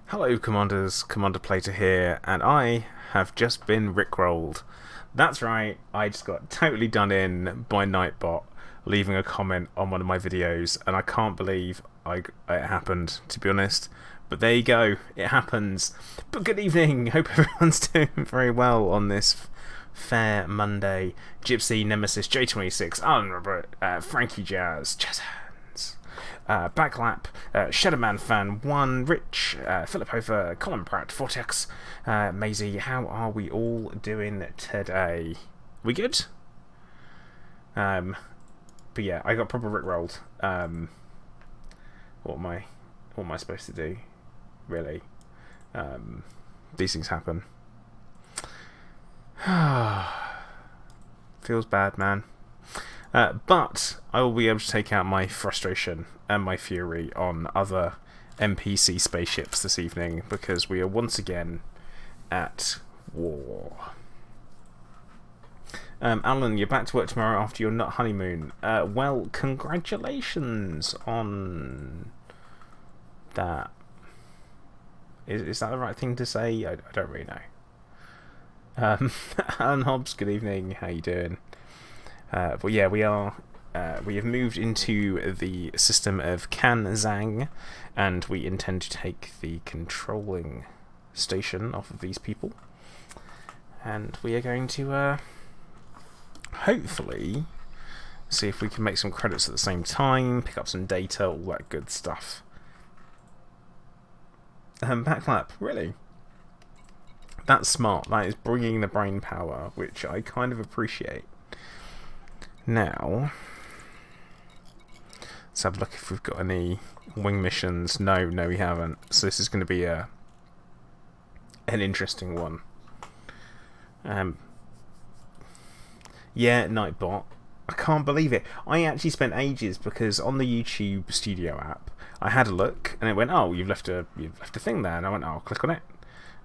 Hello Commanders, Commander Plater here, and I have just been rickrolled. That's right, I just got totally done in by Nightbot leaving a comment on one of my videos, and I can't believe it happened, to be honest. But there you go, it happens. But good evening, hope everyone's doing very well on this fair Monday. Gypsy, Nemesis, J26, Alan Robert, Frankie Jazz, Backlap, Shadowman Fan 1, Rich, Philip Hofer, Colin Pratt, Vortex, Maisie. How are we all doing today? We good? But yeah, I got proper rickrolled. What am I supposed to do? Really? These things happen. Feels bad, man. But I will be able to take out my frustration and my fury on other NPC spaceships this evening, because we are once again at war. Alan, you're back to work tomorrow after your nut honeymoon. Well, congratulations on that. Is that the right thing to say? I don't really know. Alan Hobbs, good evening. How you doing? But yeah, we have moved into the system of Kanzang, and we intend to take the controlling station off of these people, and we are going to hopefully see if we can make some credits at the same time, pick up some data, all that good stuff. Backlap, really? That's smart. That is bringing the brain power, which I kind of appreciate. Now, let's have a look if we've got any wing missions. No, we haven't. So this is going to be an interesting one. Yeah, Nightbot. I can't believe it. I actually spent ages, because on the YouTube Studio app, I had a look and it went, "Oh, you've left a thing there," and I went, "Oh, I'll click on it."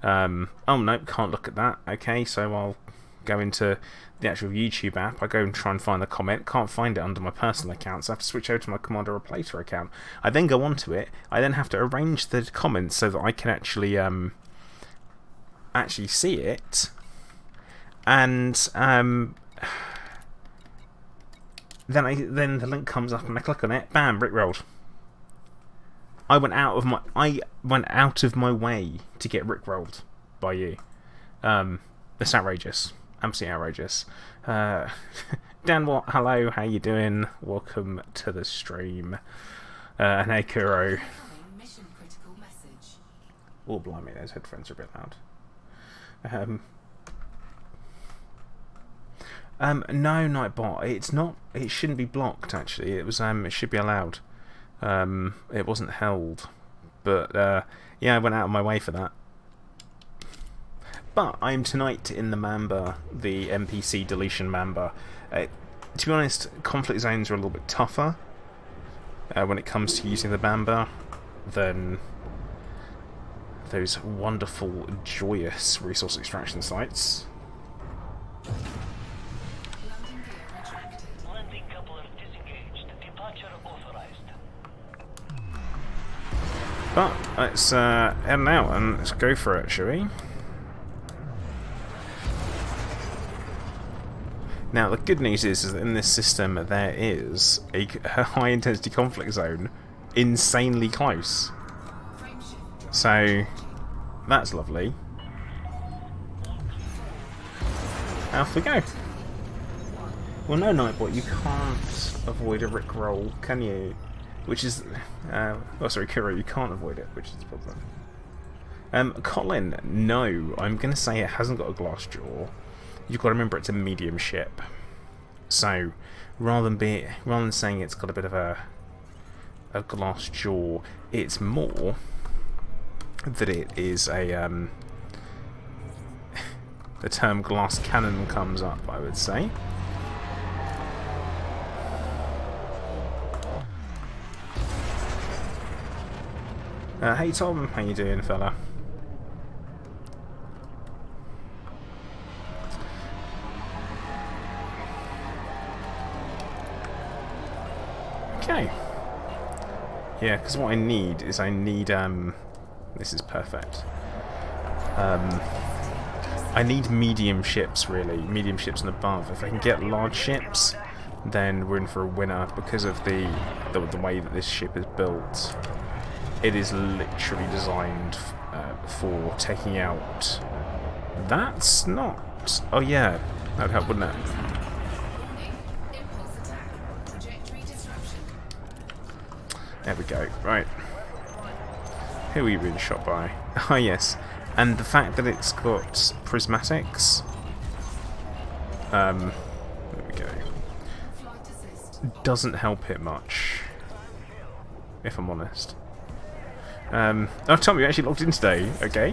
Oh no, can't look at that. Okay, so I'll go into the actual YouTube app. I go and try and find the comment. Can't find it under my personal account, so I have to switch over to my Commander Replacer account. I then go onto it. I then have to arrange the comments so that I can actually see it. And then the link comes up and I click on it. Bam, rickrolled. I went out of my way to get rickrolled by you. It's outrageous. Absolutely outrageous. Dan Watt, hello, how you doing? Welcome to the stream. And hey, Kuro. Oh, blimey, those headphones are a bit loud. No, Nightbot, it's not. It shouldn't be blocked. Actually, it was. It should be allowed. It wasn't held, but yeah, I went out of my way for that. But I'm tonight in the Mamba, the NPC deletion Mamba. To be honest, conflict zones are a little bit tougher when it comes to using the Mamba than those wonderful, joyous resource extraction sites. But let's head out and let's go for it, shall we? Now, the good news is that in this system there is a high intensity conflict zone insanely close. So, that's lovely. Off we go. Well, no, Nightbot, you can't avoid a rickroll, can you? Which is... oh, sorry, Kuro, you can't avoid it, which is the problem. Colin, no. I'm going to say it hasn't got a glass jaw. You've got to remember it's a medium ship. So, rather than saying it's got a bit of a glass jaw, it's more that it is a... the term glass cannon comes up, I would say. Hey Tom, how you doing, fella? Okay. Yeah, because what I need is This is perfect. I need medium ships, really. Medium ships and above. If I can get large ships, then we're in for a winner because of the way that this ship is built. It is literally designed for taking out... That's not... Oh yeah, that would help, wouldn't it? There we go. Right. Who are you being shot by? Oh yes. And the fact that it's got prismatics... there we go. Doesn't help it much, if I'm honest. Oh, Tom, you actually logged in today. Okay.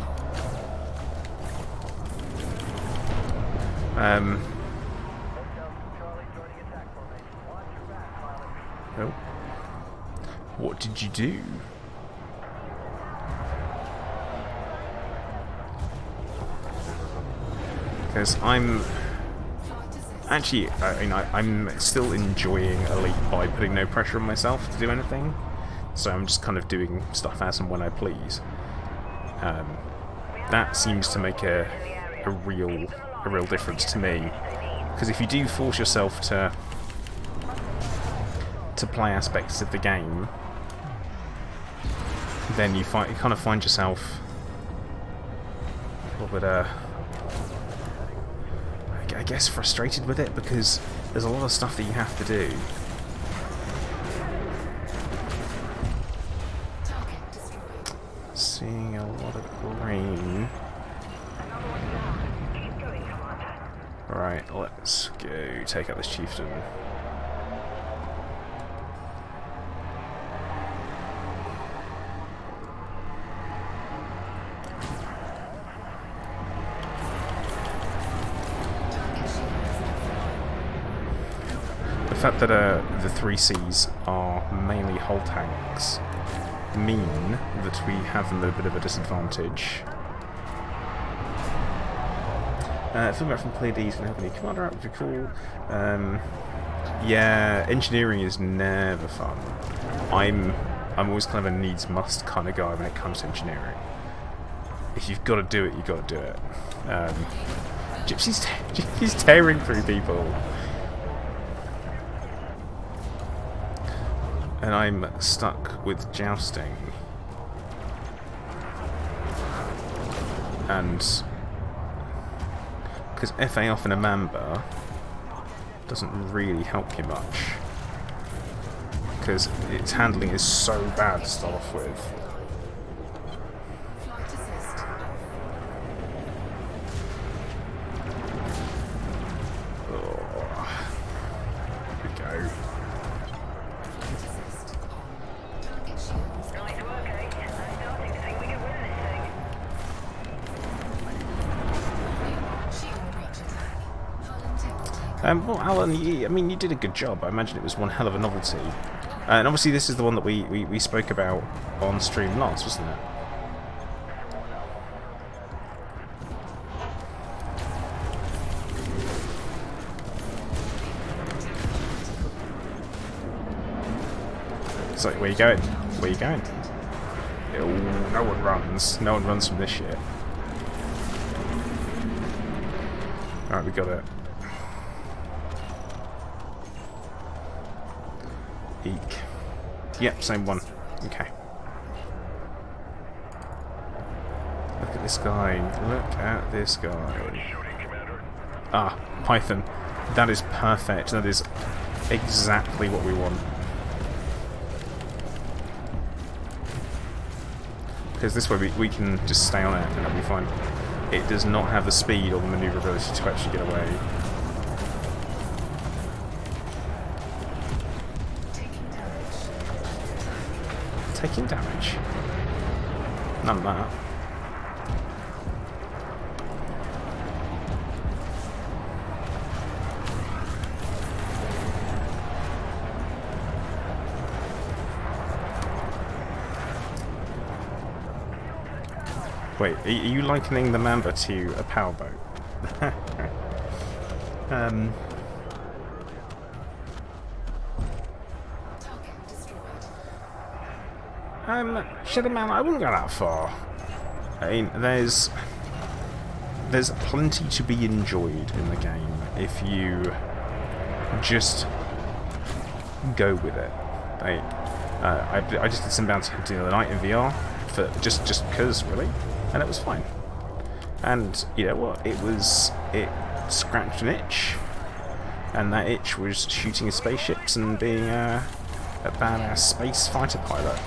Oh. What did you do? Because I'm... Actually, I'm still enjoying Elite by putting no pressure on myself to do anything. So I'm just kind of doing stuff as and when I please. That seems to make a real difference to me. Because if you do force yourself to play aspects of the game, then you kind of find yourself a little bit, I guess, frustrated with it, because there's a lot of stuff that you have to do. Seeing a lot of green. Right, let's go take out this chieftain. The fact that the 3Cs are mainly hull tanks mean that we have a little bit of a disadvantage. Feedback from Pleiades can help any commander out, which is cool. Yeah, engineering is never fun. I'm always kind of a needs-must kind of guy when it comes to engineering. If you've got to do it, you've got to do it. Gypsy's tearing through people. And I'm stuck with jousting. And because FA off in a Mamba doesn't really help you much. Because its handling is so bad to start off with. Well, Alan, I mean, you did a good job. I imagine it was one hell of a novelty. And obviously this is the one that we spoke about on stream last, wasn't it? So, where you going? Where you going? Oh, no one runs. No one runs from this shit. Alright, we got it. Eek. Yep, same one. Okay. Look at this guy. Look at this guy. Ah, Python. That is perfect. That is exactly what we want. Because this way we can just stay on it and it'll be fine. It does not have the speed or the maneuverability to actually get away. Taking damage? None of that. Wait, are you likening the Mamba to a powerboat? Shadow Man, I wouldn't go that far. I mean, there's plenty to be enjoyed in the game if you just go with it. I just did some bounty hunting the other night in VR for just because, really, and it was fine. And you know what? It scratched an itch, and that itch was shooting spaceships and being a badass space fighter pilot.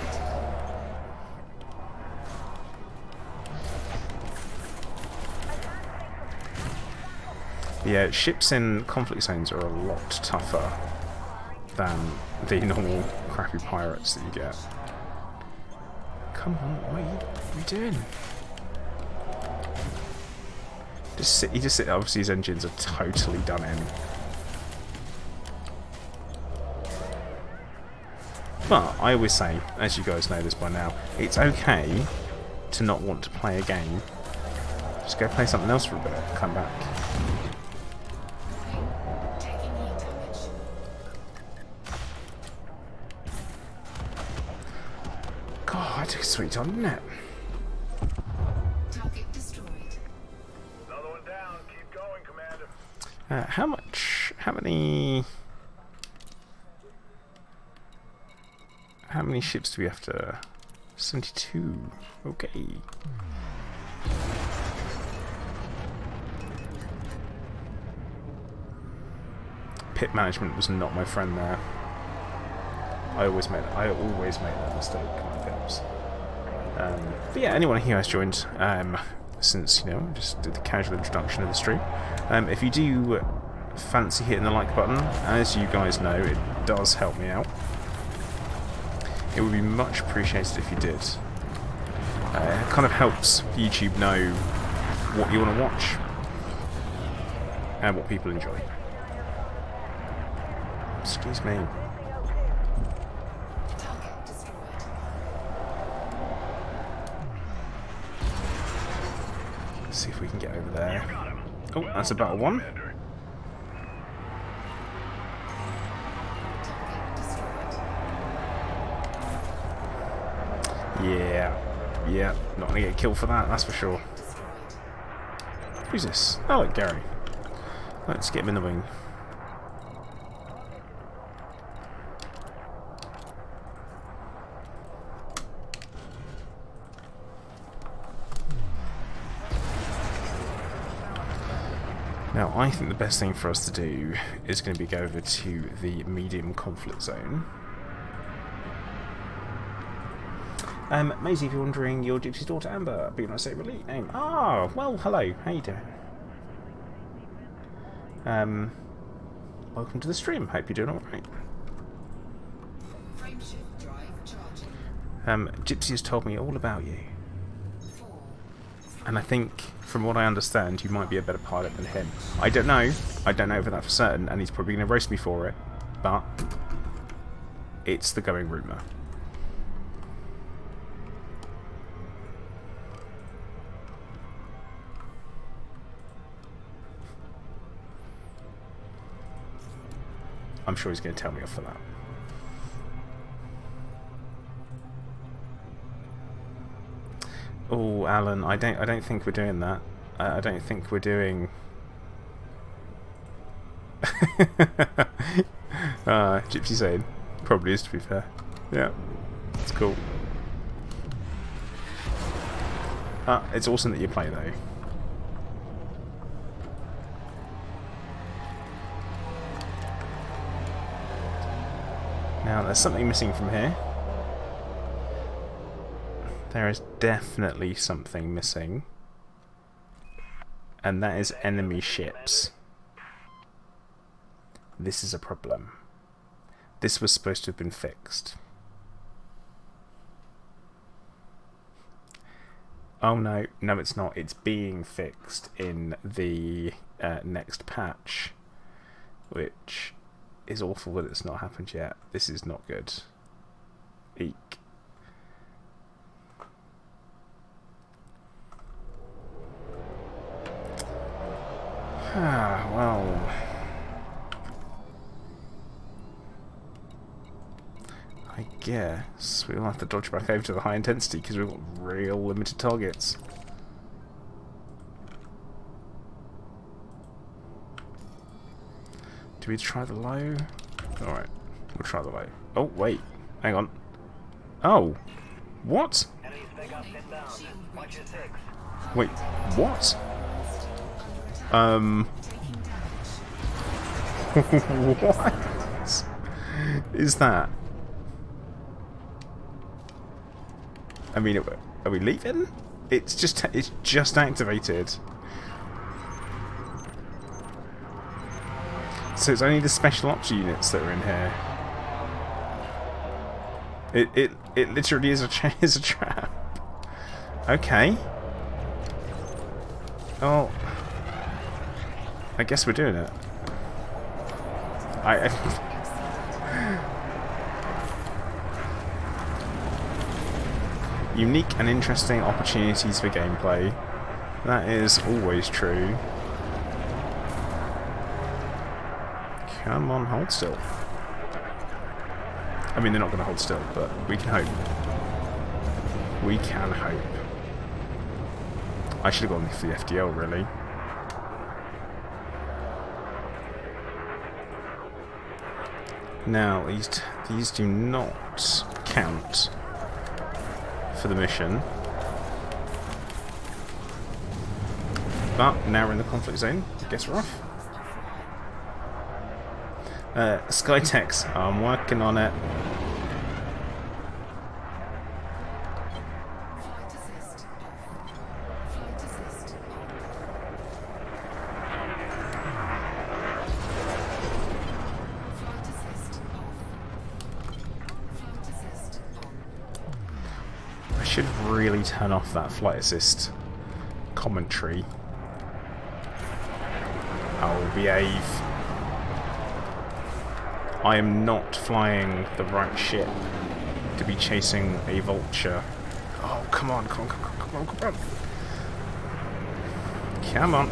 Yeah, ships in conflict zones are a lot tougher than the normal crappy pirates that you get. Come on, what are you doing? He just sit. Obviously, his engines are totally done in. But I always say, as you guys know this by now, it's okay to not want to play a game. Just go play something else for a bit. Come back. God, I took a sweet time, didn't it? Target destroyed. Another one down. Keep going, Commander. How many ships do we have to? 72. Okay. Pit management was not my friend there. I always make that mistake on pips. But yeah, anyone here has joined, since, you know, I just did the casual introduction of the stream. If you do fancy hitting the like button, as you guys know, it does help me out. It would be much appreciated if you did. It kind of helps YouTube know what you want to watch and what people enjoy. Excuse me. Target destroyed. Let's see if we can get over there. Oh, that's a battle one. Target destroyed. Yeah, not gonna get killed for that, that's for sure. Destroyed. Who's this? Oh, look, Gary. Let's get him in the wing. Now, I think the best thing for us to do is going to be go over to the medium conflict zone. Maisie, if you're wondering, your Gypsy's daughter Amber, but you not say really name. Ah, well, hello. How you doing? Welcome to the stream. Hope you're doing all right. Frame shift drive charging. Gypsy has told me all about you, 4. and I think, from what I understand, you might be a better pilot than him. I don't know for that for certain, and he's probably going to roast me for it, but it's the going rumour. I'm sure he's going to tell me off for that. Oh, Alan, I don't think we're doing that. I don't think we're doing. Gypsy saying probably is, to be fair. Yeah, it's cool. It's awesome that you play though. Now, there's something missing from here. There is definitely something missing. And that is enemy ships. This is a problem. This was supposed to have been fixed. Oh no, no it's not. It's being fixed in the next patch. Which is awful that it's not happened yet. This is not good. Eek. Well, I guess we'll have to dodge back over to the high intensity because we've got real limited targets. Do we try the low? Alright, we'll try the low. Oh, wait. Hang on. Oh! What? Wait, what? What is that? I mean, are we leaving? It's just activated. So it's only the special ops units that are in here. It literally is a trap. Okay. Oh, I guess we're doing it. Unique and interesting opportunities for gameplay. That is always true. Come on, hold still. I mean, they're not going to hold still, but we can hope. We can hope. I should have gone for the FDL, really. Now, these do not count for the mission. But now we're in the conflict zone. Guess we're off. Skytex, I'm working on it. Flight assist off. Flight assist off. Flight assist off. Flight assist on. I should really turn off that flight assist commentary. I'll behave. I am not flying the right ship to be chasing a vulture. Oh, come on, come on, come on, come on, come on. Come on.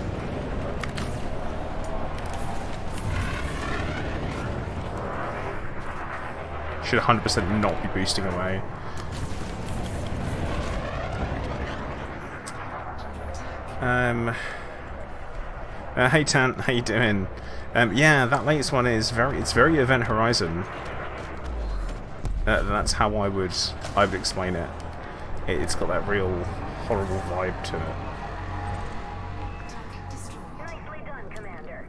Should 100% not be boosting away. Hey Tant, how you doing? Yeah, that latest one is very Event Horizon. That's how I would explain it. It's got that real horrible vibe to it. Target destroyed. Nicely done, Commander.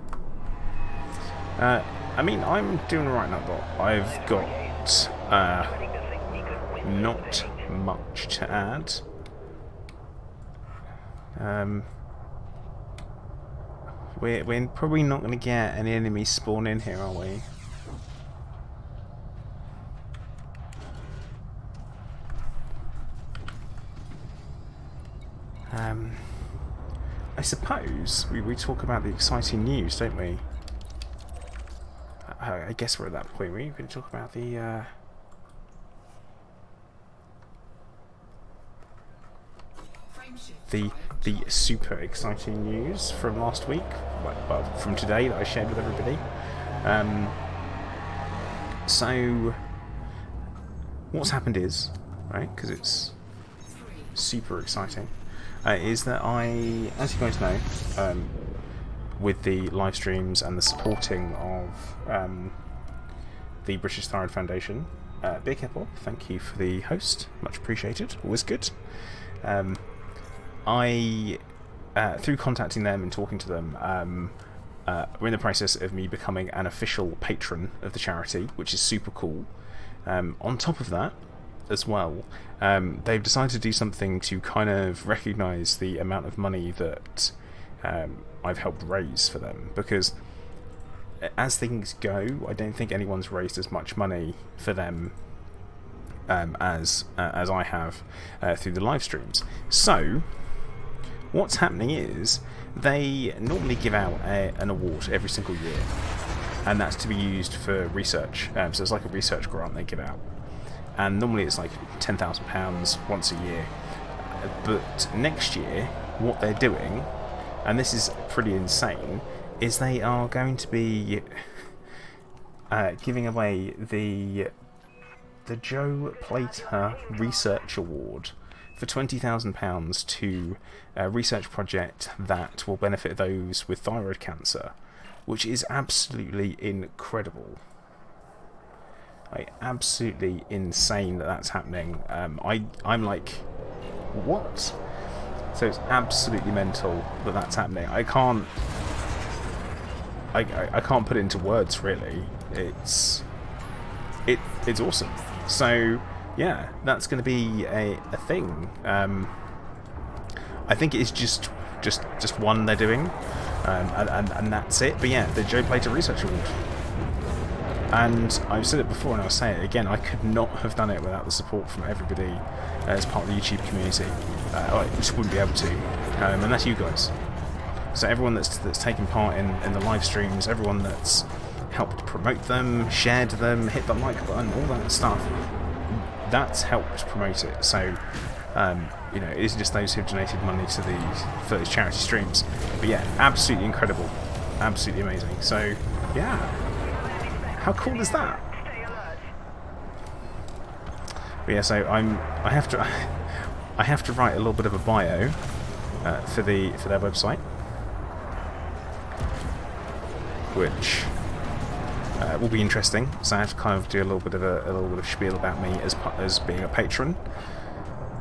I mean, I'm doing alright now, but I've got not much to add. We're probably not going to get any enemies spawn in here, are we? I suppose we talk about the exciting news, don't we? I guess we're at that point. We can talk about the super exciting news from last week, well, from today that I shared with everybody. So what's happened is, right, because it's super exciting, is that as you guys know, with the live streams and the supporting of the British Thyroid Foundation, Big Apple, thank you for the host, much appreciated, always good. Through contacting them and talking to them, we're in the process of me becoming an official patron of the charity, which is super cool. On top of that, as well, they've decided to do something to kind of recognise the amount of money that I've helped raise for them, because as things go, I don't think anyone's raised as much money for them as I have through the live streams. So what's happening is they normally give out an award every single year, and that's to be used for research. So it's like a research grant they give out, and normally it's like £10,000 once a year. But next year, what they're doing, and this is pretty insane, is they are going to be giving away the Joe Plater Research Award for £20,000 to a research project that will benefit those with thyroid cancer, which is absolutely incredible. Like, absolutely insane that that's happening. I'm like, what? So it's absolutely mental that that's happening. I can't put it into words, really. It's awesome. So yeah, that's going to be a thing. I think it's just one they're doing, and that's it. But yeah, the Joe Plater Research Award. And I've said it before and I'll say it again, I could not have done it without the support from everybody as part of the YouTube community. I just wouldn't be able to. And that's you guys. So everyone that's taken part in the live streams, everyone that's helped promote them, shared them, hit the like button, all that stuff, that's helped promote it. So, you know, it isn't just those who've donated money to for those charity streams. But yeah, absolutely incredible. Absolutely amazing. So, yeah. How cool is that? But yeah, so I have to write a little bit of a bio for their website, which will be interesting. So I have to kind of do a little bit of spiel about me as being a patron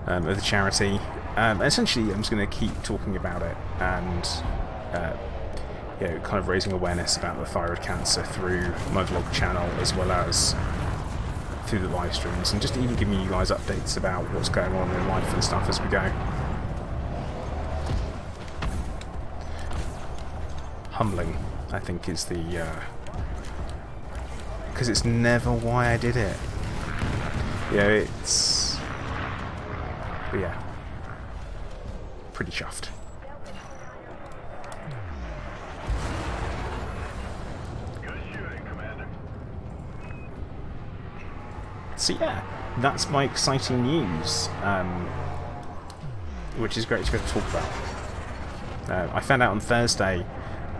of the charity. Essentially, I'm just going to keep talking about it and. You know, kind of raising awareness about the thyroid cancer through my vlog channel as well as through the live streams, and just even giving you guys updates about what's going on in life and stuff as we go. Humbling, I think, is the because it's never why I did it. You know, but yeah, pretty chuffed. So yeah, that's my exciting news, which is great to be able to talk about. I found out on Thursday,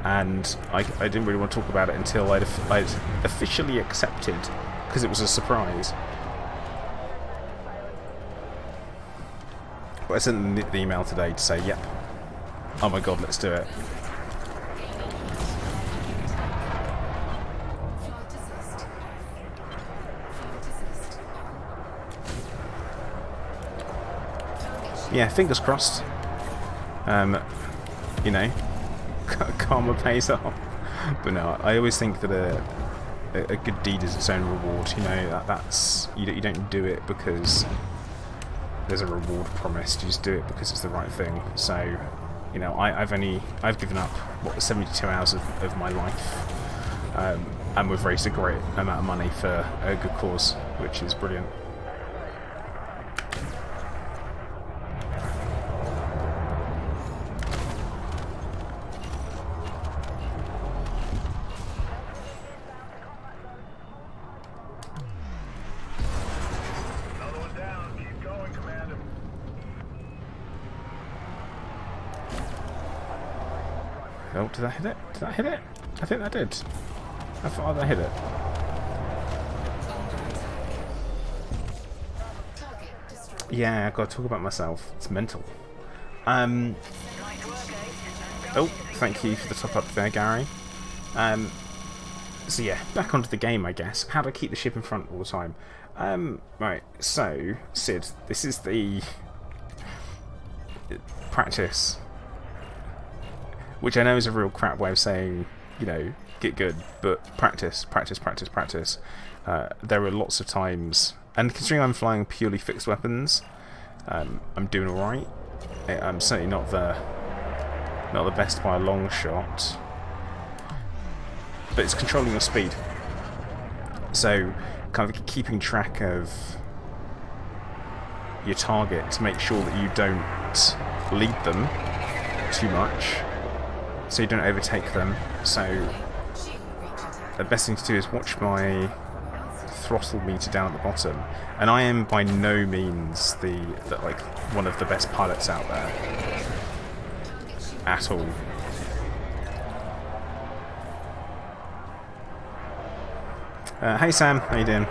and I didn't really want to talk about it until I'd officially accepted, because it was a surprise. But I sent them the email today to say, yep, oh my god, let's do it. Yeah, fingers crossed. You know, karma pays off. But no, I always think that a good deed is its own reward. You know, that's you don't do it because there's a reward promised. You just do it because it's the right thing. So, you know, I've given up 72 hours of my life, and we've raised a great amount of money for a good cause, which is brilliant. Oh, did I hit it? Did I hit it? I think I did. I thought I hit it. Yeah, I've got to talk about myself. It's mental. Oh, thank you for the top up there, Gary. So yeah, back onto the game, I guess. How do I keep the ship in front all the time? Right, so, Sid, this is the practice, which I know is a real crap way of saying, you know, get good, but practice. There are lots of times, and considering I'm flying purely fixed weapons, I'm doing alright. I'm certainly not the best by a long shot, but it's controlling your speed. So, kind of keeping track of your target to make sure that you don't lead them too much, so you don't overtake them. So the best thing to do is watch my throttle meter down at the bottom, and I am by no means like one of the best pilots out there at all. Hey Sam, how you doing?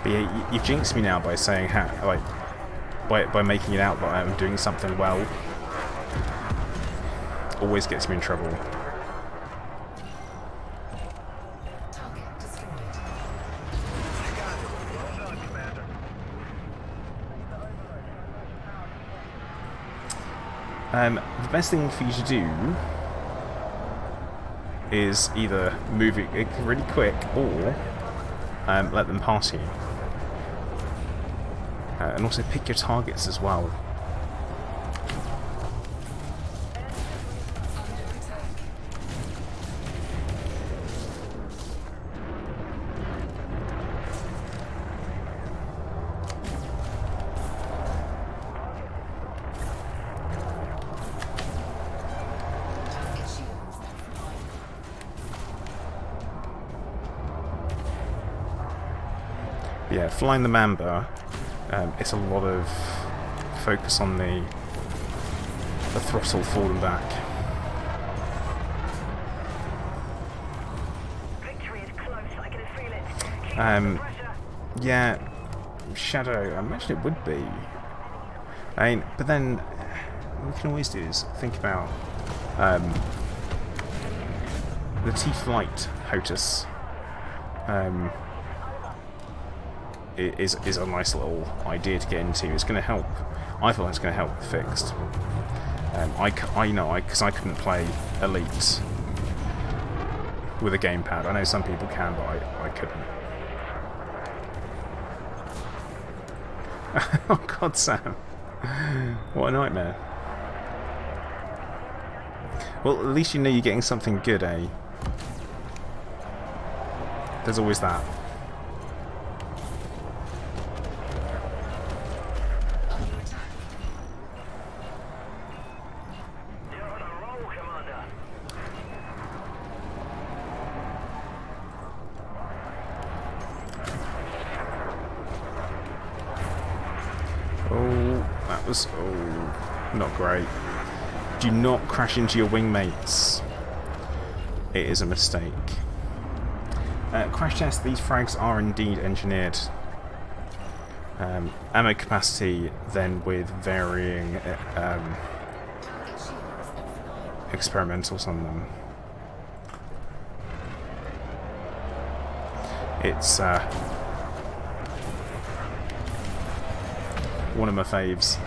But yeah, you've jinxed me now by saying how, like, by making it out that I'm doing something well. Always gets me in trouble. Target destroyed. Well done, Commander. The best thing for you to do is either move it really quick or let them pass you. And also pick your targets as well. Under attack. Target shields offline. Yeah, flying the Mamba, it's a lot of focus on the throttle forward and back. Victory is close. I can feel it. Keep Um, the pressure. Yeah, Shadow, I imagine it would be. I mean, but then what we can always do is think about the T-Flight HOTUS. Is a nice little idea to get into. It's going to help. I feel it's going to help with fixed. I know because I couldn't play Elite with a gamepad. I know some people can, but I couldn't. Oh God, Sam! What a nightmare. Well, at least you know you're getting something good, eh? There's always that. Under attack. You're on a roll, Commander. Oh, that was not great. Do not crash into your wingmates. It is a mistake. Crash test, these frags are indeed engineered. Ammo capacity, then with varying Target shields offline. experimentals on them. It's one of my faves.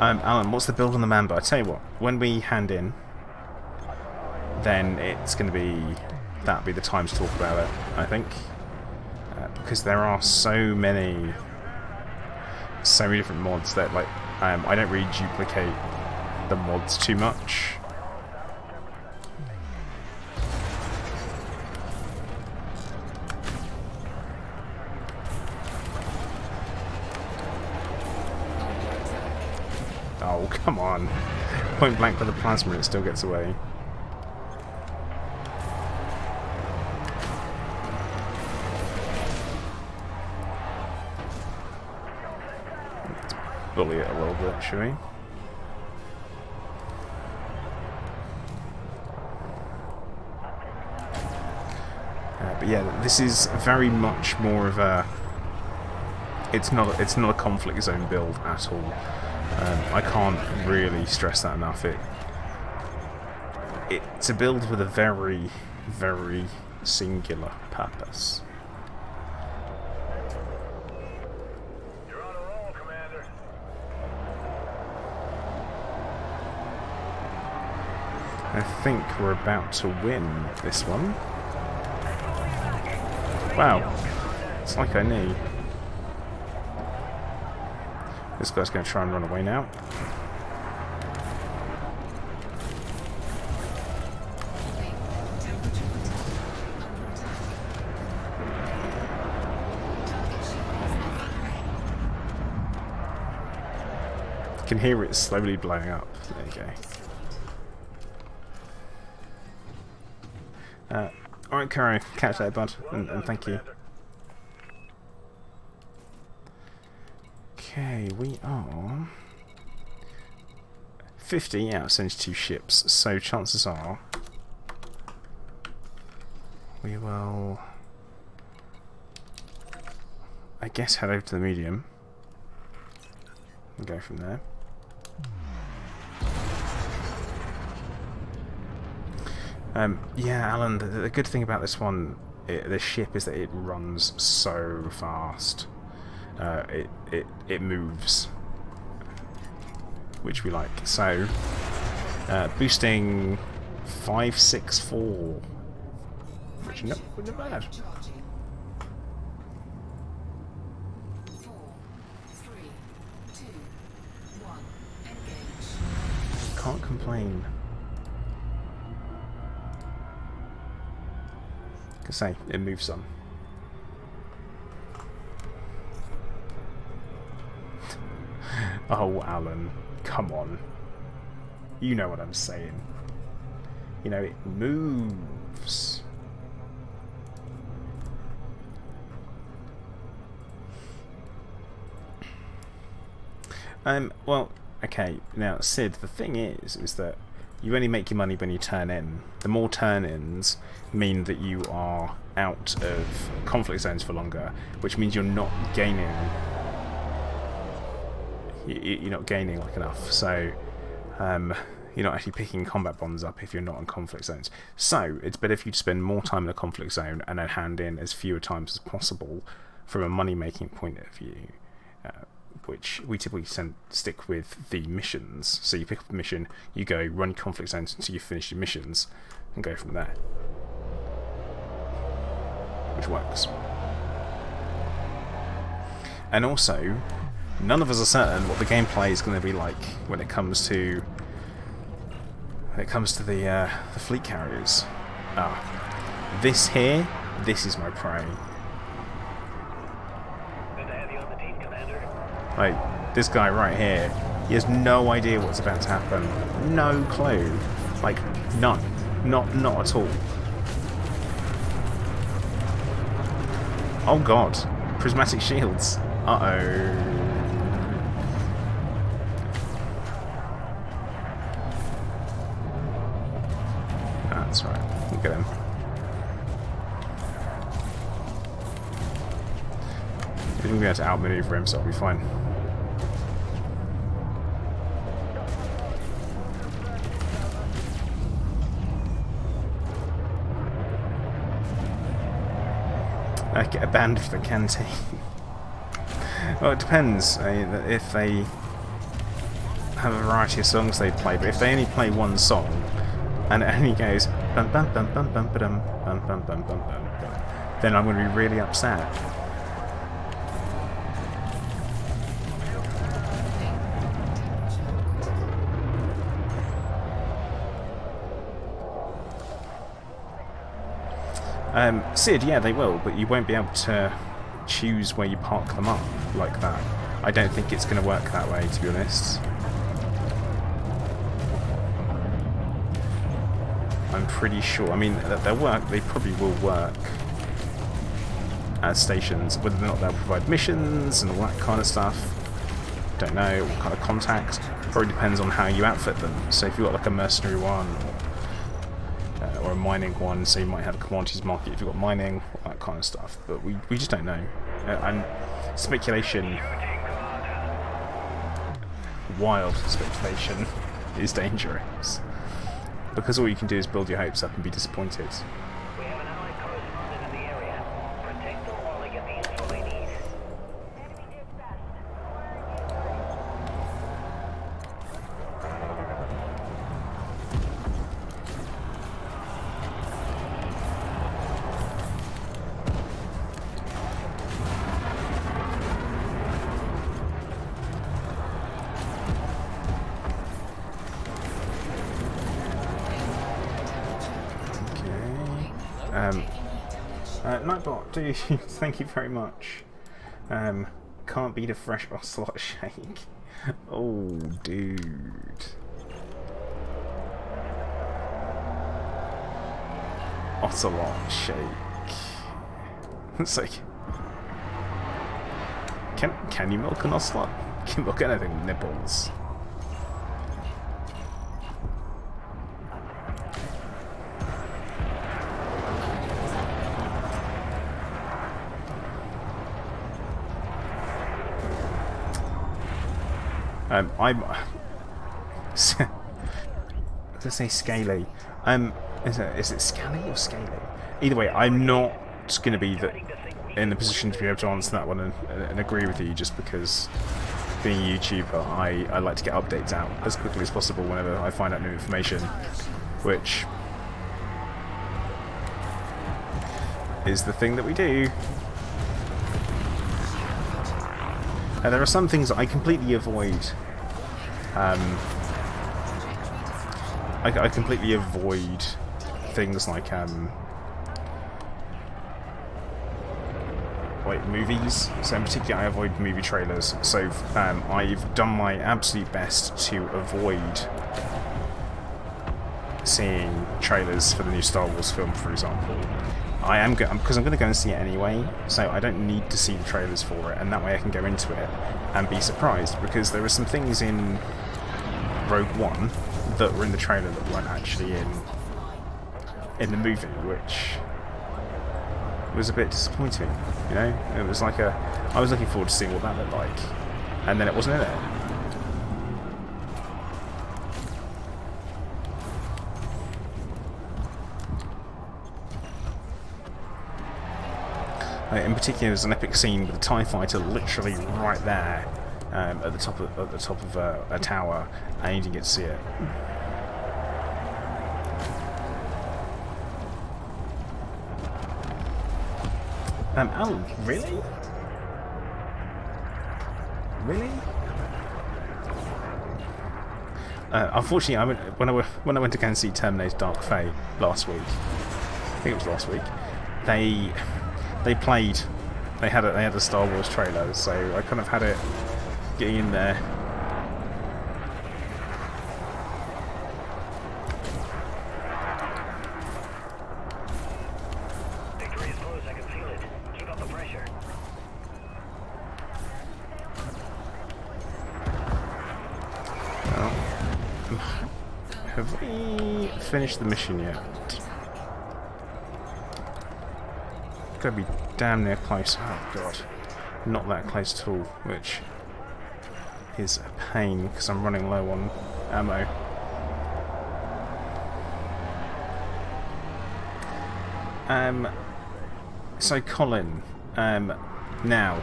Alan, what's the build on the Mamba? I tell you what, when we hand in, then it's going to be that'll be the time to talk about it. I think because there are so many different mods that like I don't really duplicate the mods too much. Oh, come on. Point blank with the plasma, it still gets away. Let's bully it a little bit, shall we? But yeah, this is very much more of a... It's not a conflict zone build at all. I can't really stress that enough. It's a build with a very, very singular purpose. You're on a roll, Commander. I think we're about to win this one. Wow, it's like I knew. This guy's going to try and run away now. Temperature control. Under attack. Target shields offline. You can hear it slowly blowing up. There you go. Alright, Kuro, catch that, bud, and thank you. Okay, we are 50 out of 72 ships, so chances are we will, I guess, head over to the medium and go from there. Yeah, Alan, the good thing about this one, this ship, is that it runs so fast. It moves, which we like. So, boosting 564, which not bad. Charging. 4, 3, 2, 1. Engage. Can't complain. Like I say, it moves some. Oh, Alan, come on. You know what I'm saying. You know, it moves. Well, okay, now, Sid, the thing is that you only make your money when you turn in. The more turn-ins mean that you are out of conflict zones for longer, which means you're not gaining. You're not gaining like enough, so you're not actually picking combat bonds up if you're not in conflict zones. So it's better if you spend more time in a conflict zone and then hand in as fewer times as possible from a money-making point of view. Which we typically stick with the missions. So you pick up a mission, you go run conflict zones until you finish your missions, and go from there. Which works. And also, none of us are certain what the gameplay is going to be like when it comes to the fleet carriers. This here, this is my prey. Like, this guy right here, he has no idea what's about to happen. No clue. Like, none. Not at all. Oh god. Prismatic shields. Uh-oh. That's right. Look at him. He's going to be able to outmaneuver him, so it'll be fine. Get a band for the canteen. Well, it depends. If they have a variety of songs they play, but if they only play one song and it only goes bum bum bum bum bum bum bum bum bum bum bum, then I'm going to be really upset. Sid, yeah, they will, but you won't be able to choose where you park them up like that. I don't think it's going to work that way, to be honest. I'm pretty sure. I mean, they'll work. They probably will work as stations. Whether or not they'll provide missions and all that kind of stuff, don't know. What kind of contacts? Probably depends on how you outfit them. So if you've got like a mercenary one, or a mining one, so you might have a commodities market if you've got mining, all that kind of stuff. But we just don't know. And speculation, wild speculation, is dangerous. Because all you can do is build your hopes up and be disappointed. We have an allied correspondent in the area. Protect them while they get the info they need. Enemy dispatched. Nightbot, thank you very much. Can't beat a fresh ocelot shake. Oh, dude. Ocelot shake. It's like, can you milk an ocelot? You can milk anything with nipples. I'm. Let's say scaly. Is it scaly or scaly? Either way, I'm not going to be in the position to be able to answer that one and agree with you, just because being a YouTuber, I like to get updates out as quickly as possible whenever I find out new information, which is the thing that we do. There are some things that I completely avoid. I completely avoid things like movies. So in particular, I avoid movie trailers. So I've done my absolute best to avoid seeing trailers for the new Star Wars film, for example. Because I'm going to go and see it anyway, so I don't need to see the trailers for it, and that way I can go into it and be surprised, because there were some things in Rogue One that were in the trailer that weren't actually in the movie, which was a bit disappointing. You know, it was like I was looking forward to seeing what that looked like, and then it wasn't in it. In particular, there's an epic scene with a TIE fighter literally right there, at the top of a tower, and you didn't get to see it. Oh, really? Really? Unfortunately, when I went to go and see Terminator Dark Fate last week, I think it was last week, they had a Star Wars trailer, so I kind of had it getting in there. Victory is close, I can feel it. Keep up the pressure. Well, have we finished the mission yet? Gotta be damn near close. Oh god, not that close at all, which is a pain because I'm running low on ammo. So Colin, now,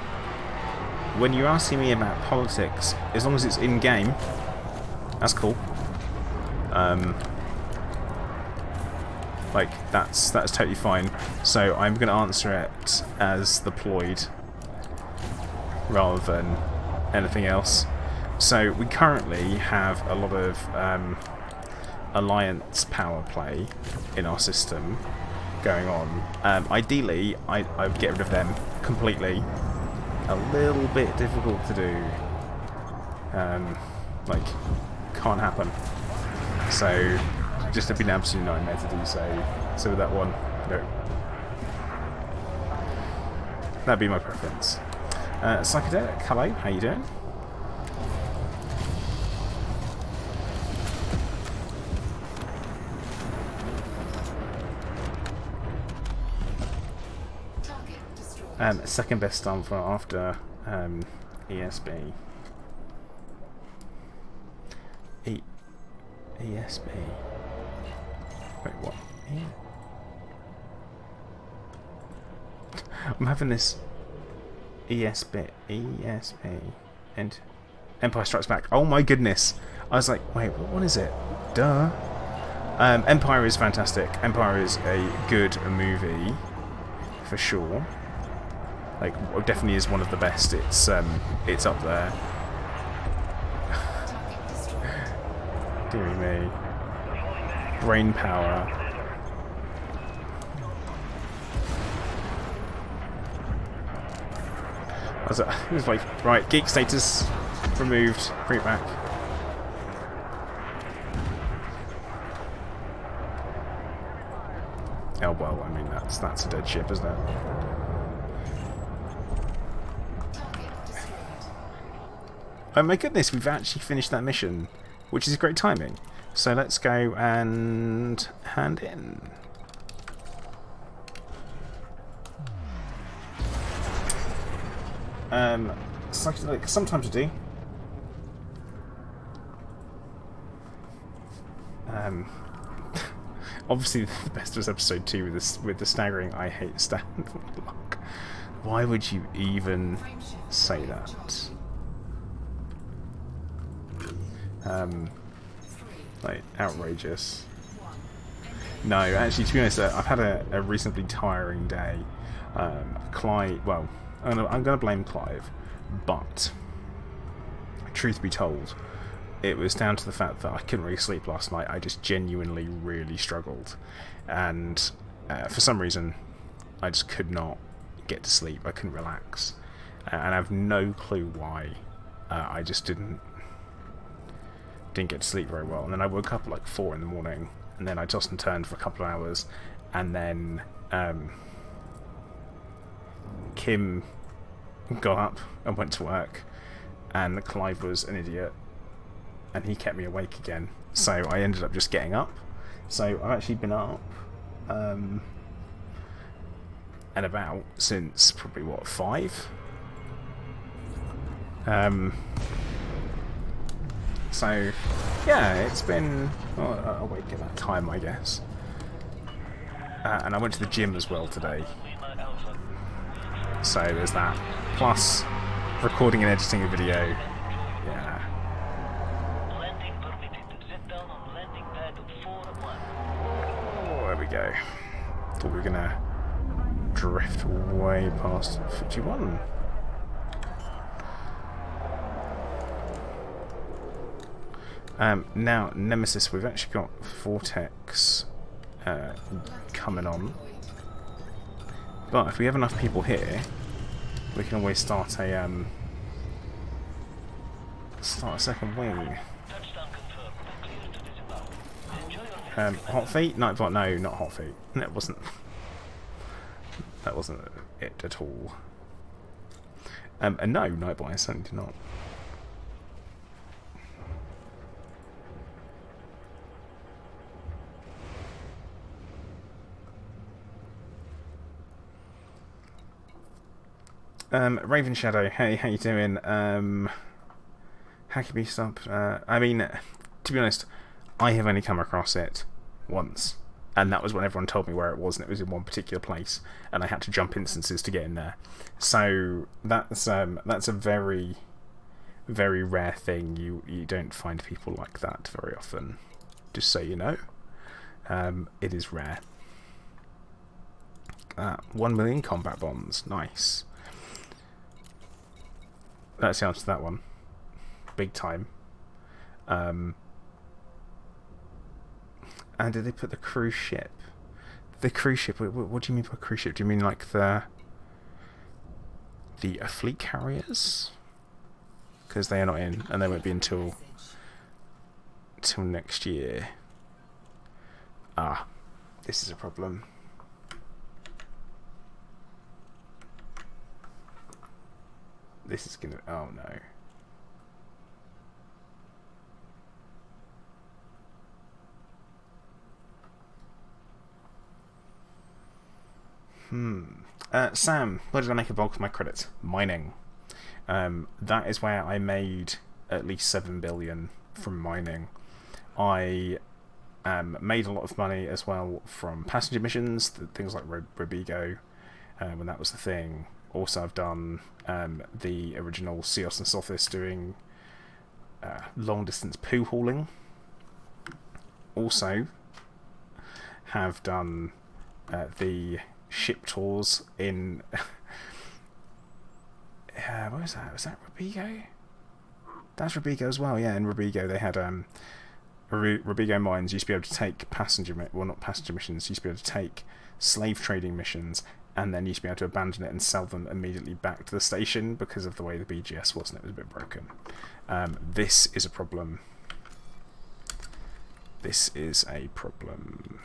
when you're asking me about politics, as long as it's in game, that's cool. Like that's totally fine. So I'm going to answer it as deployed rather than anything else. So we currently have a lot of alliance power play in our system going on. Ideally, I would get rid of them completely. A little bit difficult to do. Like, can't happen. So just have been an absolute nightmare to do so. So with that one, no. That'd be my preference. Psychedelic, hello, how you doing? Second best for after ESB. ESB. Wait, what? Yeah. I'm having this ESB, and Empire Strikes Back. Oh my goodness! I was like, wait, what is it? Duh. Empire is fantastic. Empire is a good movie, for sure. Like, definitely is one of the best. It's up there. Dear me. Brain power. It was like, right, geek status removed, bring it back. Oh well, I mean that's a dead ship, isn't it? Oh my goodness, we've actually finished that mission, which is great timing. So let's go and hand in. Psychedelic, sometimes I do. Obviously, the best was episode 2 with the staggering "I hate stand lock." Why would you even say that? Like, outrageous. No, actually, to be honest, I've had a reasonably tiring day. Clive, well, I'm gonna blame Clive, but truth be told, it was down to the fact that I couldn't really sleep last night. I just genuinely really struggled, and for some reason, I just could not get to sleep. I couldn't relax, and I have no clue why. I just didn't get to sleep very well, and then I woke up at like 4 in the morning, and then I tossed and turned for a couple of hours, and then Kim got up and went to work, and Clive was an idiot, and he kept me awake again, so I ended up just getting up. So I've actually been up and about since probably, what, 5? So, yeah, it's been awake at that time, I guess. And I went to the gym as well today. So there's that. Plus, recording and editing a video. Yeah. Oh, there we go. Thought we were going to drift way past 51. Now, Nemesis, we've actually got Vortex coming on. But if we have enough people here, we can always start a second wing. Hot feet? No, not hot feet. That wasn't it at all. And no, Nightbot, I certainly did not. Raven Shadow, hey, how you doing? How can we stop? I mean, to be honest, I have only come across it once, and that was when everyone told me where it was, and it was in one particular place, and I had to jump instances to get in there. So that's a very, very rare thing. You don't find people like that very often. Just so you know, it is rare. 1 million combat bonds, nice. That's the answer to that one. Big time. And did they put the cruise ship? The cruise ship, what do you mean by cruise ship? Do you mean like the fleet carriers? Because they are not in, and they won't be until next year. Ah, this is a problem. This is gonna... oh no. Sam, where did I make a bulk of my credits? Mining. That is where I made at least 7 billion from mining. I made a lot of money as well from passenger missions, things like Robigo, when that was the thing. Also, I've done the original Seos and Sothis doing long-distance poo hauling. Also, have done the ship tours in... what was that? Was that Robigo? That's Robigo as well, yeah. In Robigo, they had... Robigo mines used to be able to take passenger... well, not passenger missions. Used to be able to take slave trading missions, and then used to be able to abandon it and sell them immediately back to the station because of the way the BGS was, and it was a bit broken. This is a problem. This is a problem.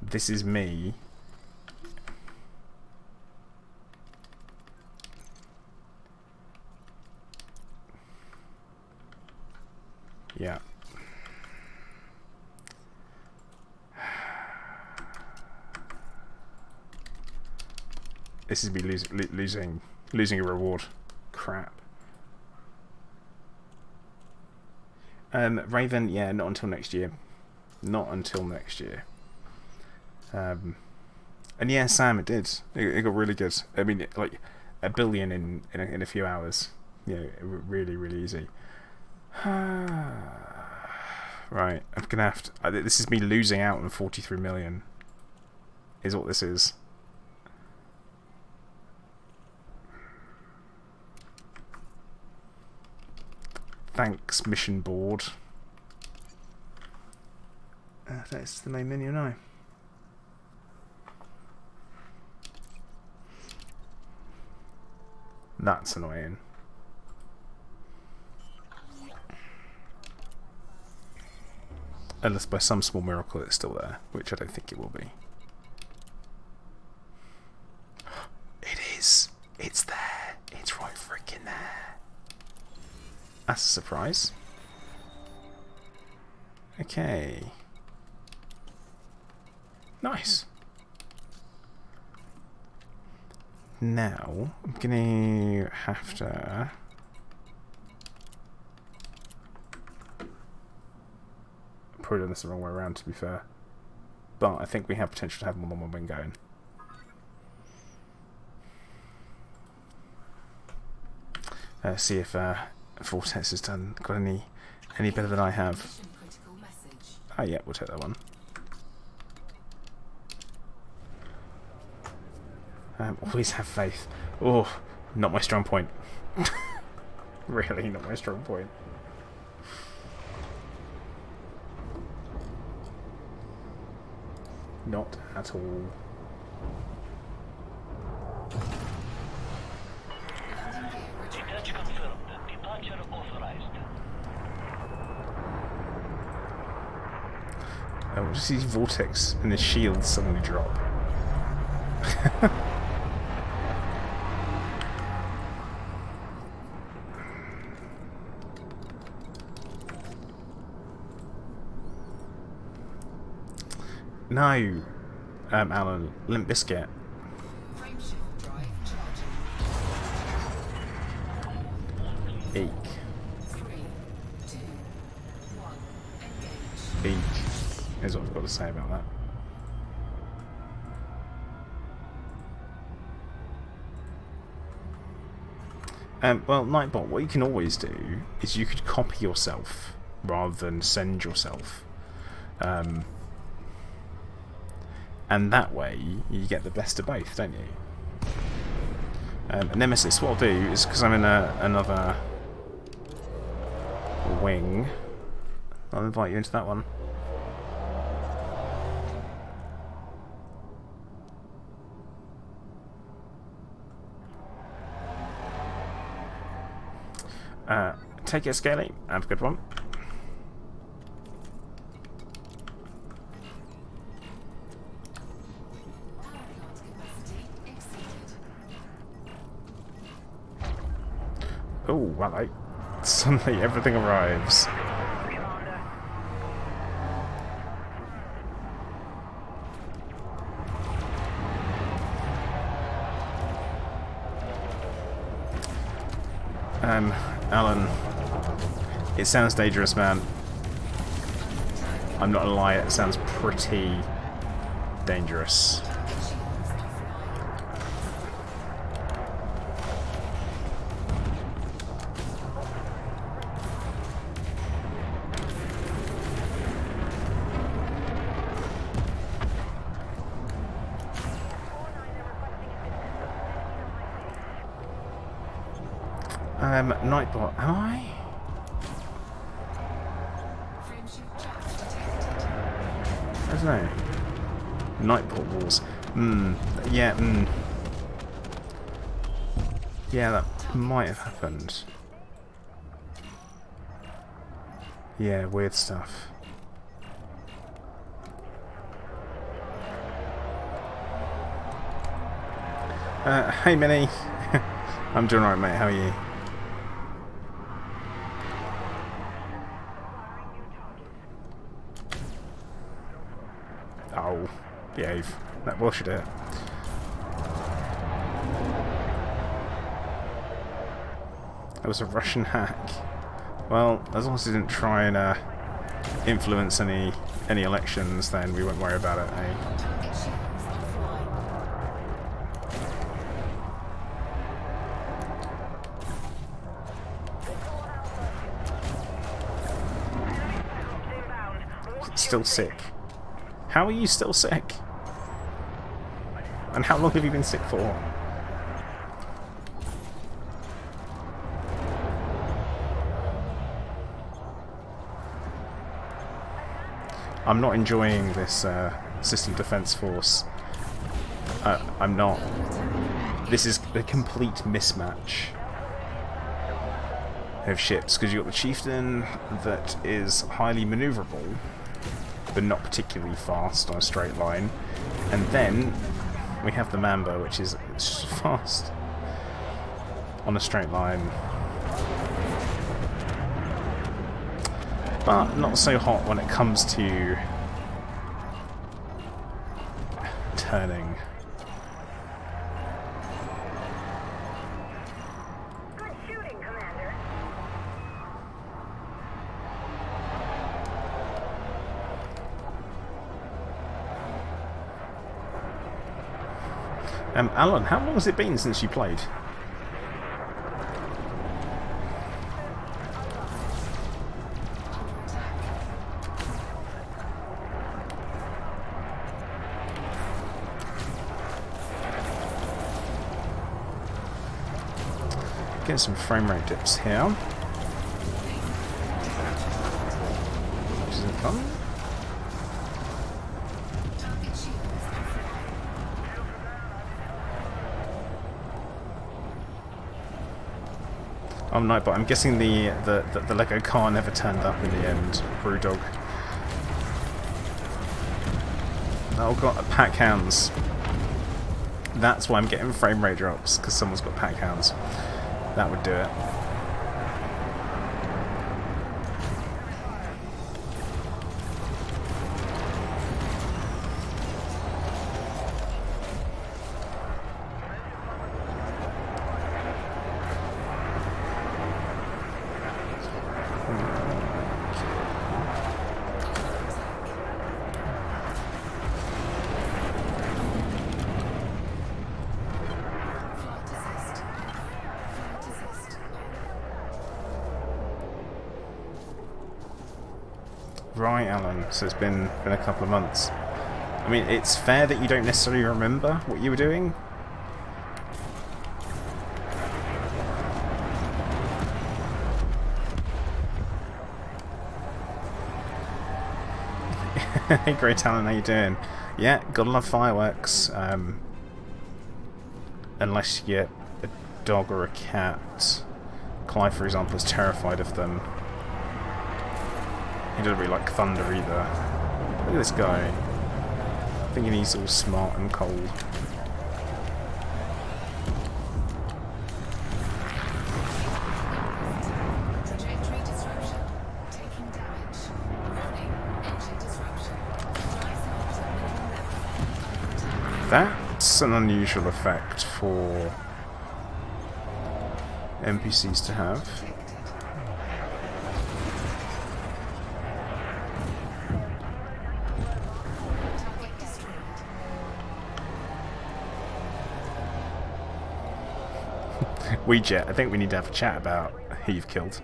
This is me. Yeah. This is me losing a reward. Crap. Raven, yeah, not until next year. Not until next year. And yeah, Sam, it did. It got really good. I mean, like 1 billion in a few hours. You know, really, really easy. Right, I'm gonna have to. This is me losing out on 43 million. Is what this is. Thanks, mission board. That's the main menu now. That's annoying. Unless by some small miracle it's still there, which I don't think it will be. It is! It's there! It's right freaking there! That's a surprise. Okay. Nice. Now, I'm gonna have to... Probably done this the wrong way around, to be fair. But I think we have potential to have more than one wing going. See if Vortex has got any better than I have. Mission critical message. Ah, yeah, we'll take that one. Always have faith. Oh, not my strong point. Really, not my strong point. Not at all. Detach confirmed. Departure authorized. Oh, just see Vortex and his shield suddenly drop. No, Alan, Limp Bizkit. Frame shift drive charging. Eek. 3, 2, 1. Engage. Eek. Is what I've got to say about that. Well, Nightbot, what you can always do is you could copy yourself rather than send yourself. And that way, you get the best of both, don't you? Nemesis, what I'll do is, because I'm in another wing, I'll invite you into that one. Take it, Scaly. Have a good one. Oh, hello. Suddenly everything arrives. Alan, it sounds dangerous, man. I'm not gonna lie, it sounds pretty dangerous. Nightbot, am I? Frame shift jump detected. I don't know. Nightbot walls. Yeah, Yeah, that might have happened. Yeah, weird stuff. Hey, Minnie. I'm doing alright, mate. How are you? Oh, behave. That will should it. That was a Russian hack. Well, as long as he didn't try and influence any elections, then we won't worry about it, eh? Target shields offline. Still sick. How are you still sick? And how long have you been sick for? I'm not enjoying this system defense force. I'm not. This is a complete mismatch of ships, because you've got the Chieftain that is highly maneuverable, but not particularly fast on a straight line, and then we have the Mamba, which is fast on a straight line, but not so hot when it comes to turning. Good shooting, Commander. Alan, how long has it been since you played? Get some frame rate dips here, which isn't fun. Target shields offline. Oh no, but I'm guessing the Lego car never turned up in the end. Brewdog. Oh god, pack hands. That's why I'm getting frame rate drops, because someone's got pack hands. That would do it. Flight assist. Flight assist. Right, Alan. So it's been a couple of months. I mean, it's fair that you don't necessarily remember what you were doing. Hey, great Alan, how you doing? Yeah, gotta love fireworks. Unless you get a dog or a cat. Clive, for example, is terrified of them. He doesn't really like thunder either. Look at this guy. Thinking he's all smart and cold. Trajectory disruption. Taking damage. Warning. Engine disruption. Rise up to minimum level. That's an unusual effect for NPCs to have. Target destroyed. Jet, I think we need to have a chat about who you've killed.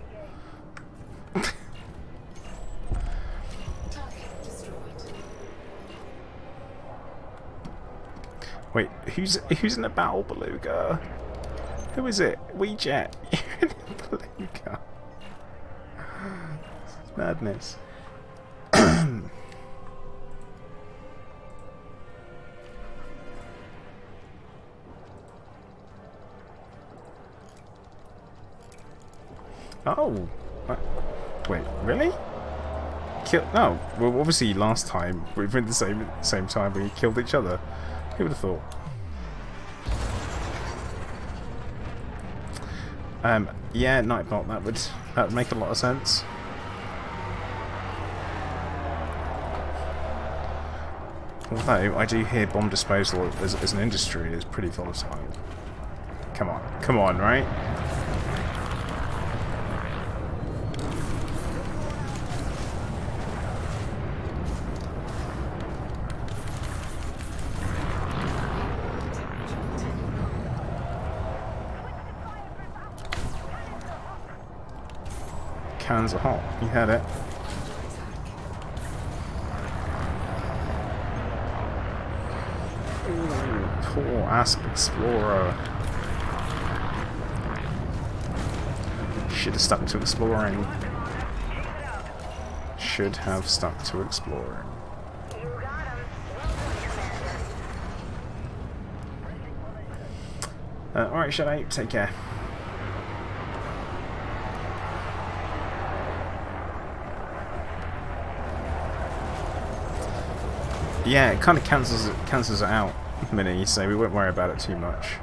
Target destroyed. Wait, who's in a battle beluga? Who is it? Jet. You're in a beluga. It's madness. Oh. Wait, really? No. Well, obviously last time we were in the same time we killed each other. Who would have thought? Yeah, Nightbot. That would make a lot of sense. Although I do hear bomb disposal as an industry is pretty volatile. Come on, right? cannons are hot. You heard it. Ooh, poor Asp Explorer. Should have stuck to exploring. Should have stuck to exploring. Alright, Shadow, take care. Yeah, it kind of cancels it out, Mini, so we won't worry about it too much.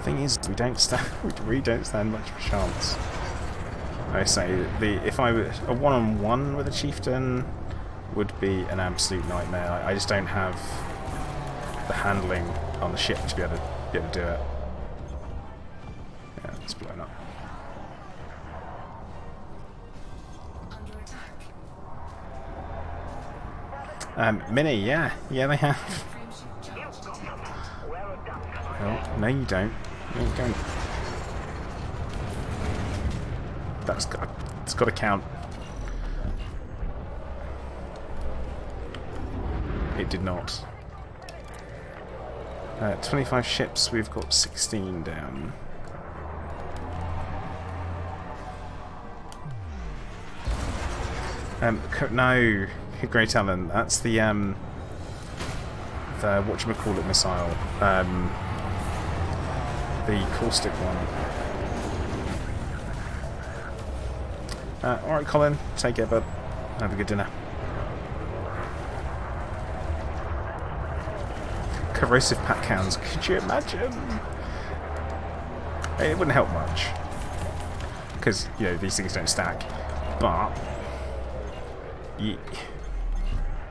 Thing is, we really don't stand much of a chance. I say if I were a one-on-one with a chieftain, would be an absolute nightmare. I just don't have the handling on the ship to be able to do it. Yeah, it's blown up. Under attack. Mini, yeah, they have. Frameship charged. Oh, no, you don't. No, you don't. It's got to count. It did not. 25 ships, we've got 16 down. No, Great Allen, that's the whatchamacallit missile. The caustic one. Alright, Colin, take care, bud. Have a good dinner. Corrosive pack hounds, could you imagine? It wouldn't help much. Because, you know, these things don't stack. But,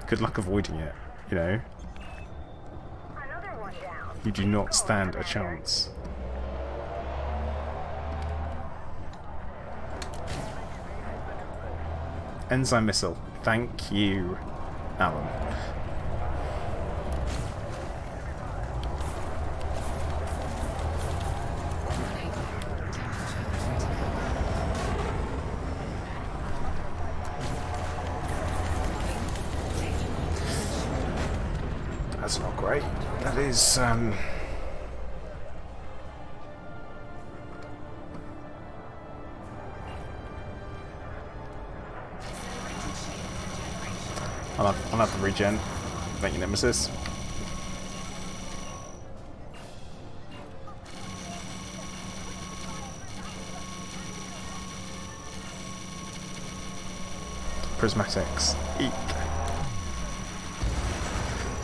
good luck avoiding it, you know? You do not stand a chance. Enzyme missile. Thank you, Alan. That's not great. That is, I'll have to regen. Thank you, Nemesis. Prismatics. Eek.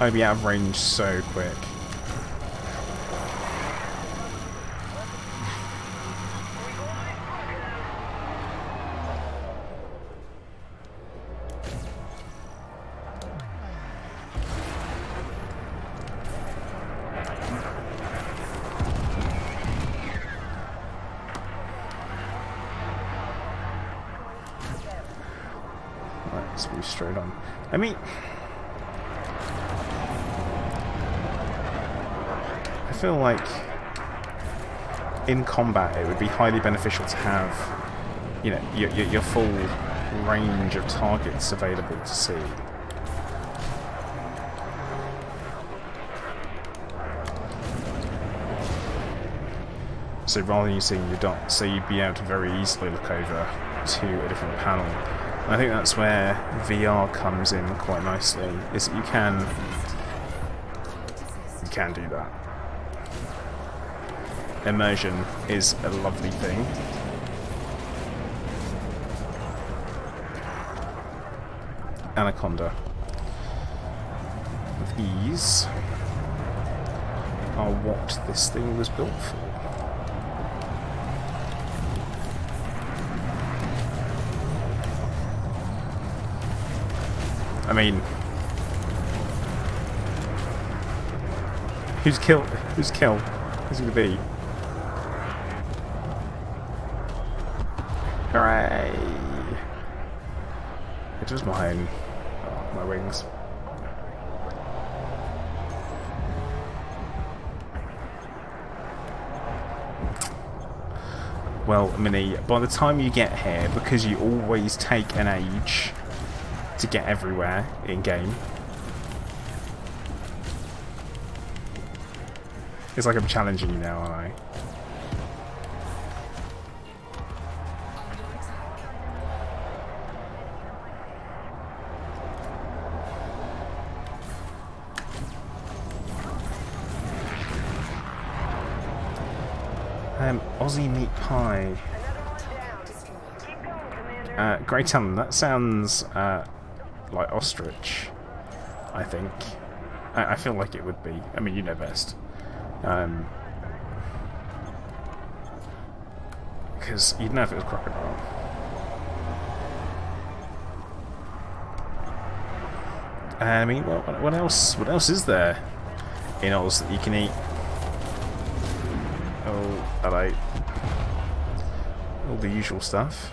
I'd be out of range so quick. Let's move straight on. I mean, I feel like in combat it would be highly beneficial to have, you know, your full range of targets available to see. So rather than you seeing your dots, so you'd be able to very easily look over to a different panel. And I think that's where VR comes in quite nicely, is that you can do that. Immersion is a lovely thing. Anaconda. These are what this thing was built for. I mean, who's kill? Who's it gonna be? Hooray! It was mine. Oh, my wings. Well, Mini, by the time you get here, because you always take an age to get everywhere in-game, it's like I'm challenging you now, aren't I? Aussie meat pie. Grey Talon, that sounds like ostrich, I think. I feel like it would be. I mean, you know best. Because you'd know if it was crocodile. I mean, what else? What else is there in Oz that you can eat? Oh, hello. All the usual stuff.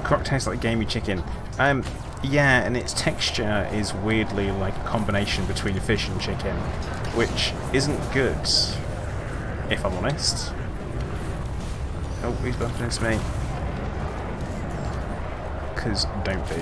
Croc tastes like gamey chicken. Yeah, and its texture is weirdly like a combination between fish and chicken, which isn't good, if I'm honest. Oh, he's bumping into me. Because don't be.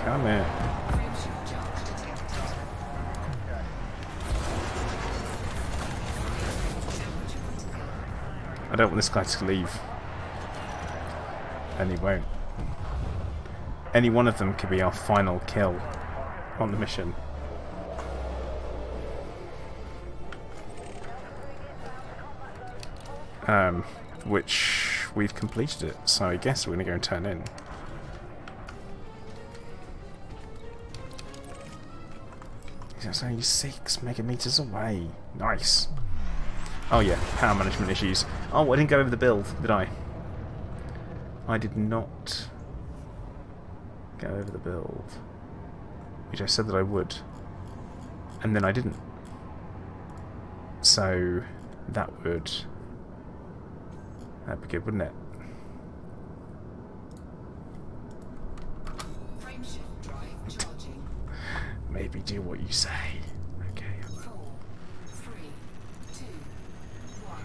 Come here. I don't want this guy to leave. And he won't. Any one of them could be our final kill on the mission. Which we've completed it, so I guess we're going to go and turn in. It's only 6 megameters away. Nice. Oh yeah, power management issues. Oh, I didn't go over the build, did I? I did not go over the build, which I said that I would, and then I didn't. So that'd be good, wouldn't it? Frameshift drive charging. Maybe do what you say. Okay. 4, 3, 2, 1.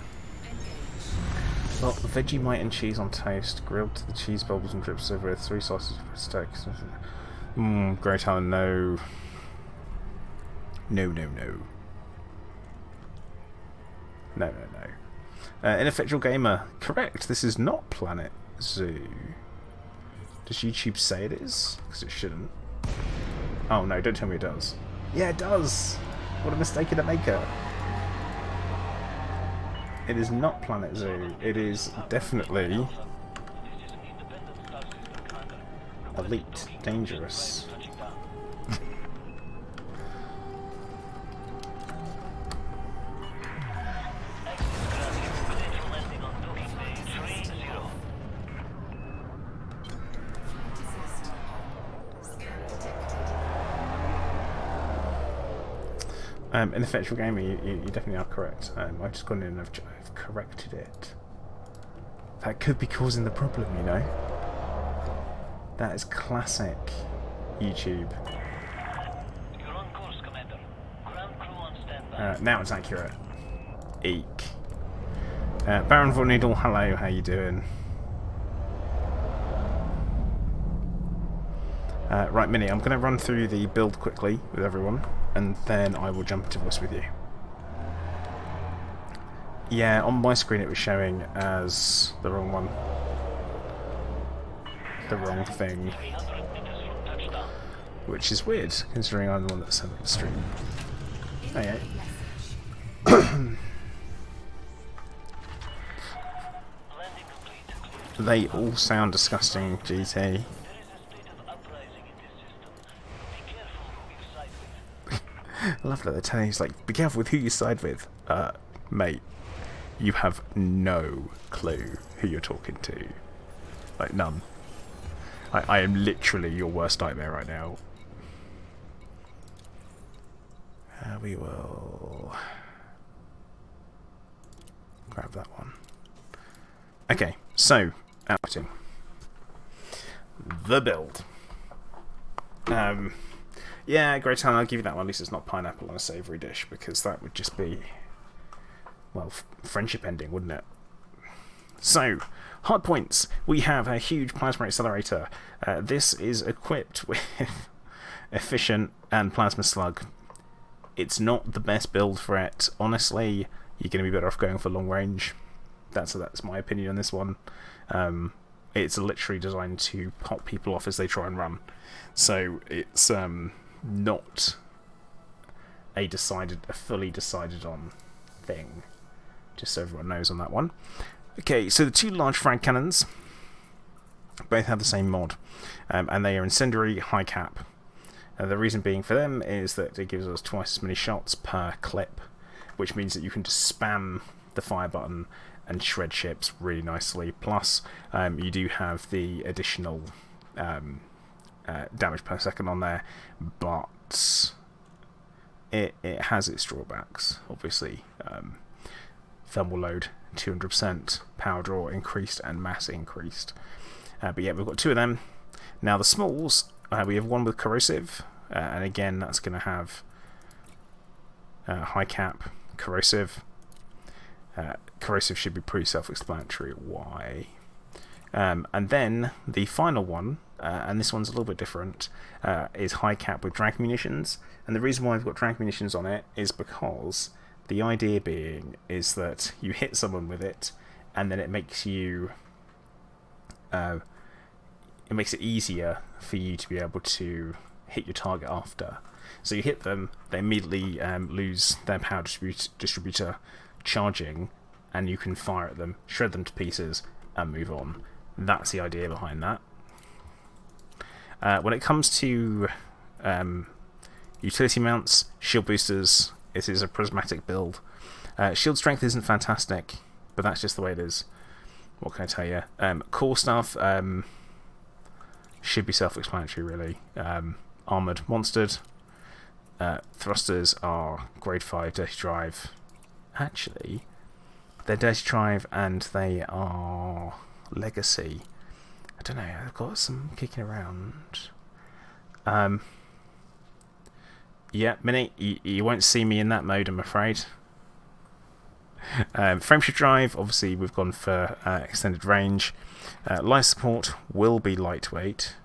Engage. Well, Vegemite and cheese on toast, grilled to the cheese bubbles and drips over with 3 slices of steaks. Grey Talon, no. No, no, no. No, no, no. Ineffectual Gamer, correct. This is not Planet Zoo. Does YouTube say it is? Because it shouldn't. Oh no, don't tell me it does. Yeah, it does! What a mistake in a maker. It is not Planet Zoo. It is definitely Elite Dangerous. Ineffectual Gamer, you definitely are correct. I've just gone in and I've corrected it. That could be causing the problem, you know. That is classic YouTube. You're on course, Commander. Ground crew on standby. Now it's accurate. Eek. Baron Von Needle, hello, how you doing? Right, Minnie, I'm going to run through the build quickly with everyone, and then I will jump into voice with you. Yeah, on my screen it was showing as the wrong one. The wrong thing. 300 meters from touchdown. Which is weird, considering I'm the one that sent up the stream. Oh yeah. Landing complete. They all sound disgusting, GT. There is a state of uprising in this system. Be careful who you side with. I love that they're telling you, it's like, be careful with who you side with. Mate, you have no clue who you're talking to. Like, none. I am literally your worst nightmare right now. We will grab that one. Okay, so, outing. The build. Yeah, great time. I'll give you that one. At least it's not pineapple on a savoury dish, because that would just be, well, friendship ending, wouldn't it? So, hard points. We have a huge plasma accelerator. This is equipped with efficient and plasma slug. It's not the best build for it. Honestly, you're going to be better off going for long range. That's my opinion on this one. It's literally designed to pop people off as they try and run. So it's not a fully decided on thing. Just so everyone knows on that one. Okay, so the two large frag cannons both have the same mod, and they are incendiary, high cap. The reason being for them is that it gives us twice as many shots per clip, which means that you can just spam the fire button and shred ships really nicely. Plus, you do have the additional damage per second on there, but it has its drawbacks. Obviously, thermal load 200%, power draw increased, and mass increased. But yeah, we've got two of them. Now the smalls, we have one with corrosive, and again that's going to have high cap, corrosive. Corrosive should be pretty self-explanatory why. And then the final one, and this one's a little bit different, is high cap with drag munitions. And the reason why I've got drag munitions on it is because the idea being is that you hit someone with it, and then it makes you it makes it easier for you to be able to hit your target after. So you hit them, they immediately lose their power distributor charging, and you can fire at them, shred them to pieces, and move on. That's the idea behind that. When it comes to utility mounts, shield boosters, it is a prismatic build. Shield strength isn't fantastic, but that's just the way it is. What can I tell you? Core stuff should be self-explanatory, really. Armoured, monstered. Thrusters are grade 5 dirty drive. Actually, they're dirty drive and they are legacy. I don't know, I've got some kicking around. Yeah, Mini, you won't see me in that mode, I'm afraid. Frameshift drive, obviously we've gone for extended range. Life support will be lightweight.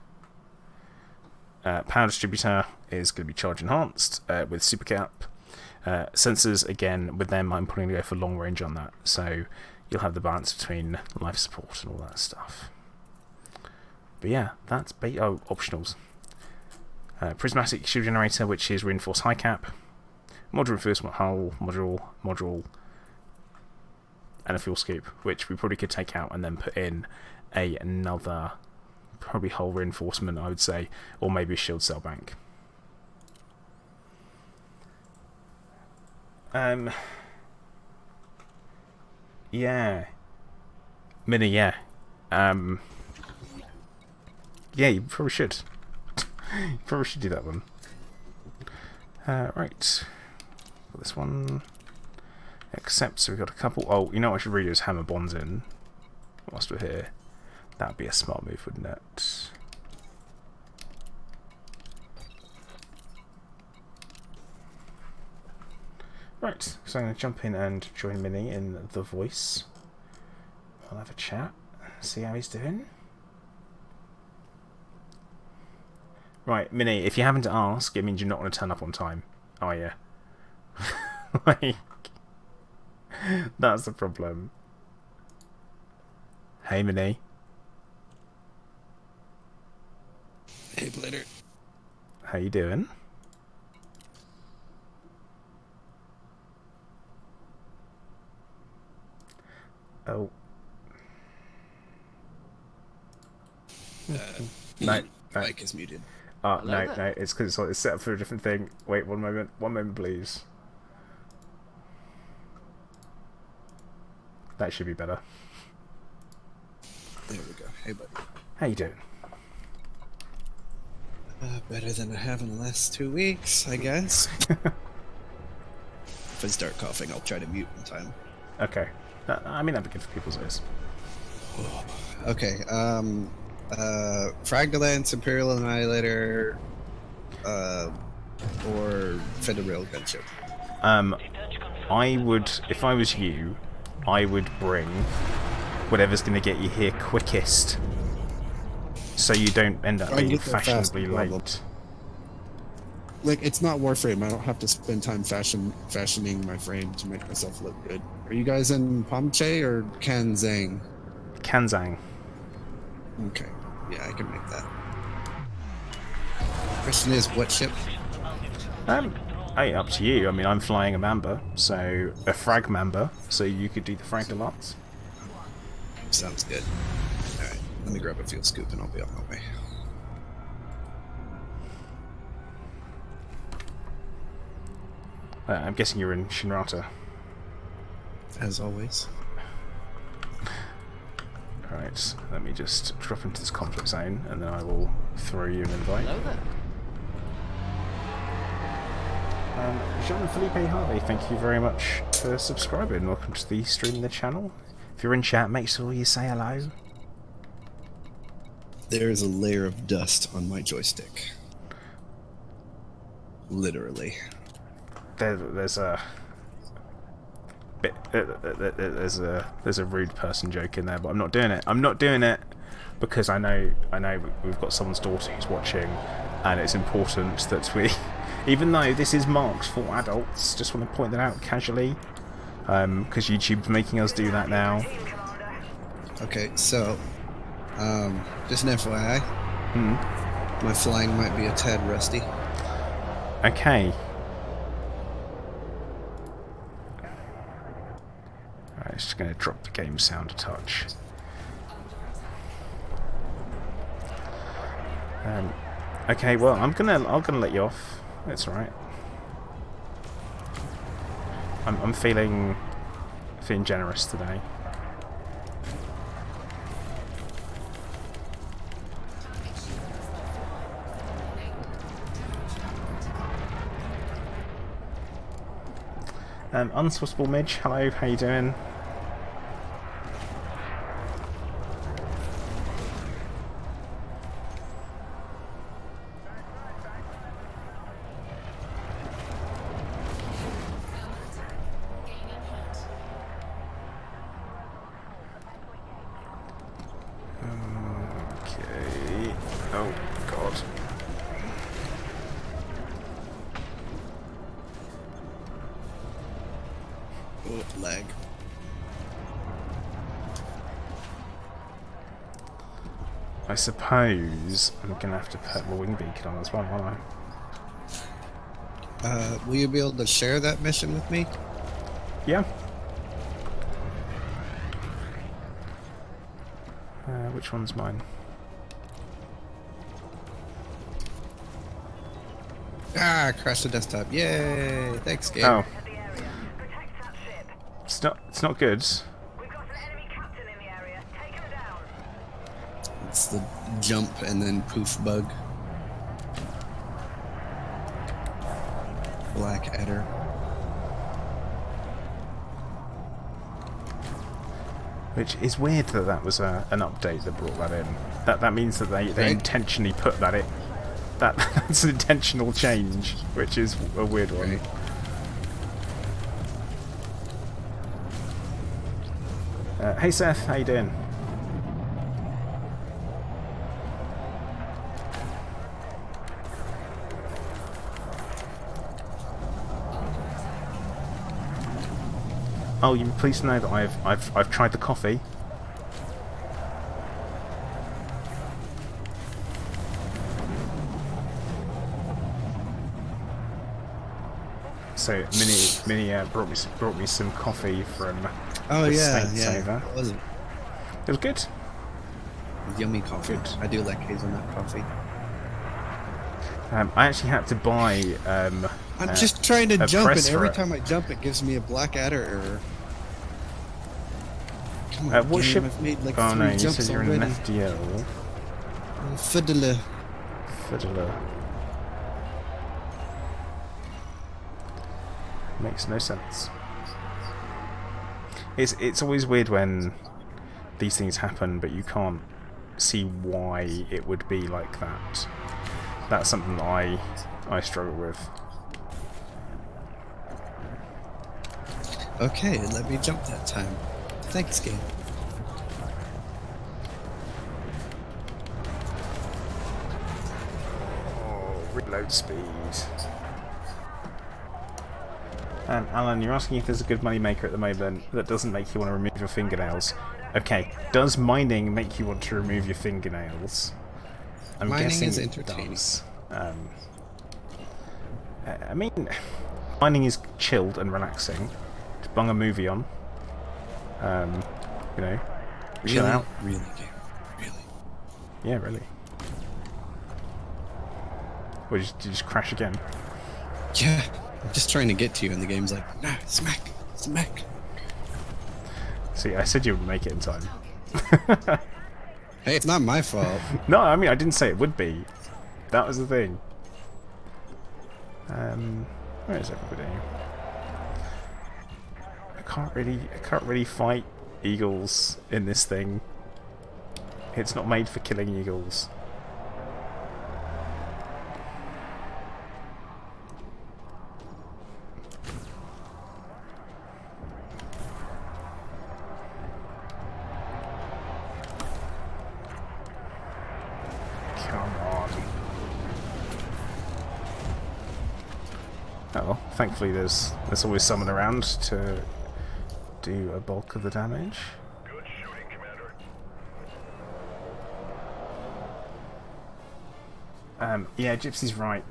Power distributor is going to be charge enhanced with super cap. Sensors, again, with them I'm probably going to go for long range on that, so you'll have the balance between life support and all that stuff. But yeah, that's optionals. Prismatic shield generator, which is reinforced high cap. Module reinforcement hull, module, and a fuel scoop, which we probably could take out and then put in another, probably hull reinforcement, I would say, or maybe a shield cell bank. Yeah. Mini, yeah. Yeah, you probably should. You probably should do that one. Right. Got this one. Accept, so we've got a couple. Oh, you know what I should really do is hammer bonds in whilst we're here. That would be a smart move, wouldn't it? Right, so I'm going to jump in and join Mini in The Voice. I'll have a chat, see how he's doing. Right, Mini, if you happen to ask, it means you're not going to turn up on time, are you? Like, that's the problem. Hey, Mini. Hey, Blitter. How you doing? Oh. No. No. Mike is muted. No, no. It's because it's set up for a different thing. Wait, one moment. One moment, please. That should be better. There we go. Hey, buddy. How you doing? Better than I have in the last 2 weeks, I guess. If I start coughing, I'll try to mute in time. Okay. I mean, that'd be good for people's ears. Okay. Fragdolence, Imperial Annihilator, or Federal Gunship. I would, if I was you, I would bring whatever's going to get you here quickest, so you don't end up being fashionably late. Like, it's not Warframe. I don't have to spend time fashioning my frame to make myself look good. Are you guys in Pomche or Kanzang? Kanzang. Okay. Yeah, I can make that. Question is, what ship? Hey, up to you. I mean, I'm flying a Mamba, so a frag Mamba, so you could do the frag deluxe. Sounds good. Alright, let me grab a fuel scoop and I'll be on my way. I'm guessing you're in Shinrata. As always. Alright, let me just drop into this conflict zone, and then I will throw you an invite. Hello there. Jean-Philippe Harvey, thank you very much for subscribing. Welcome to the stream and the channel. If you're in chat, make sure you say hello. There is a layer of dust on my joystick. Literally. There's a bit. There's a rude person joke in there, but I'm not doing it. I'm not doing it because I know we've got someone's daughter who's watching, and it's important that we, even though this is marked for adults, just want to point that out casually, because YouTube's making us do that now. Okay, so, just an FYI, my flying might be a tad rusty. Okay. Alright, just going to drop the game sound a touch. Okay, well, I'm gonna let you off. That's all right. I'm feeling generous today. Unswappable Midge, hello, how you doing? Okay. Oh God. Oh, lag. I suppose I'm gonna have to put my wing beacon on as well, aren't I? Will you be able to share that mission with me? Yeah. Which one's mine? Ah, crashed the desktop. Yay! Thanks, game. Oh, Protect that ship. it's not good. We've got an enemy captain in the area. Take him down. It's the jump and then poof bug. Black Adder. Which is weird that was an update that brought that in. That means that they Right. intentionally put that in. That's an intentional change, which is a weird one. Right. Hey Seth, how you doing? Oh, you're pleased to know that I've tried the coffee. So Minnie brought me some coffee from Oh The yeah, state yeah. saver. What was it? It was good. Yummy coffee. Good. I do like hazelnut coffee. I actually had to buy I'm just trying to a jump, and press for every it. time I jump, it gives me a black adder error. Come on, What game, ship? I've made like Oh 3 no, you jumps said you're already. in an FDL. Fiddler. Fiddler. Makes no sense. It's always weird when these things happen, but you can't see why it would be like that. That's something that I struggle with. Okay, let me jump that time. Thanks, game. Oh, reload speed. Alan, you're asking if there's a good moneymaker at the moment that doesn't make you want to remove your fingernails. Okay, does mining make you want to remove your fingernails? I'm Mining guessing is it entertaining. does. I mean, mining is chilled and relaxing. Just bung a movie on. You know, chill out. Really, game. Really. Yeah, really. Or did you just crash again? Yeah. I'm just trying to get to you, and the game's like, nah, smack, smack. See, I said you would make it in time. Hey, it's not my fault. No, I mean, I didn't say it would be. That was the thing. Where is everybody? I can't really fight eagles in this thing. It's not made for killing eagles. Come on. Oh well, thankfully there's always someone around to do a bulk of the damage. Good shooting, Commander. Yeah, Gypsy's right,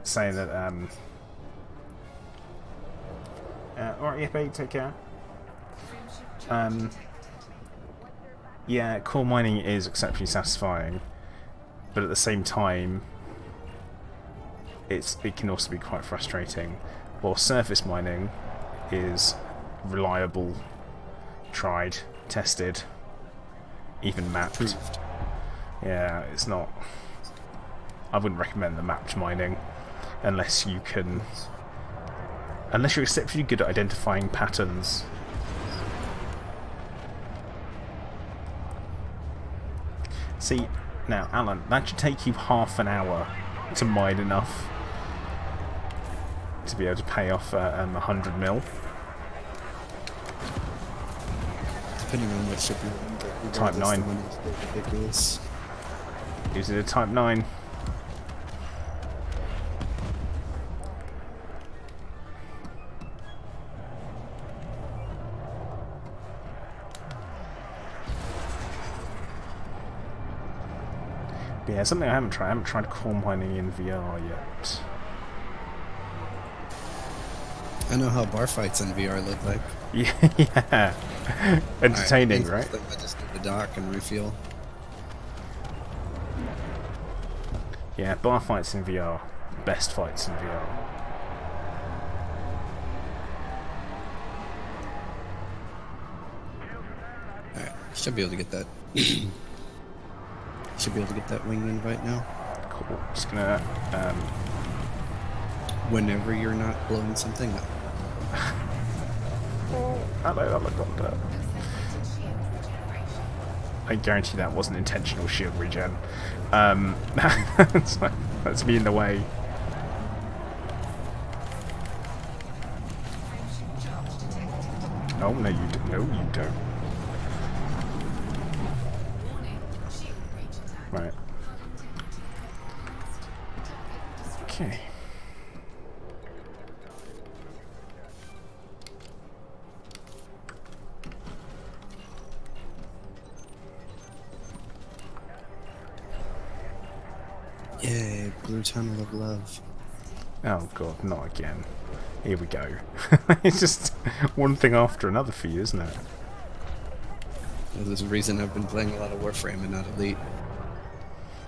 saying that alright, yeah, babe, take care. Yeah, core mining is exceptionally satisfying, but at the same time, it can also be quite frustrating. While surface mining is reliable, tried, tested, even mapped. Proved. Yeah, it's not. I wouldn't recommend the mapped mining unless you're exceptionally good at identifying patterns. See, now, Alan, that should take you half an hour to mine enough to be able to pay off 100 mil. Depending on what ship you're in, but Type regardless, 9. the money's still ridiculous. Is it a Type 9? But yeah, something I haven't tried. I haven't tried core mining in VR yet. I know how bar fights in VR look like. Yeah, entertaining, Alright, right? I just need to dock and refuel. Yeah, bar fights in VR. Best fights in VR. Alright, should be able to get that. Should be able to get that wing invite now. Cool. Just gonna Whenever you're not blowing something up. hello, Helicopter. I guarantee that wasn't intentional shield regen. That's me in the way. Oh no, you don't. No, you don't. Right. Okay. Yay, blue tunnel of love. Oh god, not again. Here we go. It's just one thing after another for you, isn't it? There's a reason I've been playing a lot of Warframe and not Elite.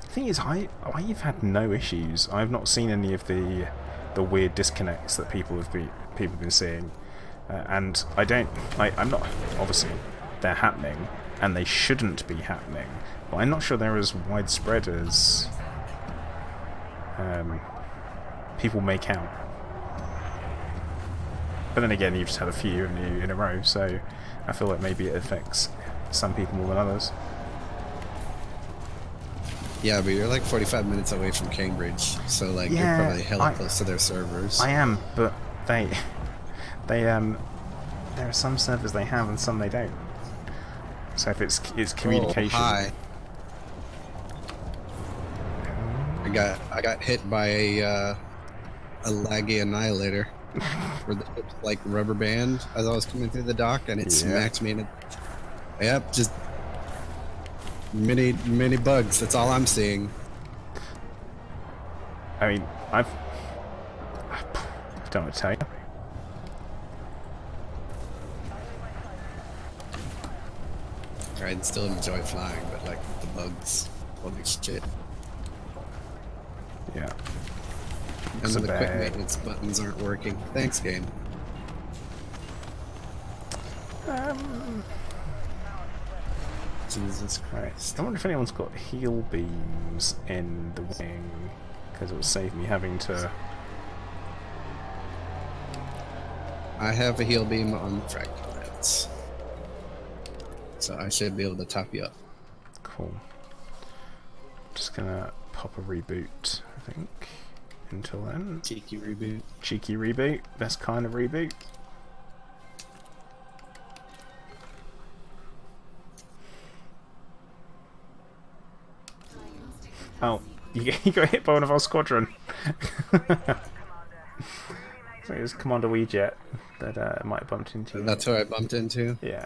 The thing is, I've had no issues. I've not seen any of the weird disconnects that people have been seeing, and I'm not, obviously they're happening and they shouldn't be happening, but I'm not sure they're as widespread as people make out. But then again, you've just had a few in a row, so I feel like maybe it affects some people more than others. Yeah, but you're like 45 minutes away from Cambridge, so like you're probably hella close to their servers. I am, but there are some servers they have and some they don't. So if it's communication. Oh, hi. I got hit by a laggy annihilator. Where the ship's like rubber band as I was coming through the dock, and it smacked me in it. Yep, just many bugs. That's all I'm seeing. I mean, I don't want to tell you. I'd still enjoy flying, but like the bugs, holy shit. Yeah. And So the quick bad. maintenance buttons aren't working. Thanks, game. Jesus Christ. I wonder if anyone's got heal beams in the wing, because it would save me having to. I have a heal beam on the fractal lens, so I should be able to top you up. Cool. Just gonna pop a reboot, I think. Until then. Cheeky reboot. Cheeky reboot. Best kind of reboot. Oh, you got hit by one of our squadron. So it was Commander Weejet that might have bumped into you. That's who I bumped into. Yeah.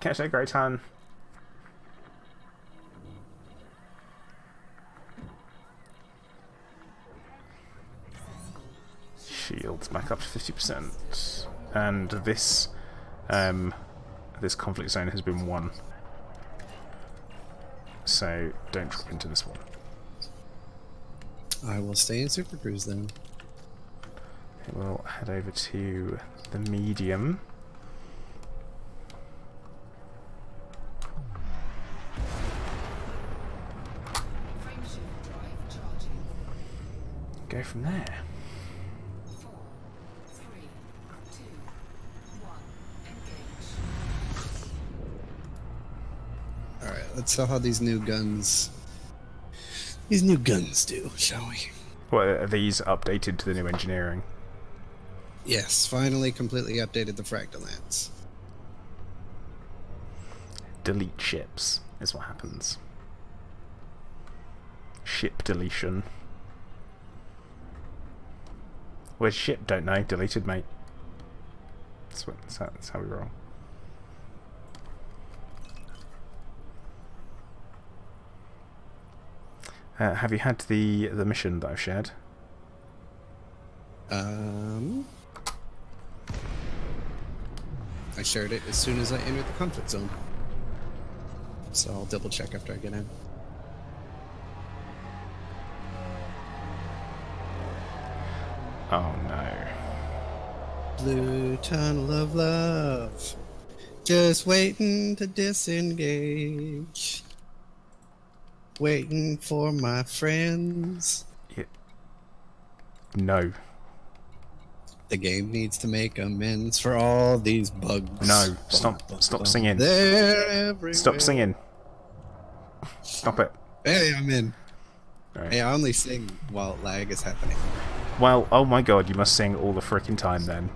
Catch that great ton. Shields back up to 50%, and this conflict zone has been won. So don't drop into this one. I will stay in Super Cruise then. We'll head over to the medium. Frameshift drive charging. Go from there. 4, 3, 2, 1. Engage. Alright, let's see how these new guns do, shall we? What are these updated to the new engineering? Yes, finally completely updated the fractal lance. Delete ships is what happens. Ship deletion. Where's ship? Don't know. Deleted, mate. That's how we roll. Have you had the mission that I've shared? I shared it as soon as I entered the conflict zone. So I'll double check after I get in. Oh no. Blue tunnel of love. Just waiting to disengage. Waiting for my friends. No. The game needs to make amends for all these bugs. No. Stop singing. They're everywhere. Stop singing. Stop it. Hey, I'm in. Right. Hey, I only sing while lag is happening. Well, oh my god, you must sing all the frickin' time then.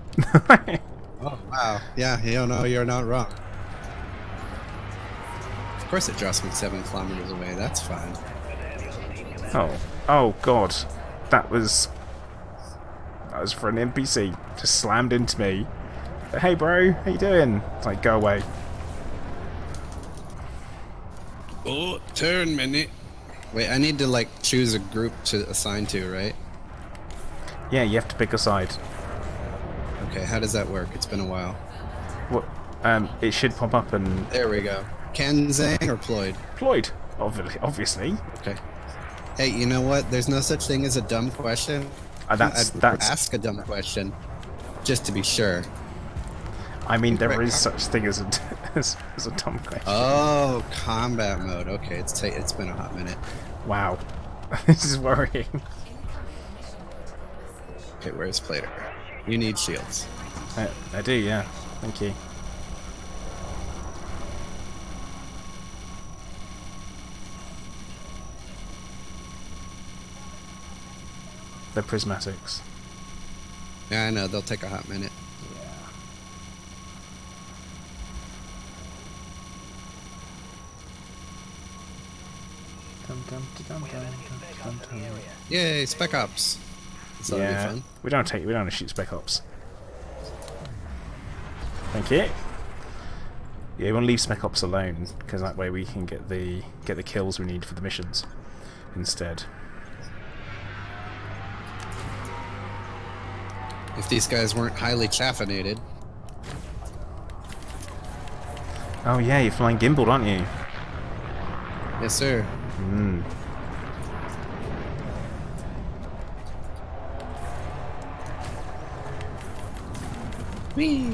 Oh, wow. Yeah, you know, you're not wrong. Of course it drops me 7 kilometers away. That's fine. Oh god. That was for an NPC. Just slammed into me. Hey bro, how you doing? It's like, go away. Oh, turn minute. Wait, I need to like choose a group to assign to, right? Yeah, you have to pick a side. Okay, how does that work? It's been a while. What? It should pop up and There we go. Kenzang or Ployd? Ployd, obviously. Okay. Hey, you know what? There's no such thing as a dumb question. That's Ask a dumb question, just to be sure. I mean, there is such thing as a as a dumb question. Oh, combat mode. Okay, it's been a hot minute. Wow, this is worrying. Okay, where's Plater? You need shields. I do, yeah. Thank you. The prismatics. Yeah, I know. They'll take a hot minute. Yay, Spec Ops. So that'll be Yeah, fun. we don't want to shoot Spec Ops. Thank you. Yeah, we want to leave Spec Ops alone because that way we can get the kills we need for the missions instead. If these guys weren't highly chaffinated. Oh yeah, you're flying gimbaled, aren't you? Yes, sir. Hmm. Whee!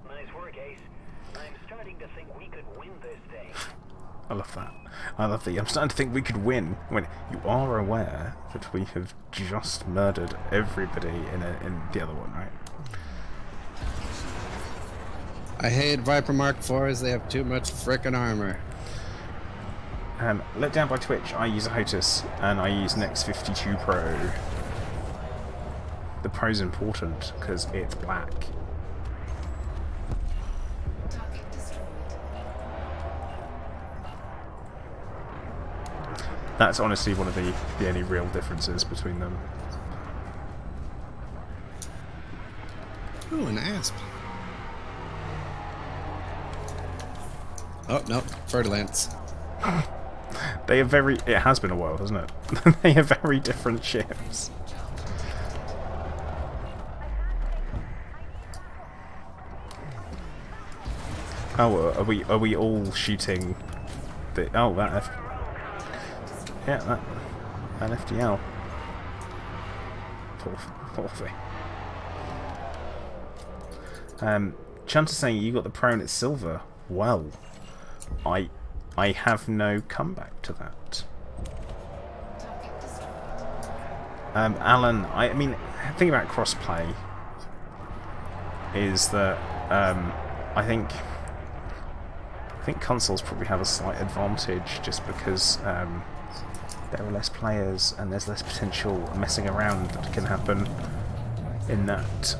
Nice work, Ace. I'm starting to think we could win this thing. I love that. I love that. I'm starting to think we could win when you are aware that we have just murdered everybody in the other one, right? I hate Viper Mark IVs. They have too much frickin' armor. Let down by Twitch, I use a HOTUS and I use Nex 52 Pro. The Pro's important because it's black. Target destroyed. That's honestly one of the only real differences between them. Ooh, an asp. Oh, no. Fertilance. They are very... It has been a while, hasn't it? They are very different ships. Oh, are we all shooting the... Oh, that... Yeah, that FDL. Poor thing. Chanta's saying you got the Pro and it's silver. Well, I have no comeback to that. Target destroyed. Alan, I mean, the thing about crossplay is that I think consoles probably have a slight advantage just because there are less players and there's less potential messing around that can happen in that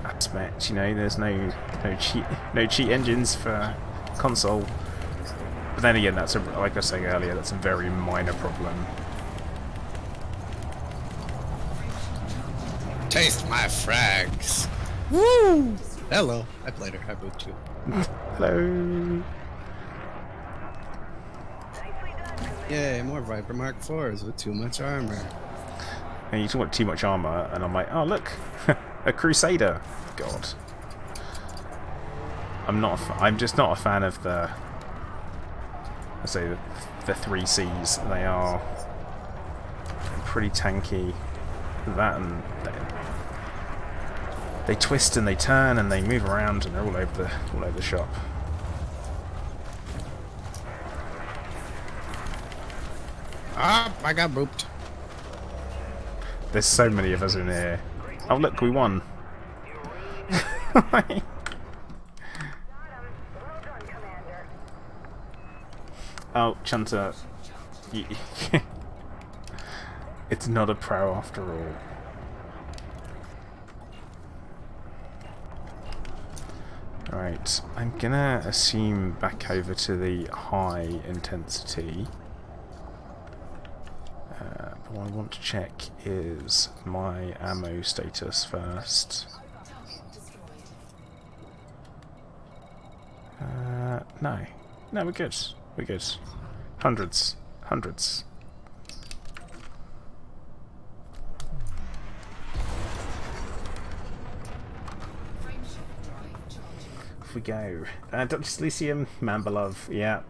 aspect. You know, there's no cheat engines for console. But then again, that's like I was saying earlier, that's a very minor problem. Taste my frags. Woo! Hello. I played her. I booped you. Hello. Yay, more Viper Mark IVs with too much armor. And you talk about too much armor, and I'm like, oh look, a Crusader. God. I'm just not a fan of the. I say the 3Cs. They are pretty tanky. That and they twist and they turn and they move around and they're all over the shop. Ah, I got booped. There's so many of us in here. Oh look, we won. Oh, Chanta, it's not a pro after all. Right, I'm gonna assume back over to the high intensity. But what I want to check is my ammo status first. Target destroyed. No. No, we're good. We're good. Hundreds. Hundreds. Frameshift drive charging. Off we go. Dr. Silicium, Mamba Love. Yeah.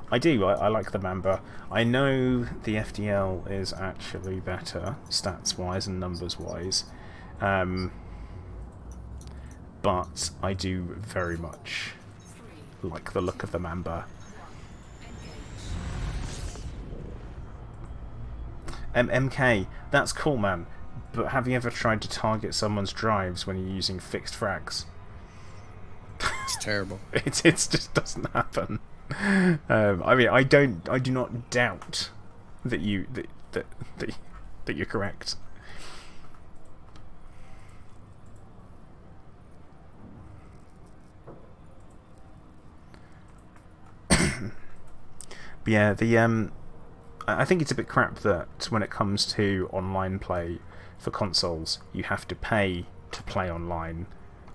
I do. I like the Mamba. I know the FDL is actually better, stats-wise and numbers-wise. But I do very much like the look of the Mamba. MK, that's cool, man. But have you ever tried to target someone's drives when you're using fixed frags? It's terrible. It just doesn't happen. I mean, I do not doubt that that you're correct. But yeah, I think it's a bit crap that when it comes to online play for consoles, you have to pay to play online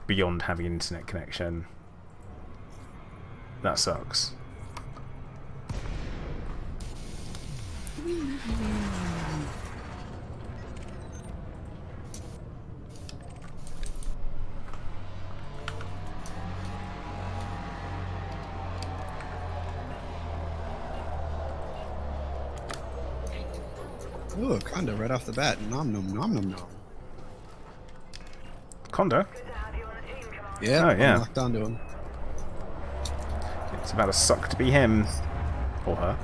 beyond having an internet connection. That sucks. Ooh, a condo right off the bat. Nom nom nom nom nom. Condo? Yeah, Oh, yeah. I'm locked onto him. It's about to suck to be him. Or her.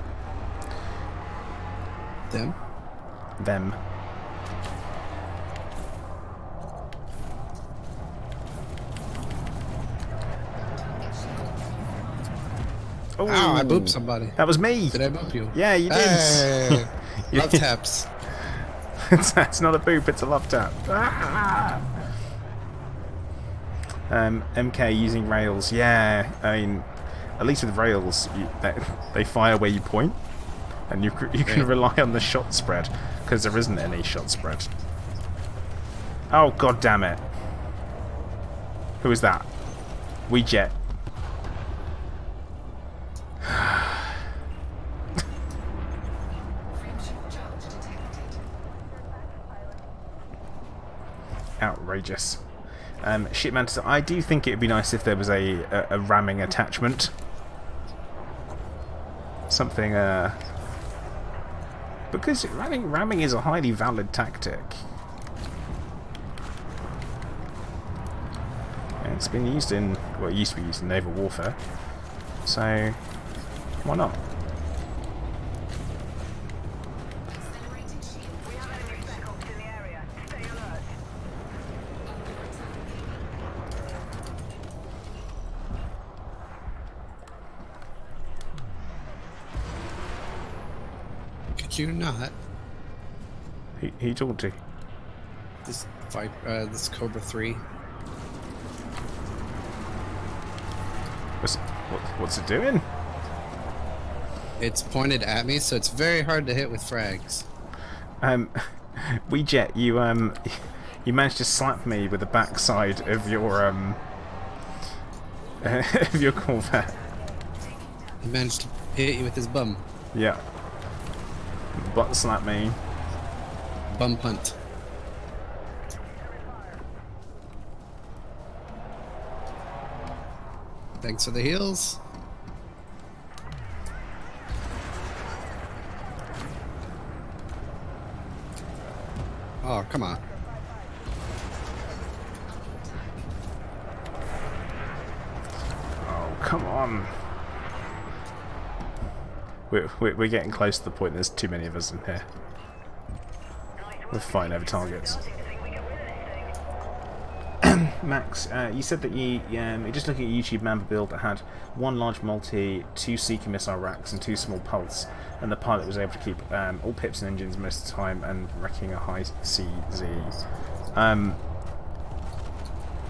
Them? Them. Oh, Ow, I booped somebody. that was me! Did I boop you? Yeah, you did! Hey, Yeah. love taps. It's not a boop, it's a love tap. Ah! MK using rails, yeah. I mean, at least with rails, they fire where you point, and you can rely on the shot spread, because there isn't any shot spread. Oh, god damn it. Who is that? We jet. Frameshift charge detected. Outrageous. Shipman, I do think it'd be nice if there was a ramming attachment. Something, because ramming is a highly valid tactic. And it's been used in, well, it used to be used in naval warfare. So, why not? Accelerated shield. We have enemy spec ops in the area. Stay alert. Under attack. Could you not? He talked to. This Cobra 3. What's it doing? It's pointed at me, so it's very hard to hit with frags. Weejet, you managed to slap me with the backside of your of your Corvette. He managed to hit you with his bum. Yeah. Butt slap me. Bum punt. Thanks for the heals. Oh, come on. Oh, come on. We're getting close to the point there's too many of us in here. We're fighting over targets. Max, you said that you just looking at YouTube Mamba build that had one large multi, 2 Seeker missile racks, and 2 small pulse, and the pilot was able to keep all pips and engines most of the time and wrecking a high CZ.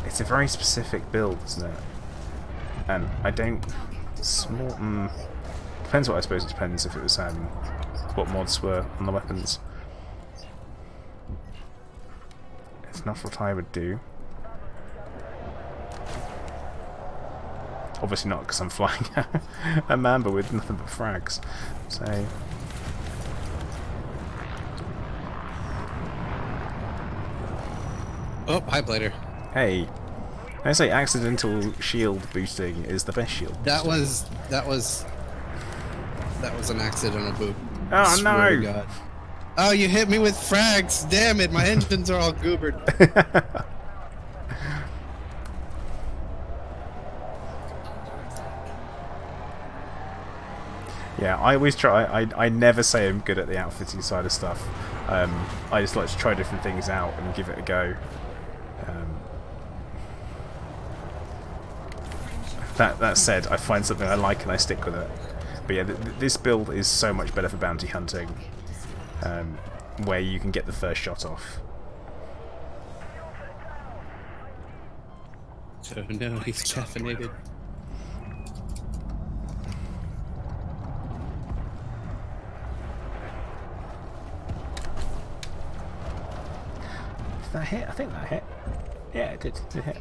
It's a very specific build, isn't it? And I don't small. Depends what I suppose. It depends if it was what mods were on the weapons. It's not what I would do. obviously not because I'm flying a Mamba with nothing but frags. So Oh, hi, Blader. hey, I say accidental shield boosting is the best shield. That was an accidental boop. Oh, I swear to no. God. Oh, you hit me with frags! Damn it, my engines are all goobered. Yeah, I always try. I never say I'm good at the outfitting side of stuff. I just like to try different things out and give it a go. That said, I find something I like and I stick with it. But yeah, this build is so much better for bounty hunting, where you can get the first shot off. Oh no, he's caffeinated. Did that hit? I think that hit. Yeah, it did. It hit.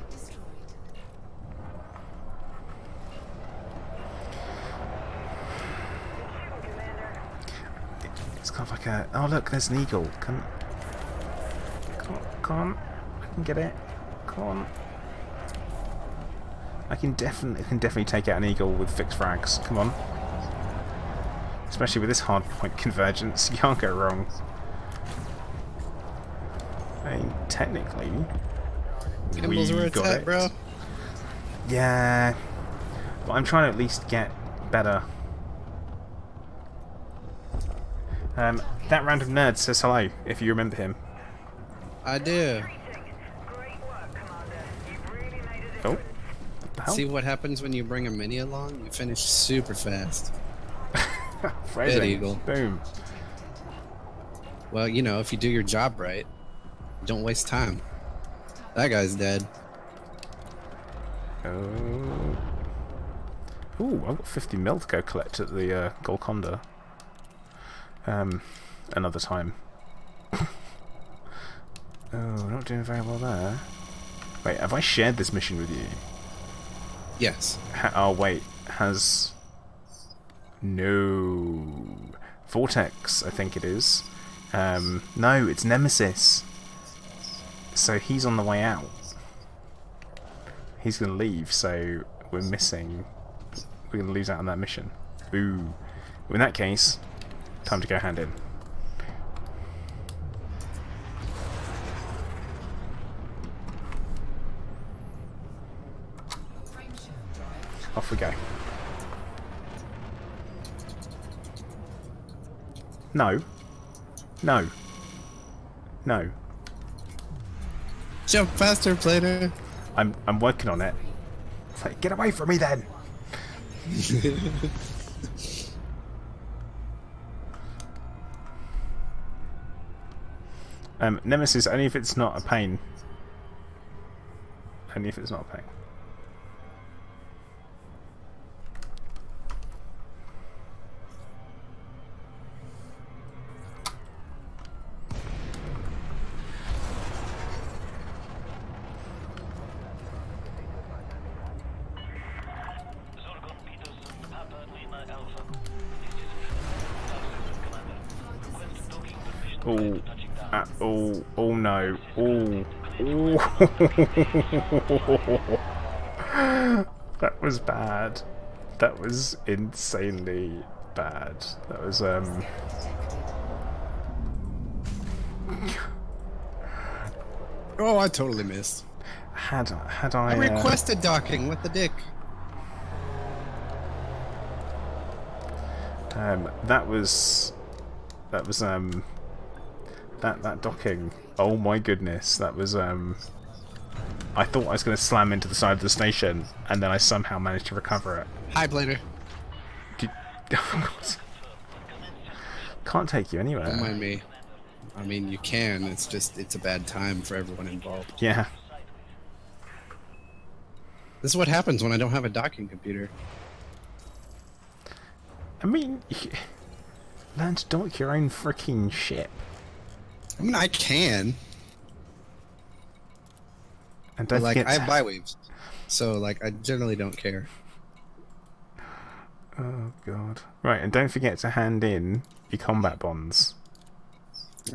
It's kind of like a... Oh look, there's an eagle. Come on. I can get it. Come on. I can definitely take out an eagle with fixed frags. Come on. Especially with this hard point convergence, you can't go wrong. I mean, technically, Gimbals where it's got at, it. bro. Yeah, but I'm trying to at least get better. That random nerd says hello, if you remember him. I do. Oh, what the hell? See what happens when you bring a mini along? You finish super fast. Phrasing. Eagle. Boom. Well, you know, if you do your job right, don't waste time. That guy's dead. Oh. Ooh, I've got 50 mil to go collect at the Golconda. Another time. Oh, not doing very well there. Wait, have I shared this mission with you? Yes. Oh, wait. Has... No. Vortex, I think it is. No, it's Nemesis. So he's on the way out. He's going to leave, so we're missing... We're going to lose out on that mission. Ooh. In that case, time to go hand in. Off we go. No. No. No. Jump faster, Plater. I'm working on it. It's like, get away from me then! Nemesis, only if it's not a pain. Only if it's not a pain. Oh, oh no. Oh. That was bad. That was insanely bad. That was, Oh, I totally missed. Had I... I requested docking. What the dick? That was, that docking. Oh my goodness, that was, I thought I was going to slam into the side of the station, and then I somehow managed to recover it. Hi, Blader. Can't take you anywhere. Don't mind me. I mean, you can. It's just, it's a bad time for everyone involved. Yeah. This is what happens when I don't have a docking computer. I mean, learn to dock your own freaking ship. I mean, I can. And don't Like, forget I have bywaves. So, like, I generally don't care. Oh god. Right, and don't forget to hand in your combat bonds.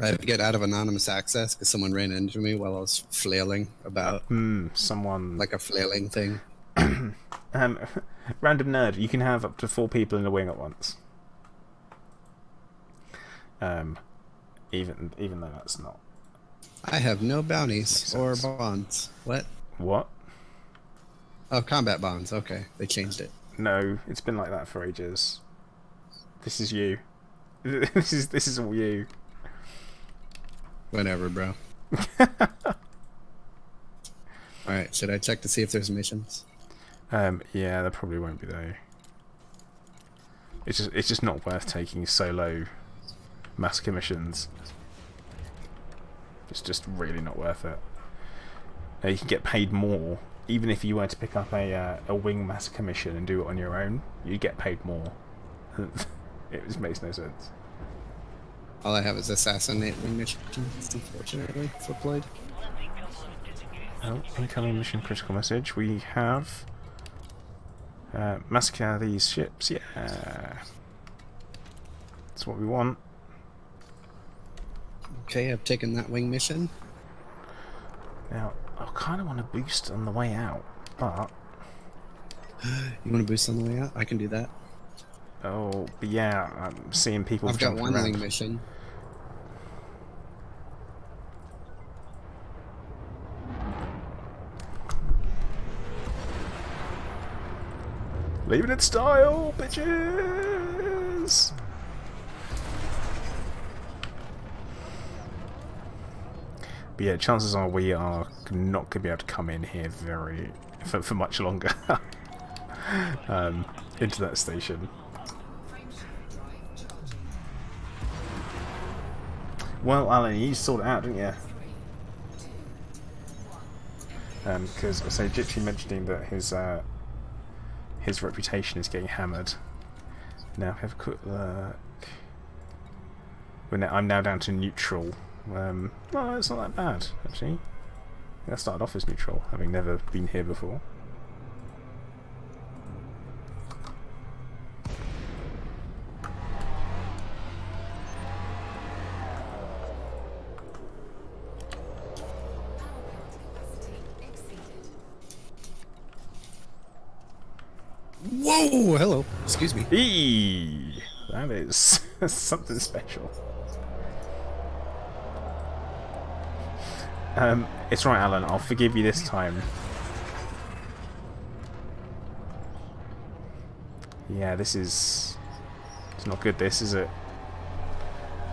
I have to get out of anonymous access because someone ran into me while I was flailing about Someone... like a flailing thing. Random nerd, you can have up to 4 people in a wing at once. Even though that's not... I have no bounties or bonds. What? What? Oh, combat bonds. Okay, they changed it. No, it's been like that for ages. This is you. This is all you. Whatever, bro. Alright, should I check to see if there's missions? Yeah, there probably won't be though. It's just not worth taking solo massacre missions. It's just really not worth it. You can get paid more, even if you were to pick up a wing massacre mission and do it on your own. You get paid more. It just makes no sense. All I have is assassinate wing missions, unfortunately, deployed. Oh, incoming mission critical message. We have massacre these ships. Yeah, that's what we want. Okay, I've taken that wing mission. Now, I kind of want to boost on the way out, but You want to boost on the way out? I can do that. oh, but yeah, I'm seeing people. I've got jumping one around. wing mission. Leaving it style, bitches! But yeah, chances are we are not going to be able to come in here for much longer into that station. Well, Alan, you sorted it out, didn't you? Because I say Gypsy mentioning that his reputation is getting hammered. Now, have a quick look. I'm now down to neutral. Well, it's not that bad, actually. I started off as neutral, having never been here before. Whoa! Hello. Excuse me. Eee! That is something special. It's right, Alan. I'll forgive you this time. Yeah, this is... It's not good, this, is it?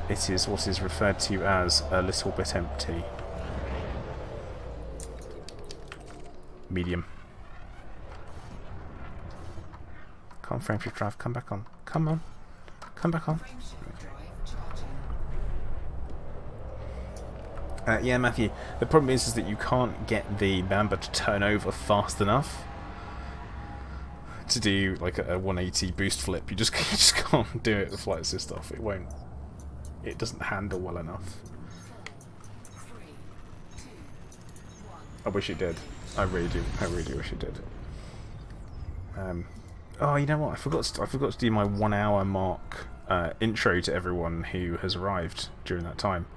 It is what is referred to as a little bit empty. Medium. Come on, frameshift drive, come back on. Come on. Come back on. Yeah, Matthew, the problem is that you can't get the Bamba to turn over fast enough to do like a 180 boost flip. You just can't do it with flight assist off. It won't. It doesn't handle well enough. I wish it did. I really do. I really do wish it did. Oh, you know what? I forgot to do my 1 hour mark intro to everyone who has arrived during that time.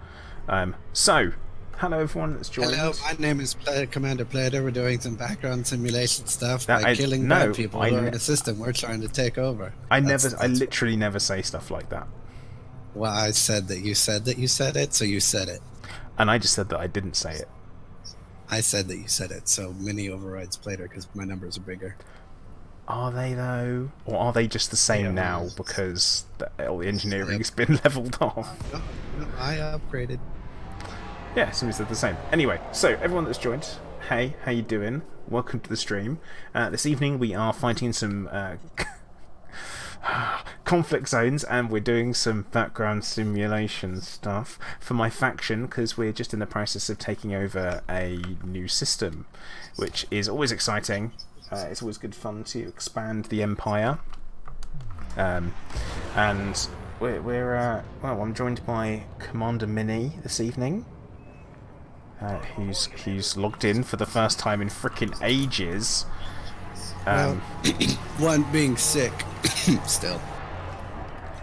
So, hello everyone that's joined. Hello, my name is Commander Plater. We're doing some background simulation stuff by killing bad people who are in the system we're trying to take over. I literally never say stuff like that. Well, I said that you said it, so you said it. And I just said that I didn't say it. I said that you said it, so mini overrides Plater because my numbers are bigger. Are they though? Or are they just the same now because all the engineering's been leveled off? No, I upgraded. Yeah, it seems they're the same. Anyway, so everyone that's joined, hey, how you doing? Welcome to the stream. This evening we are fighting some conflict zones, and we're doing some background simulation stuff for my faction because we're just in the process of taking over a new system, which is always exciting. It's always good fun to expand the empire. And well, I'm joined by Commander Mini this evening, who's logged in for the first time in frickin' ages. Well, one, being sick, still.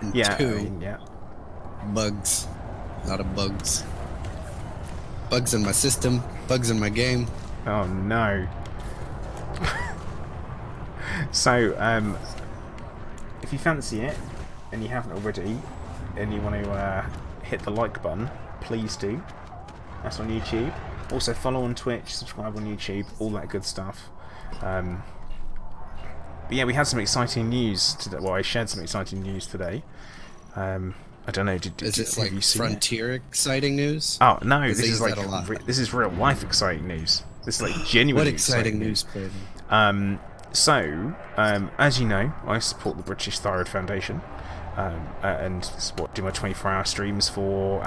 And Yeah, two, I mean, yeah. bugs. A lot of bugs. Bugs in my system, bugs in my game. Oh no. So, if you fancy it, and you haven't already, and you want to hit the like button, please do. That's on YouTube. Also follow on Twitch, subscribe on YouTube, all that good stuff. But yeah, we had some exciting news today. Well, I shared some exciting news today. I don't know. Is this have like you seen Frontier exciting news? Oh no, They this is use like that a lot. this is real life exciting news. This is like genuine What exciting news, baby? So, as you know, I support the British Thyroid Foundation, and it's what I do my 24-hour streams for.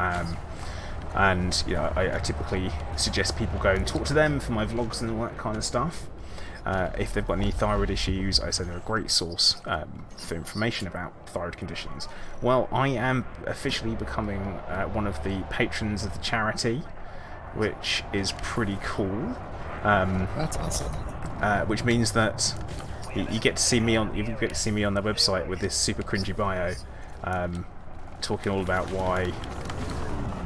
And you know, I typically suggest people go and talk to them for my vlogs and all that kind of stuff. If they've got any thyroid issues, I say they're a great source for information about thyroid conditions. Well, I am officially becoming one of the patrons of the charity, which is pretty cool. That's awesome. Which means that you get to see me on their website with this super cringy bio, talking all about why.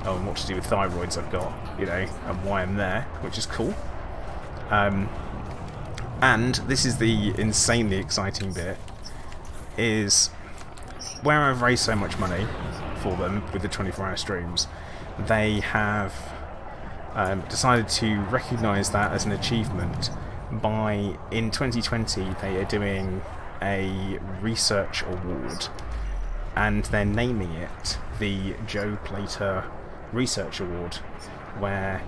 Oh, and what to do with thyroids I've got, you know, and why I'm there, which is cool. And this is the insanely exciting bit, is where I've raised so much money for them with the 24-hour streams, they have decided to recognise that as an achievement by, in 2020, they are doing a research award, and they're naming it the Joe Plater Research Award, where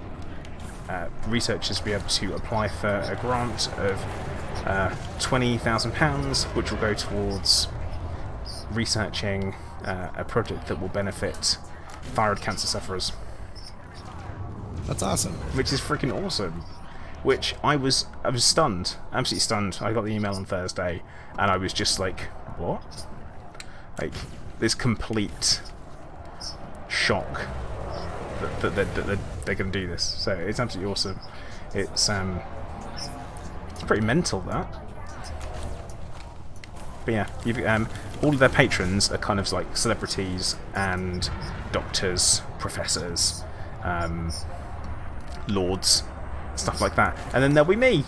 researchers will be able to apply for a grant of £20,000, which will go towards researching a project that will benefit thyroid cancer sufferers. That's awesome. Which is freaking awesome. Which I was stunned, absolutely stunned. I got the email on Thursday, and I was just like, what? Like, this complete shock that they're going to do this. So it's absolutely awesome. It's pretty mental, that. But yeah, you've, all of their patrons are kind of like celebrities and doctors, professors, lords, stuff like that. And then there'll be me,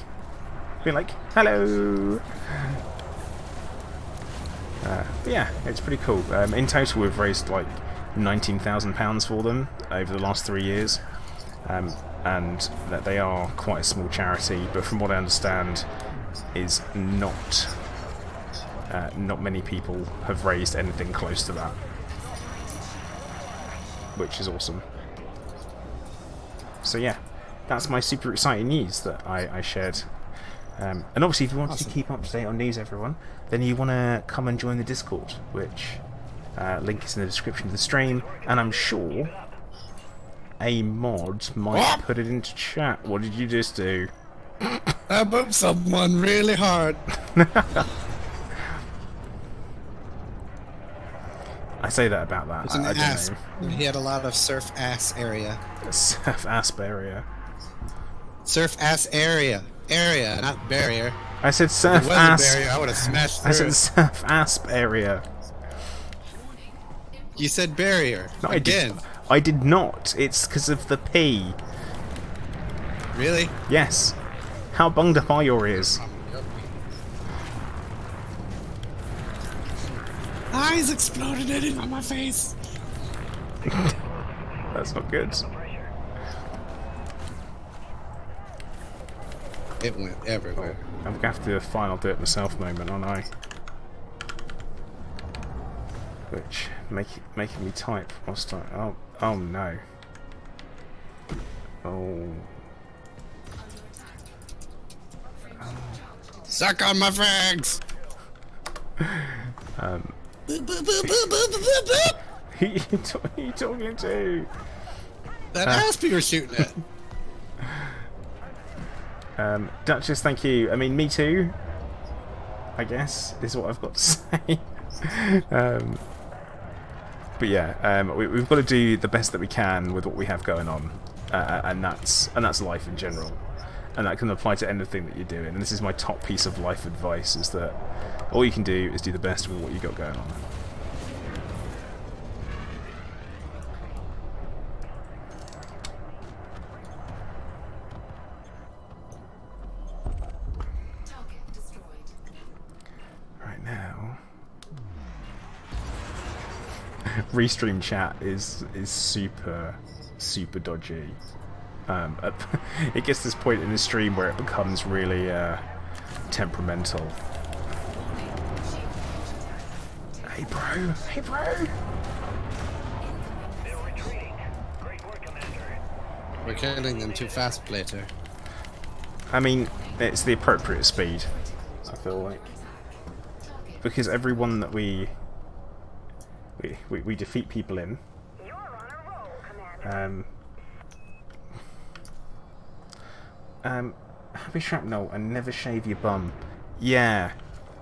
being like, hello. But yeah, it's pretty cool. In total, we've raised like £19,000 for them over the last 3 years, and that they are quite a small charity, but from what I understand is not many people have raised anything close to that, which is awesome. So yeah, that's my super exciting news that I shared. And obviously if you want to keep up to date on news, everyone, then you want to come and join the Discord, which link is in the description of the stream, and I'm sure a mod might put it into chat. What did you just do? I bumped someone really hard. I say that about that. It's an I don't asp. know. He had a lot of surf ass area. Surf asp area. Surf ass area. Area, not barrier. I said If it surf was a asp. barrier, I would have smashed through. I said surf asp area. You said barrier. No, Again. I did not. It's because of the P. Really? Yes. How bunged up are your ears? Eyes exploded in on my face. That's not good. It went everywhere. I'm going to have to do a final do it myself moment, aren't I? Which, making me type whilst I... Oh no. Oh. Suck on my frags! Who are you talking to? That asp you were shooting at. Duchess, thank you. I mean, me too, I guess, is what I've got to say. But yeah, we've got to do the best that we can with what we have going on, and that's life in general. and that can apply to anything that you're doing. And this is my top piece of life advice: is that all you can do is do the best with what you got going on. Target destroyed. Right now, restream chat is super dodgy. It gets to this point in the stream where it becomes really temperamental. Hey bro. They're retreating. Great work, Commander. We're killing them too fast, Plater. I mean, it's the appropriate speed, I feel like, because everyone that we defeat people in, You're on a roll, Commander. happy shrapnel and never shave your bum. Yeah.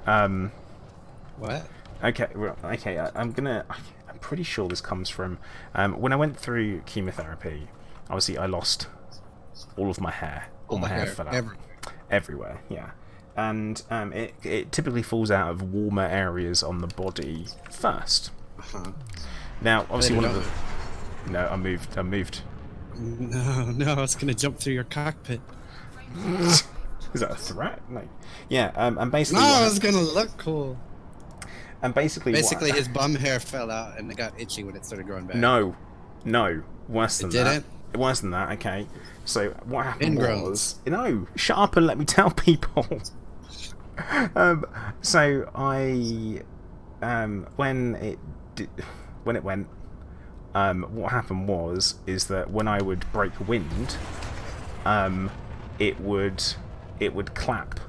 What? Okay. Well, okay. I'm pretty sure this comes from when I went through chemotherapy. Obviously, I lost all of my hair. All my hair fell out everywhere. Yeah. And it typically falls out of warmer areas on the body first. Now, obviously, one of the... No, I moved. No, it's gonna jump through your cockpit. Is that a threat? No. Yeah, and basically... No, it's gonna look cool. And basically his bum hair fell out and it got itchy when it started growing back. No. Worse than that. Didn't? Worse than that, okay. So, what happened Ingrowns. was... No, shut up and let me tell people. So, I... when it went... what happened is that when I would break wind, it would clap,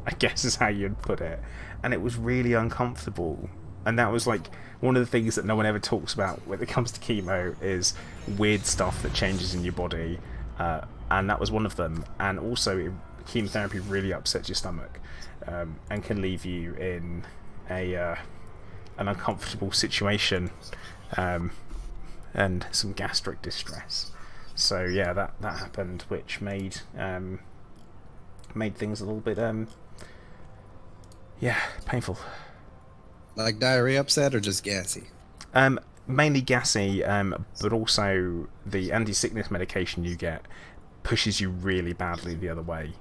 I guess is how you'd put it, and it was really uncomfortable. And that was like one of the things that no one ever talks about when it comes to chemo, is weird stuff that changes in your body, and that was one of them. And also, chemotherapy really upsets your stomach, and can leave you in an uncomfortable situation, and some gastric distress. So yeah, that happened, which made things a little bit painful. Like diarrhea upset or just gassy? Mainly gassy, but also the anti-sickness medication you get pushes you really badly the other way,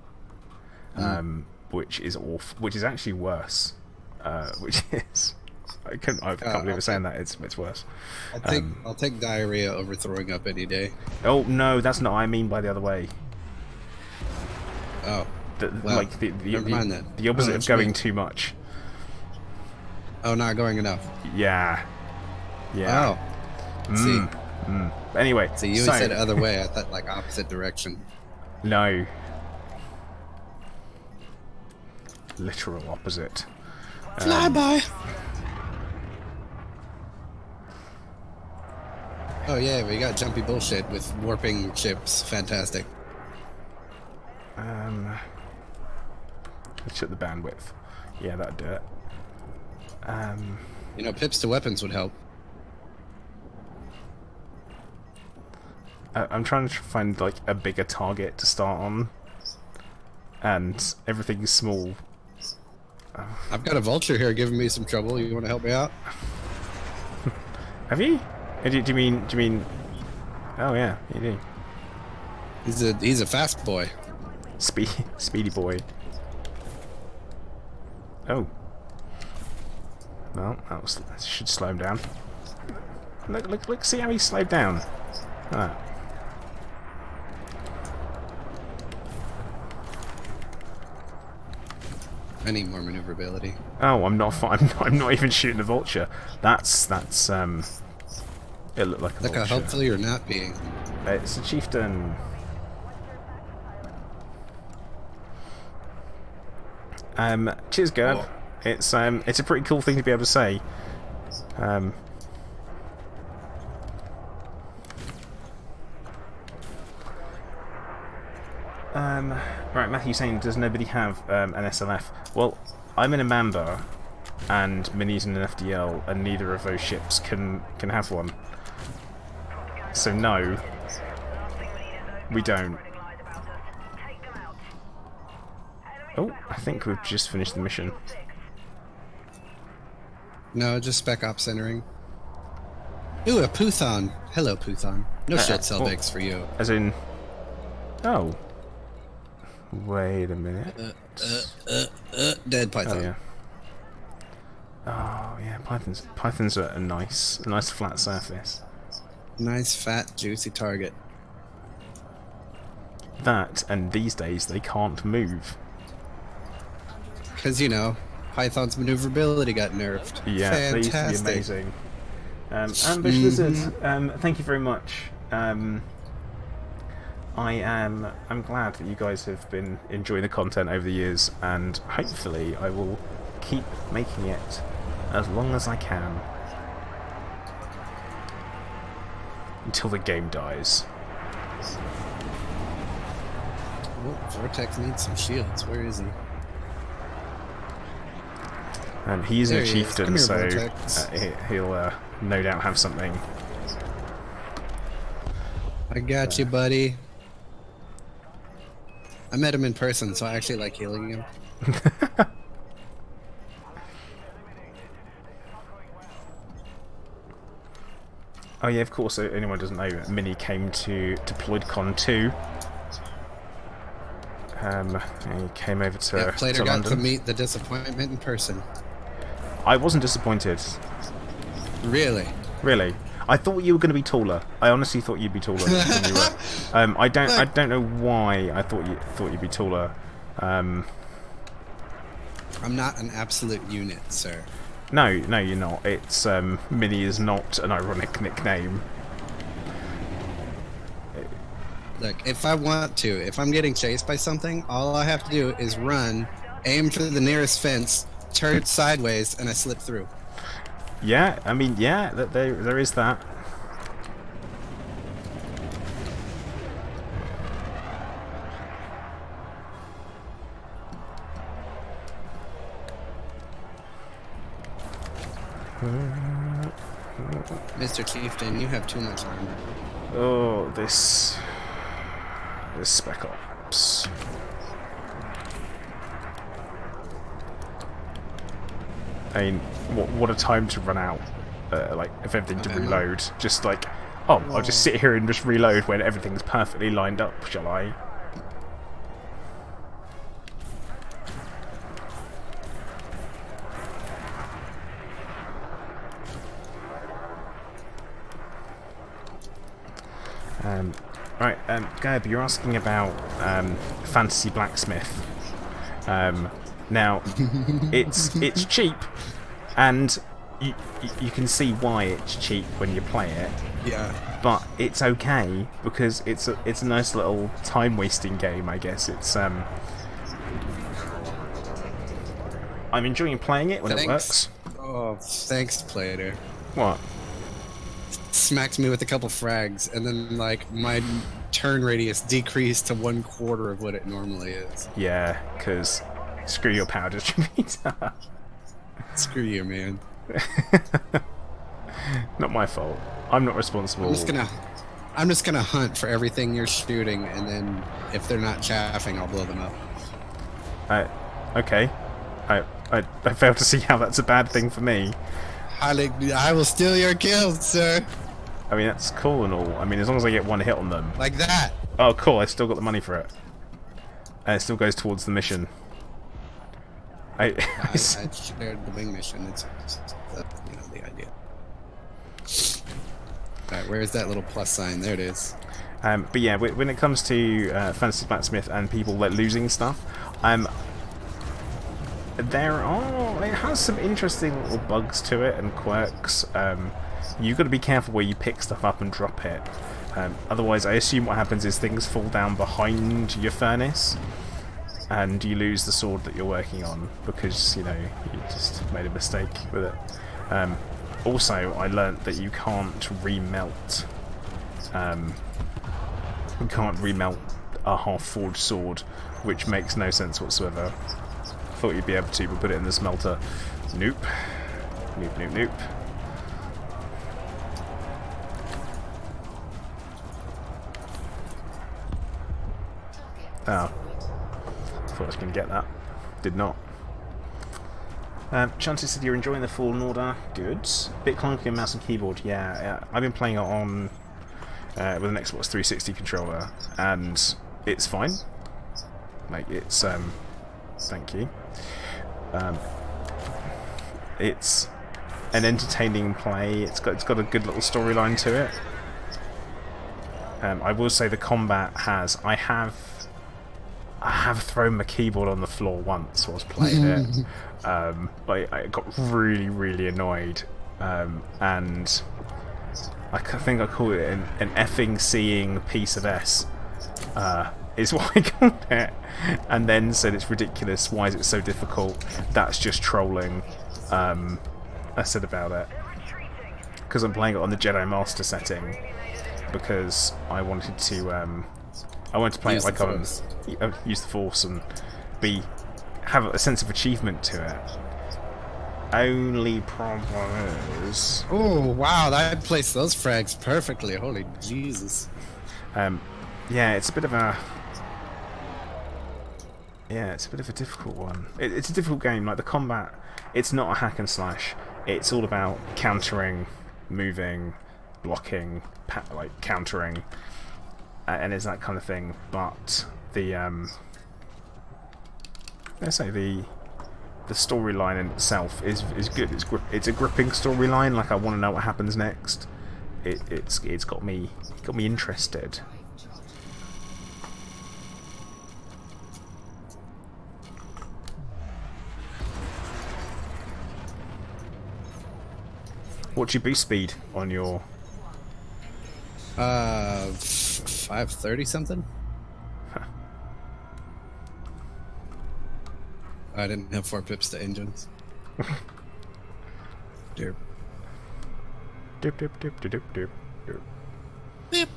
which is awful. Which is actually worse. Which is I can't believe I'm saying that. It's worse. I'll take diarrhea over throwing up any day. Oh no, that's not what I mean by the other way. Oh, like never mind that. The opposite Oh, of going me. too much. Oh, not going enough. Yeah. Oh. See. Anyway, See, you said other way. I thought like opposite direction. No. Literal opposite. Flyby. Oh yeah, we got jumpy bullshit with warping ships. Fantastic. Let's check the bandwidth. Yeah, that'd do it. You know, pips to weapons would help. I'm trying to find like a bigger target to start on, and everything's small. I've got a vulture here giving me some trouble. You want to help me out? Have you? Do you mean? Oh yeah, you do. He's a fast boy. Speedy boy. Oh. Well, that should slow him down. Look! See how he slowed down. Ah. I need more maneuverability. Oh, I'm not even shooting the vulture. That's it looked like a Look, vulture. hopefully you're not being. It's a chieftain. Cheers, Gerb. Oh. It's a pretty cool thing to be able to say. Right, Matthew saying, does nobody have an SLF? Well, I'm in a Mamba, and Minnie's in an FDL, and neither of those ships can have one. So no, we don't. Oh, I think we've just finished the mission. No, just Spec Ops entering. Ooh, a Python. Hello, Python. No shit, well, Celldex for you. As in... Oh. Wait a minute. Dead Python. Oh, yeah. Oh, yeah, Python's a nice flat surface. Nice, fat, juicy target. That, and these days, they can't move. Because, you know, Python's maneuverability got nerfed. Yeah, they used to be amazing. Ambush Lizard, thank you very much. I'm glad that you guys have been enjoying the content over the years, and hopefully I will keep making it as long as I can. Until the game dies. Oh, Vortex needs some shields. Where is he? He isn't There a he is. chieftain, Come here, so Vortex. he'll no doubt have something. I got you, buddy. I met him in person, so I actually like healing him. Oh yeah, of course, so anyone doesn't know, Mini came to DeployedCon 2. He came over to, Yeah, Plater to got London. to meet the disappointment in person. I wasn't disappointed. Really? Really. I thought you were going to be taller. I honestly thought you'd be taller than you were. I don't know why I thought you'd be taller. I'm not an absolute unit, sir. No, you're not. It's Mini is not an ironic nickname. Look, if I want to, if I'm getting chased by something, all I have to do is run, aim for the nearest fence, turn sideways, and I slip through. Yeah, I mean, yeah, there is that. Mr. Chieftain, you have too much armor. Oh, this Spec Ops. I mean, what a time to run out, like, of everything to reload. Just like, oh, I'll just sit here and just reload when everything's perfectly lined up, shall I? Right, Gabe, you're asking about Fantasy Blacksmith. Now, it's cheap, and you can see why it's cheap when you play it. Yeah. But it's okay because it's a nice little time-wasting game, I guess. It's I'm enjoying playing it when it works. Oh, thanks, Plater. What? Smacks me with a couple frags, and then like my turn radius decreased to 1/4 of what it normally is. Yeah, because screw your power distributor. Screw you, man. Not my fault. I'm not responsible. I'm just gonna hunt for everything you're shooting, and then if they're not chaffing, I'll blow them up. Okay. I fail to see how that's a bad thing for me. I will steal your kills, sir. I mean, that's cool and all. I mean, as long as I get one hit on them. Like that. Oh, cool. I still got the money for it. And it still goes towards the mission. I shared the wing mission. It's you know, the idea. Alright, where's that little plus sign? There it is. But yeah, when it comes to Fantasy Blacksmith and people like losing stuff, it has some interesting little bugs to it and quirks. You've got to be careful where you pick stuff up and drop it. Otherwise, I assume what happens is things fall down behind your furnace, and you lose the sword that you're working on because you just made a mistake with it. Also, I learnt that you can't remelt. You can't remelt a half-forged sword, which makes no sense whatsoever. Thought you'd be able to, but put it in the smelter. Nope. Nope, nope, nope. Oh. Thought I was going to get that. Did not. Chanty said you're enjoying the Fallen Order. Good. Bit clunky on mouse and keyboard. Yeah, I've been playing it on with an Xbox 360 controller, and it's fine. Like it's thank you. It's an entertaining play. It's got a good little storyline to it. I will say the combat has. I have thrown my keyboard on the floor once whilst playing it. I got really annoyed, and I think I call it an effing seeing piece of S. Is what I called it, and then said it's ridiculous. Why is it so difficult? That's just trolling. I said about it because I'm playing it on the Jedi Master setting because I wanted to play it like use the Force and have a sense of achievement to it. Only problem is, Oh wow, that placed those frags perfectly. Holy Jesus! yeah, it's a bit of a difficult one. It's a difficult game. Like the combat, it's not a hack and slash. It's all about countering, moving, blocking, countering, and it's that kind of thing. But the let's say the storyline in itself is good. It's a gripping storyline. Like I want to know what happens next. It's got me interested. What's your boost speed on your? 530 something. Huh. I didn't have 4 pips to engines. Derp. Dip dip dip dip dip dip. Beep.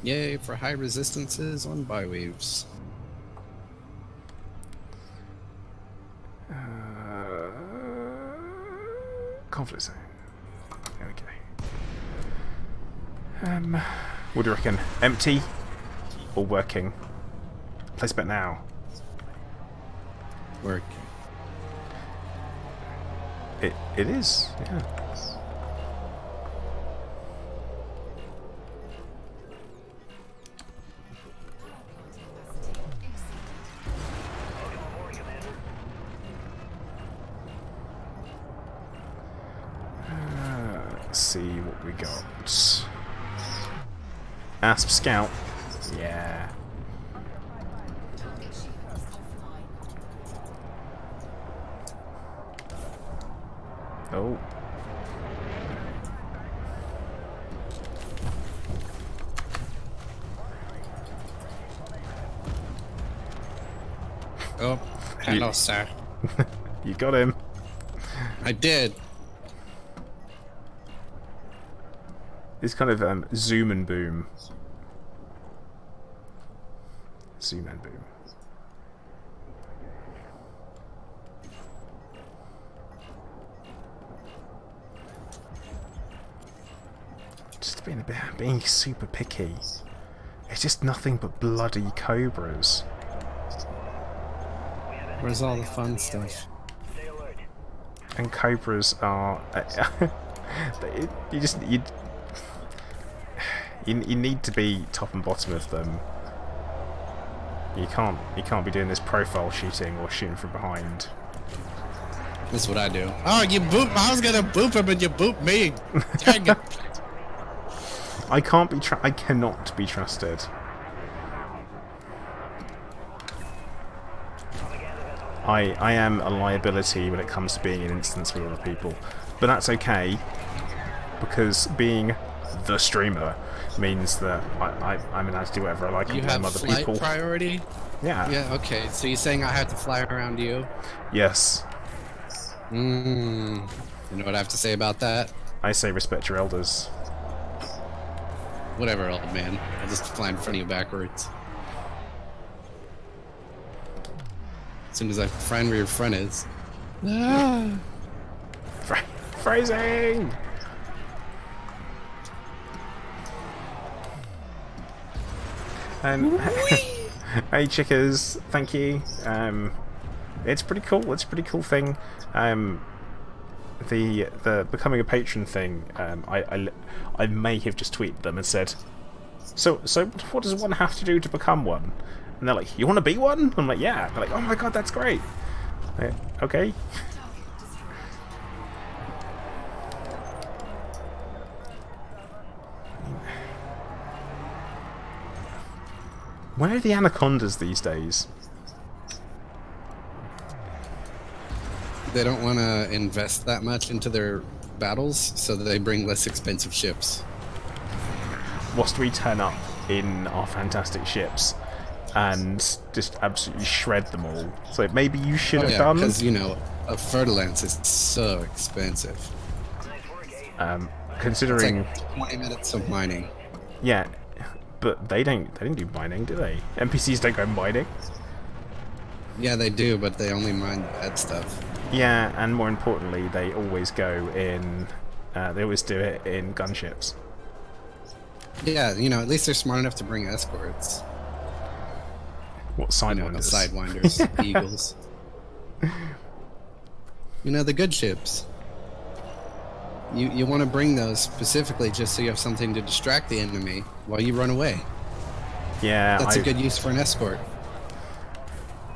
Yay for high resistances on bywaves. Conflict zone. There we go. What do you reckon? Empty or working? Place bet now. Work. It is. Yeah. Let's see what we got. ASP Scout. Yeah. Target shields offline. Oh. Oh, hello, sir. You got him. I did. It's kind of zoom and boom. Zoom and boom. Just being super picky. It's just nothing but bloody cobras. Where's all the fun stuff? Stay alert. And cobras are you need to be top and bottom of them. You can't be doing this profile shooting or shooting from behind. This is what I do. Oh, you boop! I was gonna boop him, and you boop me. Dang it! I cannot be trusted. I am a liability when it comes to being in an instance with other people, but that's okay because being the streamer means that I'm allowed to do whatever I like You and blame have other flight people. priority. Yeah. Yeah. Okay. So you're saying I have to fly around you? Yes. You know what I have to say about that? I say respect your elders. Whatever, old man. I'll just fly in front of you backwards. As soon as I find where your front is. Ah! Phrasing. Hey chickers, thank you. It's pretty cool. It's a pretty cool thing. The becoming a patron thing. I may have just tweeted them and said, so what does one have to do to become one? And they're like, you want to be one? I'm like, yeah. They're like, oh my god, that's great. Okay. Where are the anacondas these days? They don't want to invest that much into their battles, so they bring less expensive ships. Whilst we turn up in our fantastic ships and just absolutely shred them all. So maybe you should have done. Because you know, a fertilance is so expensive. Considering it's like 20 minutes of mining. Yeah, but they don't do mining, do they? NPCs don't go mining. Yeah, they do, but they only mine the bad stuff. Yeah, and more importantly, they always go in. They always do it in gunships. Yeah, you know, at least they're smart enough to bring escorts. What sidewinders? Sidewinders, eagles. You know, the good ships. You want to bring those specifically just so you have something to distract the enemy while you run away. Yeah, that's a good use for an escort.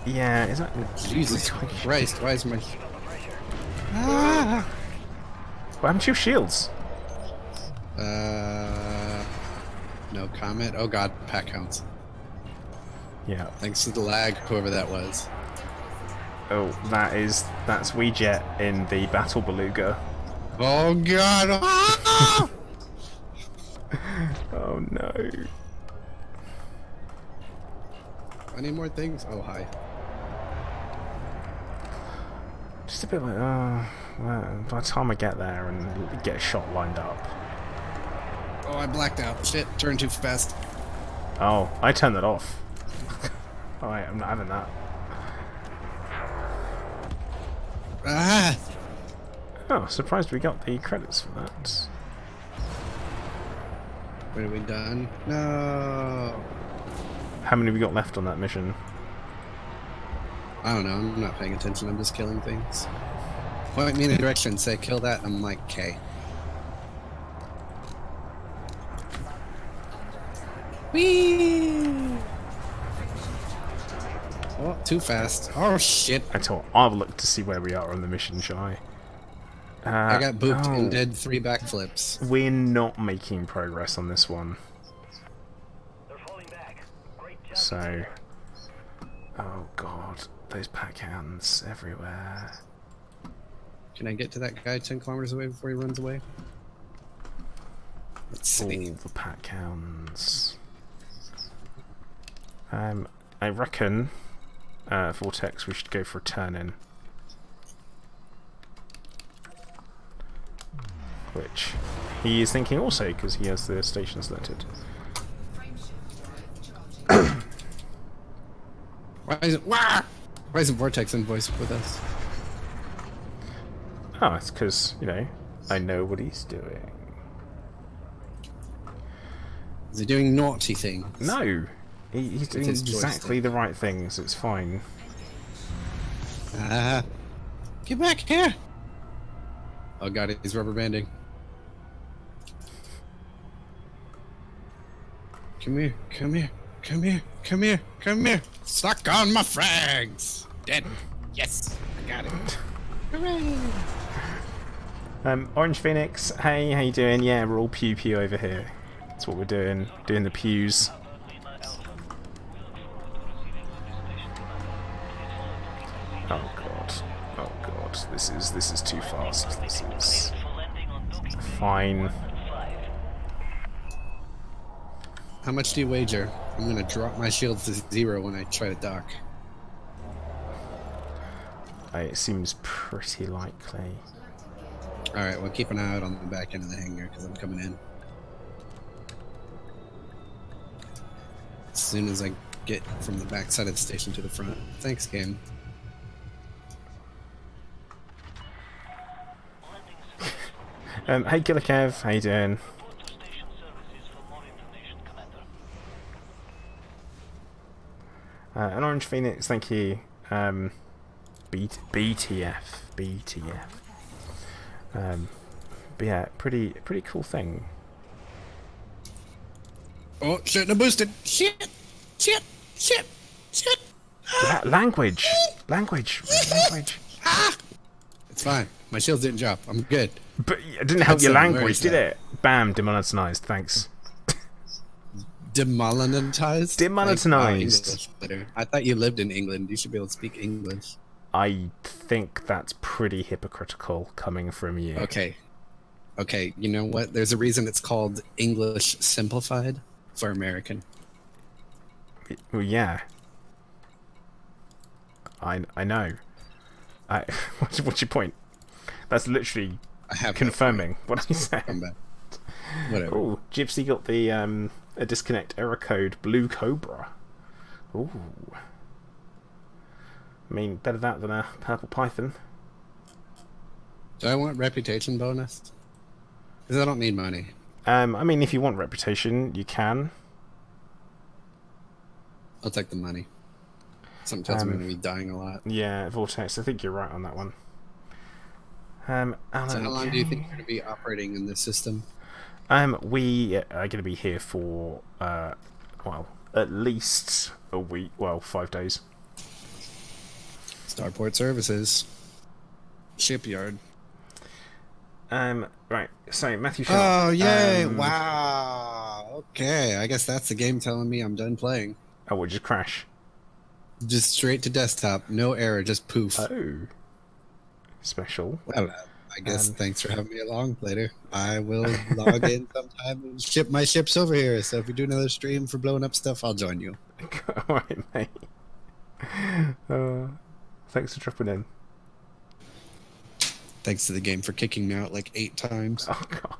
Yeah, is that Jesus Christ? Why is my What happened to your shields? No comment. Oh god, pack counts. Yeah. Thanks to the lag, whoever that was. Oh, that's Weejet in the Battle Beluga. Oh god! Ah! Oh no. Any more things? Oh hi. Just a bit like, well, by the time I get there and get a shot lined up. Oh, I blacked out. Shit, turned too fast. Oh, I turned that off. Alright, I'm not having that. Ah! Oh, surprised we got the credits for that. Wait, are we done? No. How many have we got left on that mission? I don't know. I'm not paying attention. I'm just killing things. Point me in a direction. Say kill that. I'm like, okay. Whee! Oh, too fast. Oh shit! I thought I'll look to see where we are on the mission, shall I? I got booped and did 3 backflips. We're not making progress on this one. So, oh god, those pack hounds everywhere. Can I get to that guy 10 kilometers away before he runs away? Let's see. All the pack hounds. I reckon, Vortex, we should go for a turn in. Which he is thinking also because he has the station selected. Why isn't Vortex in voice with us? Oh, it's because, you know, I know what he's doing. Is he doing naughty things? No! He's doing his exactly the right things, it's fine. Get back here! Oh god, he's rubber banding. Come here, come here, come here, come here, come here! Suck on my frags! Dead! Yes! I got it! Hooray! Orange Phoenix, hey, how you doing? Yeah, we're all pew over here. That's what we're doing the pews. Oh god, this is too fast. This is fine. How much do you wager? I'm gonna drop my shields to 0 when I try to dock. It seems pretty likely. Alright, well keep an eye out on the back end of the hangar because I'm coming in. As soon as I get from the back side of the station to the front. Thanks, game. Hey Killer Kev, how you doing? An Orange Phoenix, thank you. BTF. But yeah, pretty cool thing. Oh, shouldn't have boosted. Shit. Language. It's fine. My shields didn't drop. I'm good. But it didn't help your That's very language, did sad. it? Bam, demonetized. Thanks. Demonetized? Demonetized. English better. I thought you lived in England. You should be able to speak English. I think that's pretty hypocritical coming from you. Okay, you know what? There's a reason it's called English Simplified for American. Well, yeah. I know. What's your point? That's literally I have confirming what I said. come back. Whatever. Oh, Gypsy got the a disconnect error code Blue Cobra. Ooh. I mean, better that than a Purple Python. Do I want reputation bonus? Because I don't need money. I mean, if you want reputation, you can. I'll take the money. Something tells me I'm going to be dying a lot. Yeah, Vortex, I think you're right on that one. Alan, So how long do you think you're going to be operating in this system? We are going to be here for, well, at least a week. Well, 5 days. Starport Services. Shipyard. Right, so Matthew Sharp. Oh, yay! Wow! Okay, I guess that's the game telling me I'm done playing. Oh, we'll just crash. Just straight to desktop. No error, just poof. Oh. Special. Well, I guess thanks for having me along later. I will log in sometime and ship my ships over here. So if you do another stream for blowing up stuff, I'll join you. Alright, mate. Thanks for dropping in. Thanks to the game for kicking me out like 8 times. Oh, God.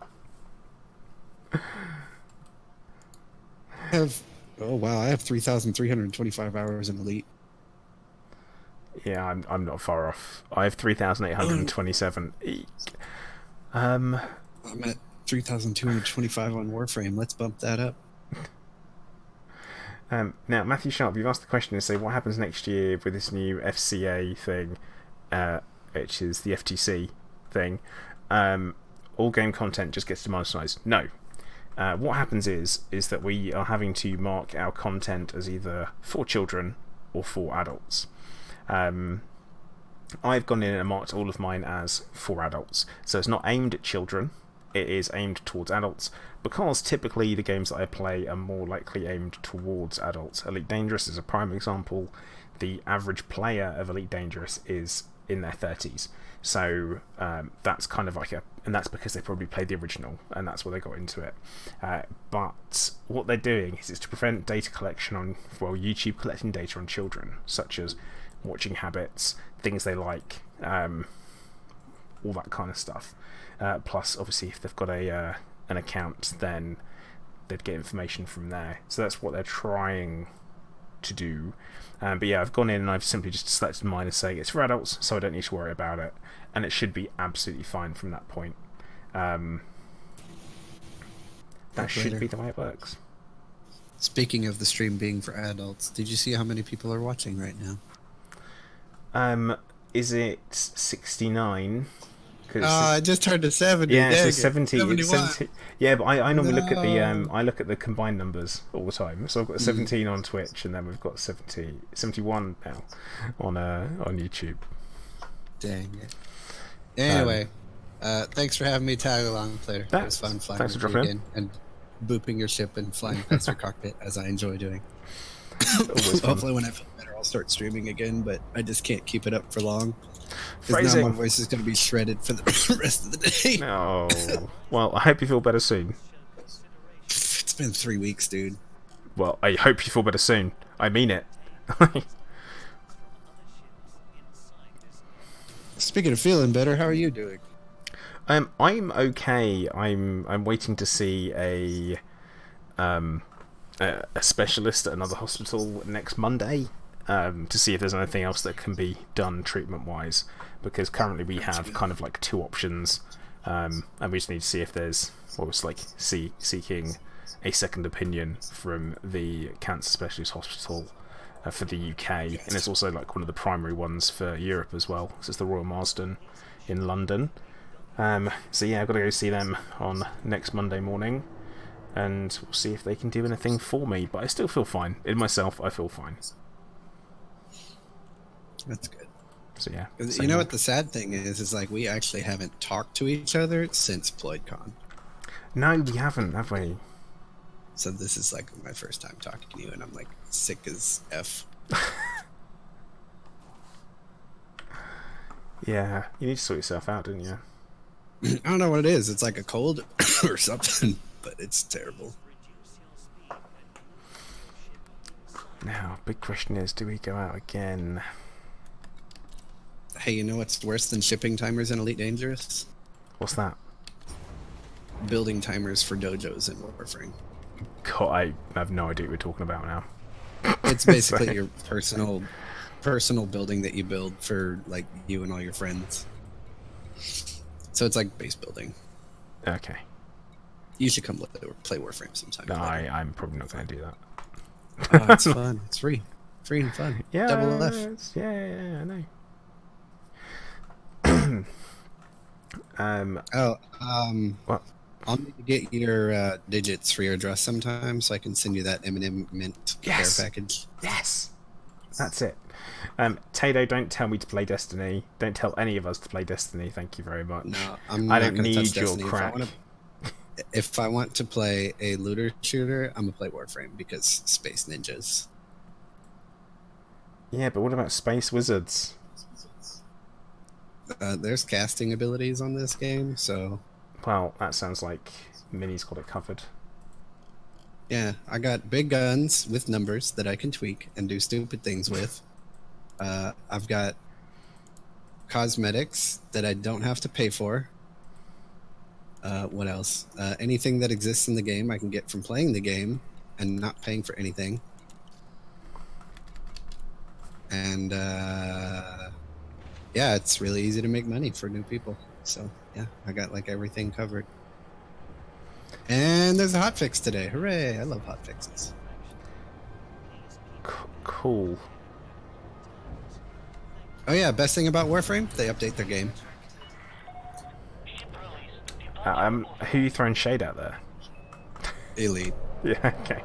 I have 3,325 hours in Elite. Yeah, I'm not far off. I have 3,827. Eek. I'm at 3,225 on Warframe. Let's bump that up. Now, Matthew Sharp, you've asked the question to say what happens next year with this new FCA thing, which is the FTC thing. All game content just gets demonetized. No. What happens is that we are having to mark our content as either for children or for adults. I've gone in and marked all of mine as for adults. So it's not aimed at children, it is aimed towards adults, because typically the games that I play are more likely aimed towards adults. Elite Dangerous is a prime example. The average player of Elite Dangerous is in their 30s. So that's kind of like and that's because they probably played the original, and that's why they got into it. But what they're doing is to prevent data collection on, well, YouTube collecting data on children, such as watching habits, things they like, all that kind of stuff. Plus, obviously, if they've got an account, then they'd get information from there. So that's what they're trying to do. But yeah, I've gone in and I've simply just selected mine as saying it's for adults, so I don't need to worry about it, and it should be absolutely fine from that point. That should be the way it works. Speaking of the stream being for adults, did you see how many people are watching right now? Is it 69? I just turned to 70. Yeah, Dang it's it. 70. It's 71. 70. Yeah, but I normally look at the No. I look at the combined numbers all the time. So I've got 17 on Twitch, and then we've got 71 now on YouTube. Dang it. Anyway, thanks for having me tag along later. It was fun flying thanks for with you dropping in. again and booping your ship and flying past your cockpit, as I enjoy doing. Always fun. Hopefully when I feel better, I'll start streaming again, but I just can't keep it up for long. Because now Phrasing. my voice is going to be shredded for the rest of the day. Oh, well, I hope you feel better soon. It's been 3 weeks, dude. Well, I hope you feel better soon. I mean it. Speaking of feeling better, how are you doing? I'm okay. I'm waiting to see a specialist at another hospital next Monday, to see if there's anything else that can be done treatment-wise, because currently we have kind of like 2 options, and we just need to see if there's, seeking a second opinion from the cancer specialist hospital for the UK, and it's also like one of the primary ones for Europe as well, because it's the Royal Marsden in London. So yeah, I've got to go see them on next Monday morning, and we'll see if they can do anything for me. But I still feel fine. In myself, I feel fine. That's good. So yeah. You know what the sad thing is like we actually haven't talked to each other since PloidCon. No, we haven't, have we? So this is like my first time talking to you, and I'm like sick as F. Yeah, you need to sort yourself out, don't you? I don't know what it is. It's like a cold or something, but it's terrible. Now, big question is, do we go out again? Hey, you know what's worse than shipping timers in Elite Dangerous? What's that? Building timers for dojos in Warframe. God, I have no idea what we're talking about now. It's basically your personal building that you build for like you and all your friends. So it's like base building. Okay. You should come play Warframe sometime. No, I'm probably not going to do that. Oh, it's fun. It's free and fun. Yeah, Double F. Yeah, I know. What? I'll need to get your digits for your address sometime, so I can send you that M&M Mint care package. Yes, that's it. Tato, don't tell me to play Destiny. Don't tell any of us to play Destiny. Thank you very much. No, I'm I not don't gonna need touch your Destiny. crack. If I want to play a looter shooter, I'm gonna play Warframe because Space Ninjas. Yeah, but what about Space Wizards? There's casting abilities on this game, so... Well, that sounds like Minnie's got it covered. Yeah, I got big guns with numbers that I can tweak and do stupid things with. I've got cosmetics that I don't have to pay for. What else? Anything that exists in the game I can get from playing the game and not paying for anything. And yeah, it's really easy to make money for new people. So yeah, I got like everything covered. And there's a hotfix today. Hooray! I love hotfixes. Cool. Oh yeah, best thing about Warframe, they update their game. Who are you throwing shade at there? Elite. Yeah, okay.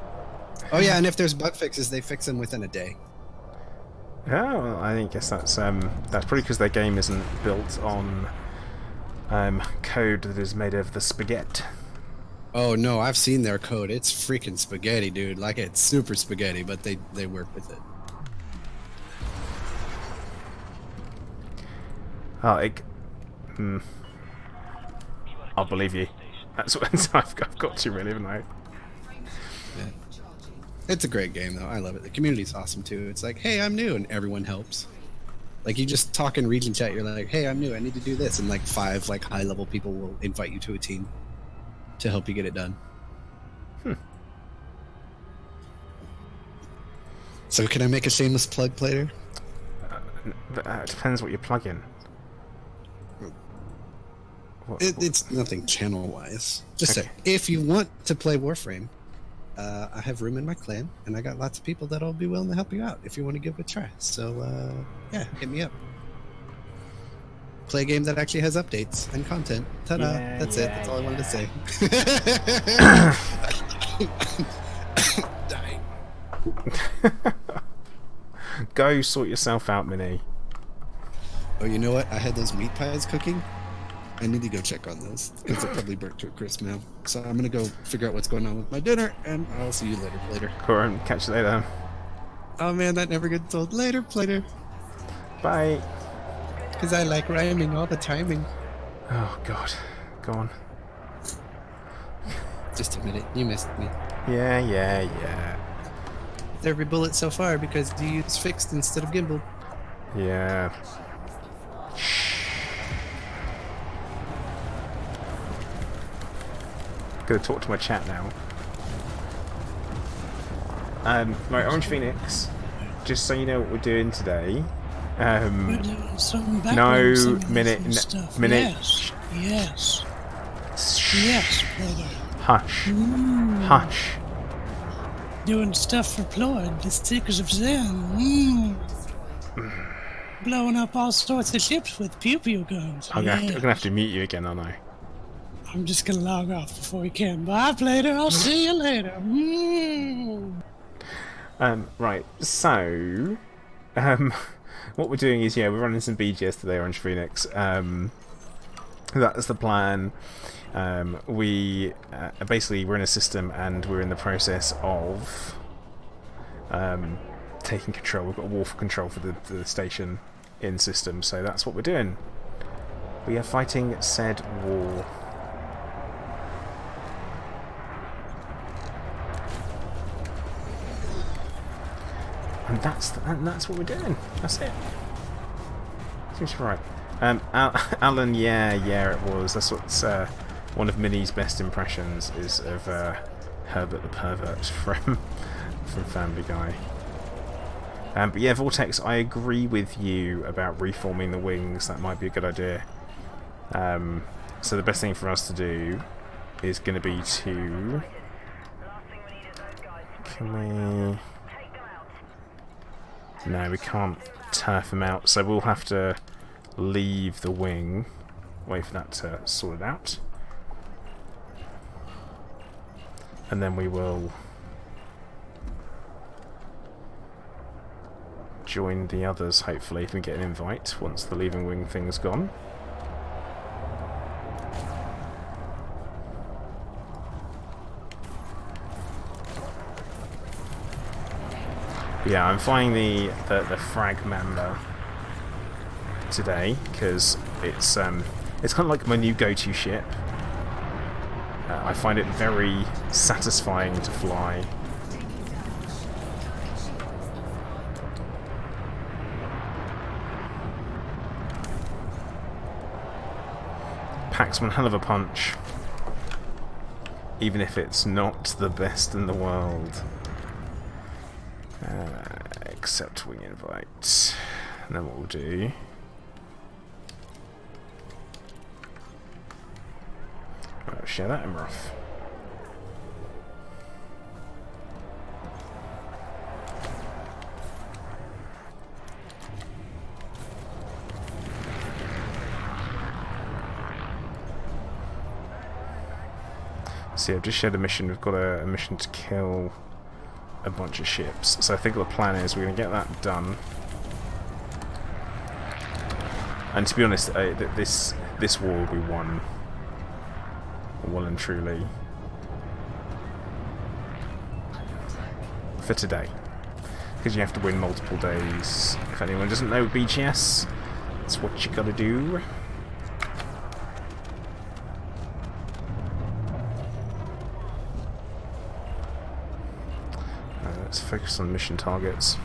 Oh yeah, and if there's bug fixes, they fix them within a day. Oh, well, I guess that's probably because their game isn't built on code that is made of the spaghetti. Oh no, I've seen their code. It's freaking spaghetti, dude. Like it's super spaghetti, but they work with it. Oh, I'll believe you. That's what I've got to, really, haven't I? Yeah. It's a great game, though. I love it. The community's awesome, too. It's like, hey, I'm new, and everyone helps. Like, you just talk in region chat, you're like, hey, I'm new, I need to do this, and like 5 like high-level people will invite you to a team to help you get it done. So can I make a shameless plug, player? It depends what you plug in. It's nothing channel-wise. Just Okay. say, if you want to play Warframe, I have room in my clan, and I got lots of people that'll be willing to help you out if you want to give it a try. So, yeah, hit me up. Play a game that actually has updates and content. Ta-da! Yeah, That's it. That's all I wanted to say. Dying. Go sort yourself out, Minnie. Oh, you know what? I had those meat pies cooking. I need to go check on those because they're probably burnt to a crisp now. So I'm gonna go figure out what's going on with my dinner, and I'll see you later. Corin, catch you later. Oh man, that never gets old. Later. Bye. Because I like rhyming all the timing. Oh God, go on. Just a minute, you missed me. Yeah. With every bullet so far because you use fixed instead of gimbal. Yeah. Gonna talk to my chat now. Right, Orange Phoenix, just so you know what we're doing today. We're doing some No, background singing minute, and stuff. minute. Yes, brother. Hush. Hush. Doing stuff for Ployd, the Seekers of Zen. Blowing up all sorts of ships with pew-pew guns. I'm Yeah. gonna have to mute you again, aren't I? I'm just gonna log off before we can. Bye, Plater. I'll see you later. Right, so what we're doing is, we're running some BGS today, Orange Phoenix. That's the plan. We basically, we're in a system and we're in the process of taking control. We've got a war for control for the station in system, so that's what we're doing. We are fighting said war. And that's what we're doing. That's it. Seems right. Alan, yeah, it was. That's what's one of Minnie's best impressions is of Herbert the Pervert from Family Guy. But yeah, Vortex, I agree with you about reforming the wings. That might be a good idea. So the best thing for us to do is going to be to... Can we... No, we can't turf them out, so we'll have to leave the wing. Wait for that to sort it out. And then we will join the others, hopefully, if we get an invite once the leaving wing thing's gone. Yeah, I'm flying the Frag Mamba today because it's kind of like my new go-to ship. I find it very satisfying to fly. Packs one hell of a punch, even if it's not the best in the world. Accept wing invite. And then what we'll do... Right, share that in rough. See, I've just shared a mission. We've got a mission to kill a bunch of ships. So I think the plan is we're going to get that done. And to be honest, this war will be won well and truly for today, because you have to win multiple days. If anyone doesn't know BGS, that's what you gotta do. Let's focus on mission targets.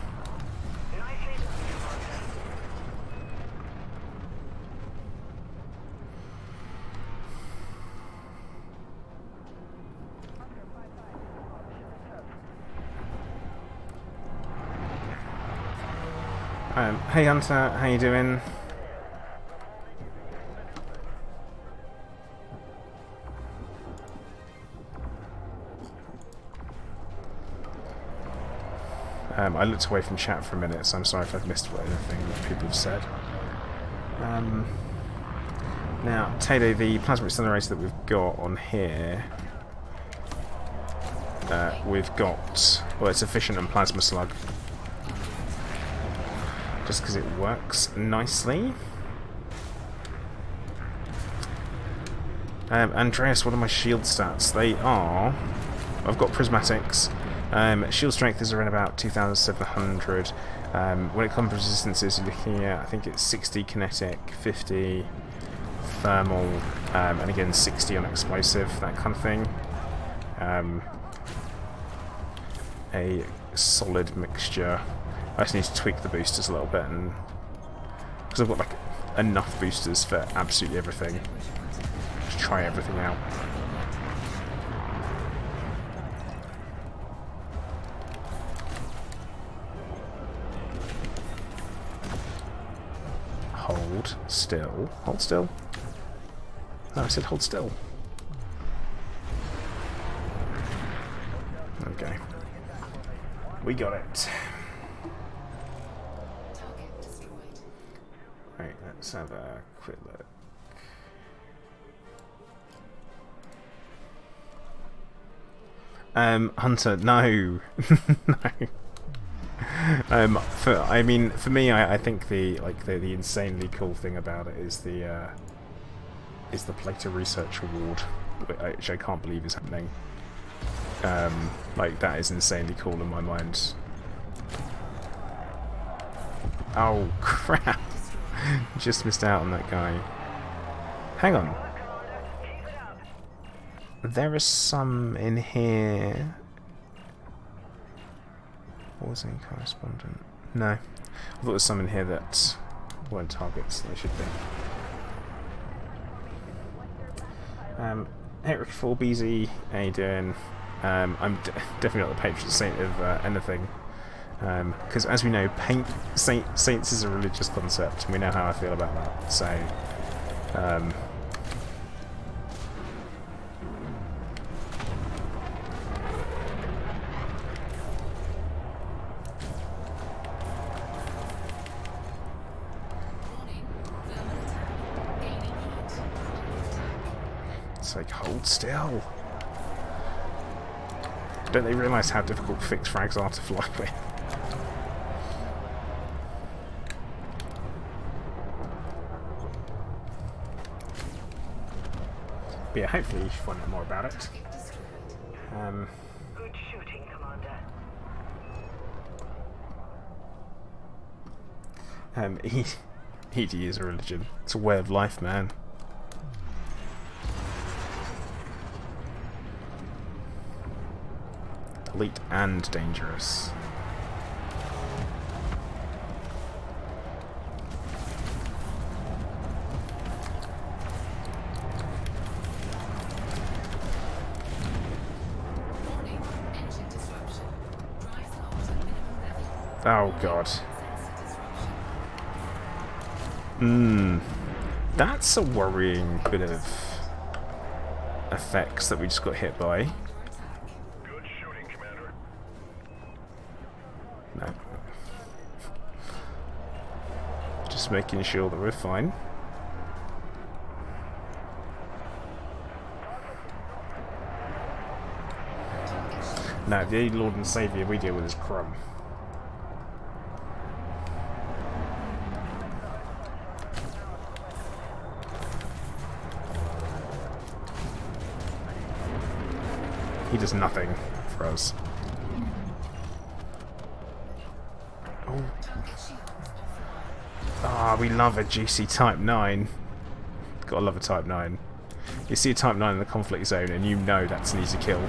Hey Hunter, how you doing? I looked away from chat for a minute, so I'm sorry if I've missed anything that people have said. Now, Tato, the plasma accelerator that we've got on here, we've got, well, it's efficient and plasma slug, just because it works nicely. Andreas, what are my shield stats? They are, I've got prismatics. Shield strength is around about 2,700. When it comes to resistances, you're looking at, I think it's 60 kinetic, 50 thermal, and again 60 on explosive, that kind of thing. A solid mixture. I just need to tweak the boosters a little bit, and because I've got like enough boosters for absolutely everything. Just try everything out. Hold still. Hold still. No, I said hold still. Okay. We got it. Target destroyed. Right, let's have a quick look. Hunter, no. No. For me, I think the insanely cool thing about it is the Plato Research Award, which I can't believe is happening. Like, that is insanely cool in my mind. Oh crap! Just missed out on that guy. Hang on. There is some in here. Pausing correspondent. No. I thought there was some in here that weren't targets. They should be. Hey Ricky 4BZ, how you doing? I'm definitely not the patron saint of anything. Because as we know, saints is a religious concept, and we know how I feel about that. So, Warning. Thermal attack. Gaining heat. Under attack. it's like, hold still. Don't they realise how difficult fixed frags are to fly with? But yeah, hopefully you should find out more about it. Target destroyed. Good shooting, Commander. ED is a religion. It's a way of life, man. Elite and dangerous. Warning. Engine disruption. Drives locked at minimum level. Oh god. Sensor disruption. That's a worrying bit of effects that we just got hit by. Under attack. Good shooting, Commander. No. Just making sure that we're fine. No, the only Lord and Saviour we deal with is Crumb. He does nothing for us. Oh. Target shields offline. Ah, we love a juicy Type 9. Gotta love a Type 9. You see a Type 9 in the conflict zone and you know that's an easy kill.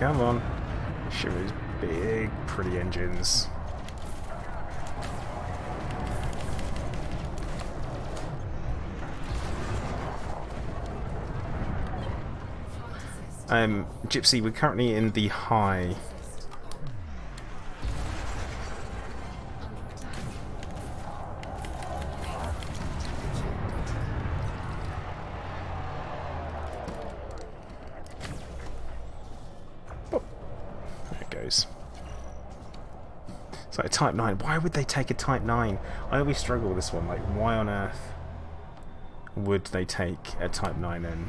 Come on. Show those big, pretty engines. Gypsy, we're currently in the high. Oh, there it goes. It's like a Type 9. Why would they take a Type 9? I always struggle with this one. Like, why on earth would they take a Type 9 in?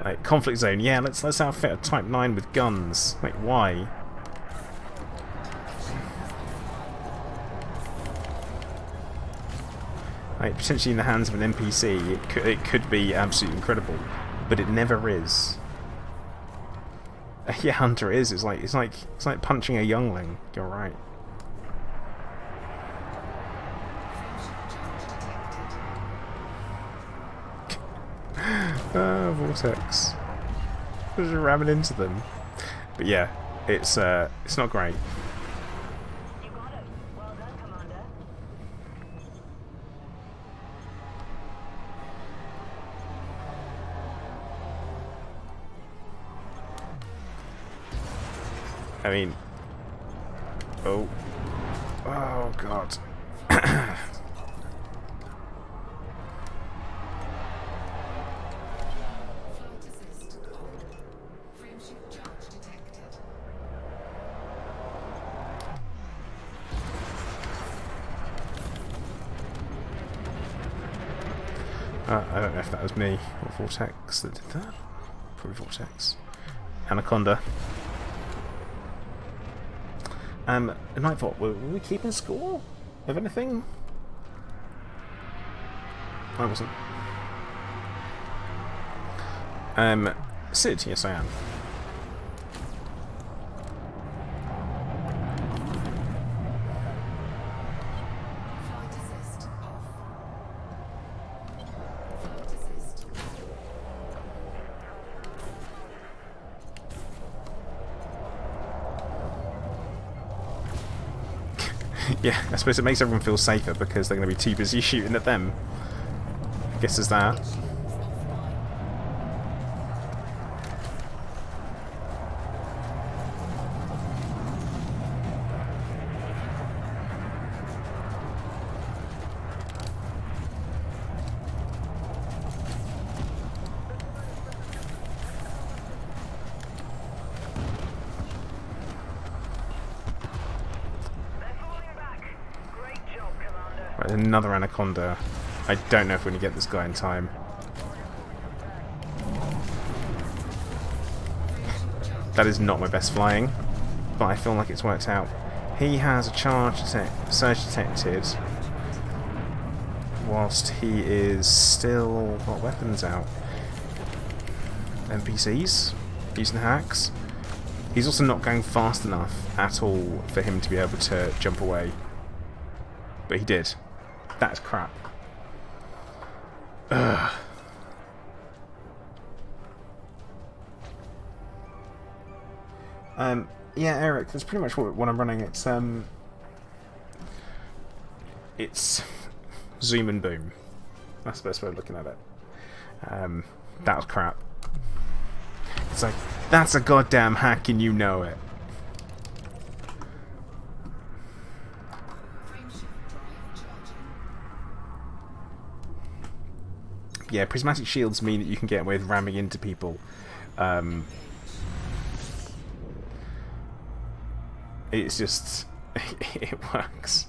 Like, conflict zone, yeah, let's outfit a Type 9 with guns. Like, why? Like, potentially in the hands of an NPC, it could be absolutely incredible, but it never is. Yeah, Hunter is. It's like punching a youngling. You're right. Vortex. Just ramming into them. But yeah, it's not great. You got it. Well done, Commander. I mean, oh god. I don't know if that was me or Vortex that did that. Probably Vortex. Anaconda. Nightbot, were we keeping score of anything? I wasn't. Sid, yes I am. Flight assist off. Flight assist. Yeah, I suppose it makes everyone feel safer because they're going to be too busy shooting at them. I guess there's that. Shields offline. They're falling back. Great job, Commander. Right, another Anaconda. I don't know if we're going to get this guy in time. That is not my best flying, but I feel like it's worked out. He has a surge detected, whilst he is still got weapons out. NPCs using hacks. He's also not going fast enough at all for him to be able to jump away, but he did. That's crap. Ugh. Yeah, Eric, that's pretty much what I'm running. It's zoom and boom. That's the best way of looking at it. That was crap. It's like, that's a goddamn hack and you know it. Frameshift drive charging. Yeah, prismatic shields mean that you can get away with ramming into people. It's just... it works.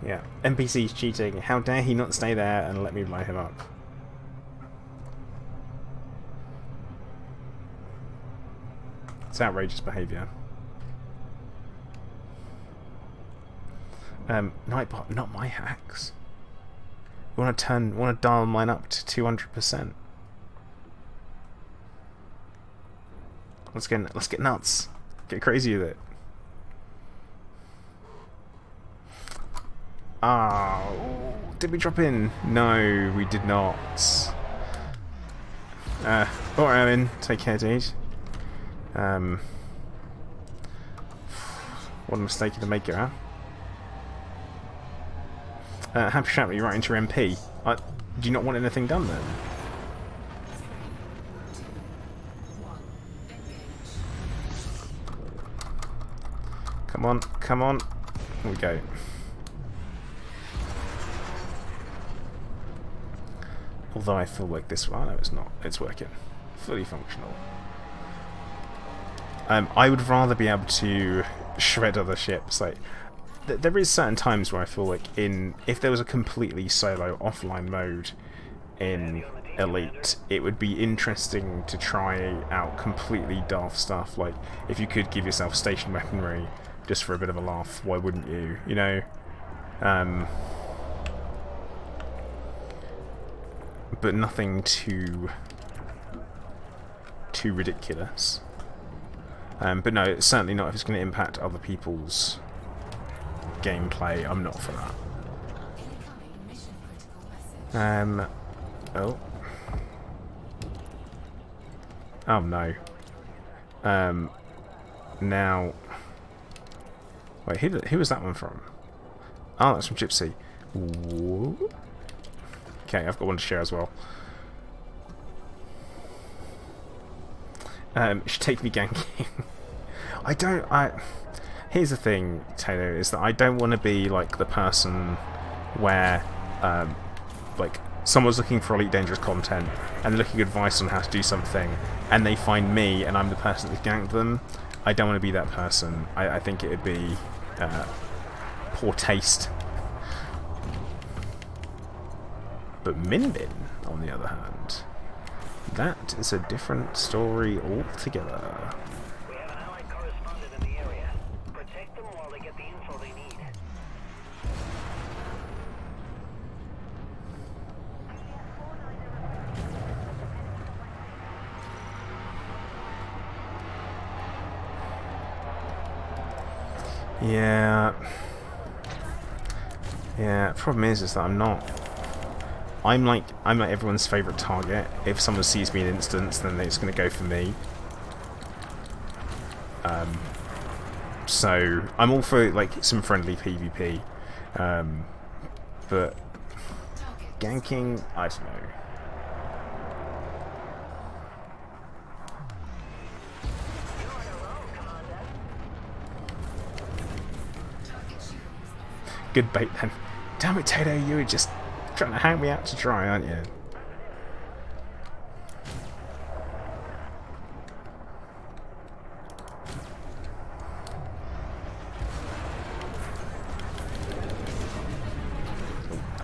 Yeah, NPC's cheating. How dare he not stay there and let me light him up? It's outrageous behaviour. Nightbot, not my hacks. Want to dial mine up to 200%. Let's get nuts. Get crazy with it. Oh, did we drop in? No, we did not. Alright, Owen, take care, dude. What a mistake to make it, huh? Happy Sharp, you're right into your MP. Do you not want anything done then? 3, 2, 1, engage. Come on, come on. Here we go. Although I feel like this one, no, it's not. It's working. Fully functional. I would rather be able to shred other ships. Like, there is certain times where I feel like if there was a completely solo offline mode in Elite, it would be interesting to try out completely daft stuff. Like, if you could give yourself station weaponry just for a bit of a laugh, why wouldn't you? You know? But nothing too ridiculous. But no, it's certainly not if it's going to impact other people's gameplay. I'm not for that. Incoming mission critical message. Oh. Oh no. Now. Wait, who was that one from? Oh, that's from Gypsy. Whoa. Okay, I've got one to share as well. It should take me ganking. Here's the thing, Taylor, is that I don't want to be like the person where like someone's looking for Elite Dangerous content and looking for advice on how to do something and they find me and I'm the person that ganked them. I don't want to be that person. I think it would be poor taste. But Min Min, on the other hand, that is a different story altogether. We have an allied correspondent in the area. Protect them while they get the info they need. Yeah. Yeah, problem is that I'm like everyone's favourite target. If someone sees me in instance, then it's going to go for me. So I'm all for like some friendly PvP, but ganking, I don't know. Good bait then. Damn it, Tato, you were just trying to hang me out to dry, aren't you?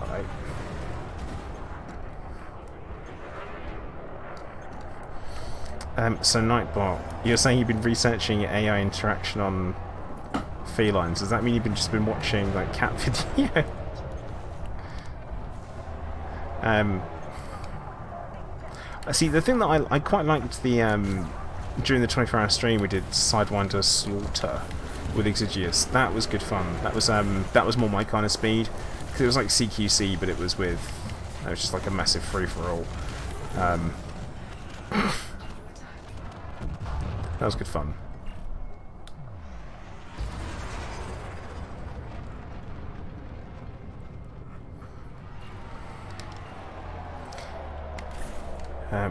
Alright. So Nightbot, you're saying you've been researching AI interaction on felines. Does that mean you've just been watching like cat video? See, the thing that I quite liked during the 24-hour stream we did Sidewinder Slaughter with Exigeous. That was good fun. That was more my kind of speed because it was like CQC, but it was just like a massive free for all. That was good fun.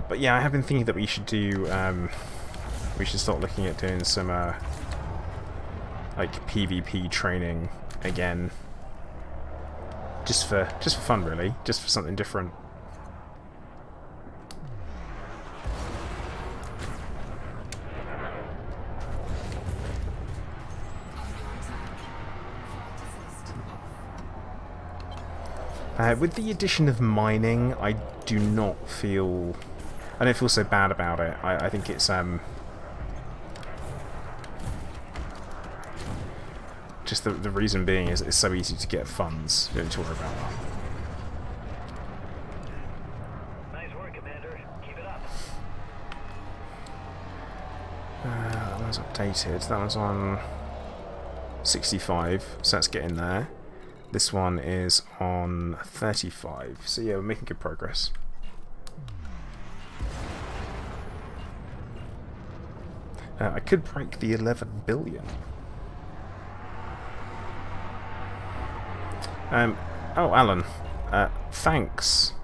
But yeah, I have been thinking that we should do. We should start looking at doing some like PvP training again, just for fun, really, just for something different. With the addition of mining, I don't feel so bad about it. I think it's just the reason being is it's so easy to get funds. You don't need to worry about that. Nice work, Commander. Keep it up. That one's updated. That one's on 65, so that's getting there. This one is on 35, so yeah, we're making good progress. I could break the 11 billion. Oh, Alan, thanks.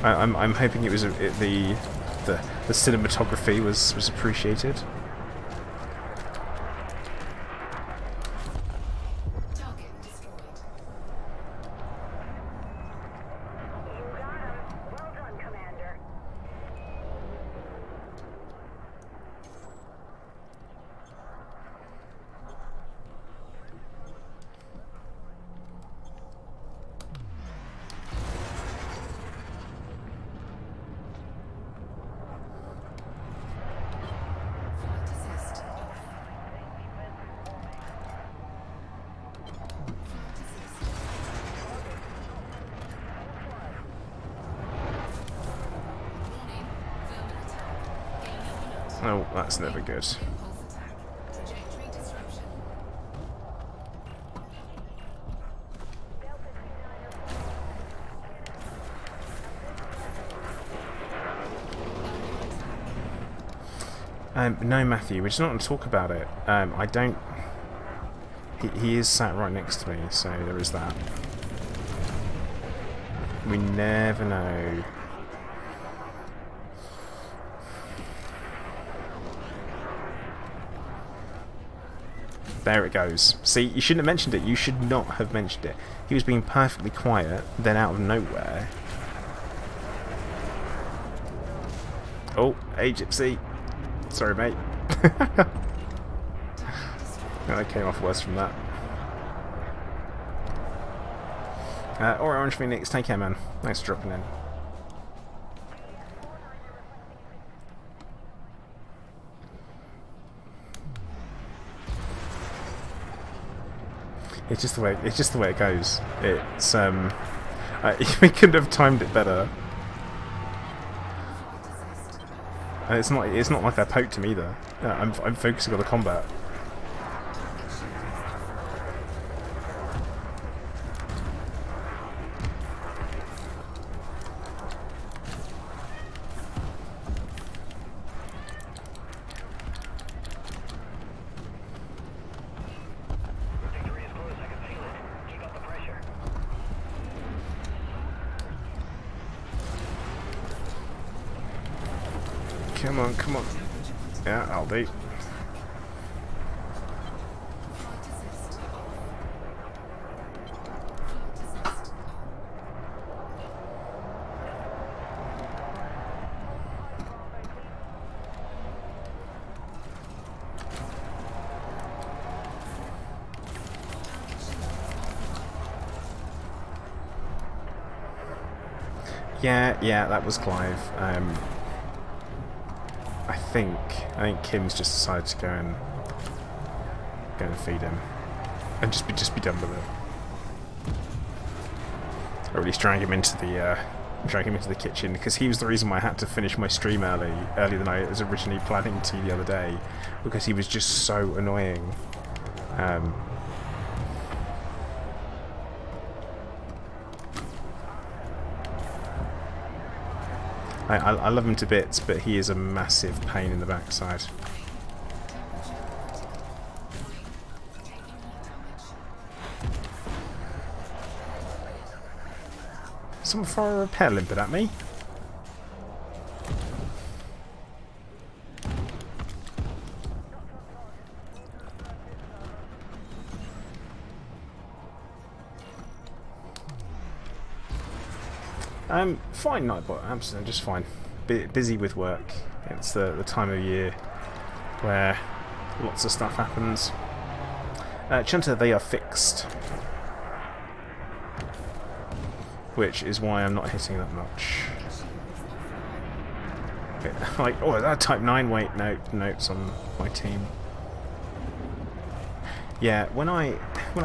I'm hoping it was the cinematography was appreciated. Target destroyed. You got him. Well done, Commander. Flight assist off. Flight assist. Warning. Thermal attack. Gaining heat. Oh, that's never good. Impulse attack. Trajectory disruption. No, Matthew, we're just not going to talk about it. I don't... He is sat right next to me, so there is that. We never know. There it goes. See, you shouldn't have mentioned it. You should not have mentioned it. He was being perfectly quiet, then out of nowhere. Oh, hey Gypsy. Sorry, mate. I came off worse from that. Alright, Orange Phoenix, take care, man. Thanks for dropping in. It's just the way it goes. It's we couldn't have timed it better. And it's not like I poked him either. I'm focusing on the combat. Victory is close, I can feel it. Keep up the pressure. Come on, come on. Yeah, I'll do. Yeah, that was Clive. I think Kim's just decided to go and feed him, and just be done with it. Or at least drag him into the kitchen, because he was the reason why I had to finish my stream earlier than I was originally planning to the other day, because he was just so annoying. I love him to bits, but he is a massive pain in the backside. Someone throw a repair limpet at me? Fine, Nightbot. Absolutely, just fine. Busy with work. It's the time of year where lots of stuff happens. Chunter, they are fixed, which is why I'm not hitting that much. Like, oh, is that type 9? Wait, no, notes on my team. Yeah, when I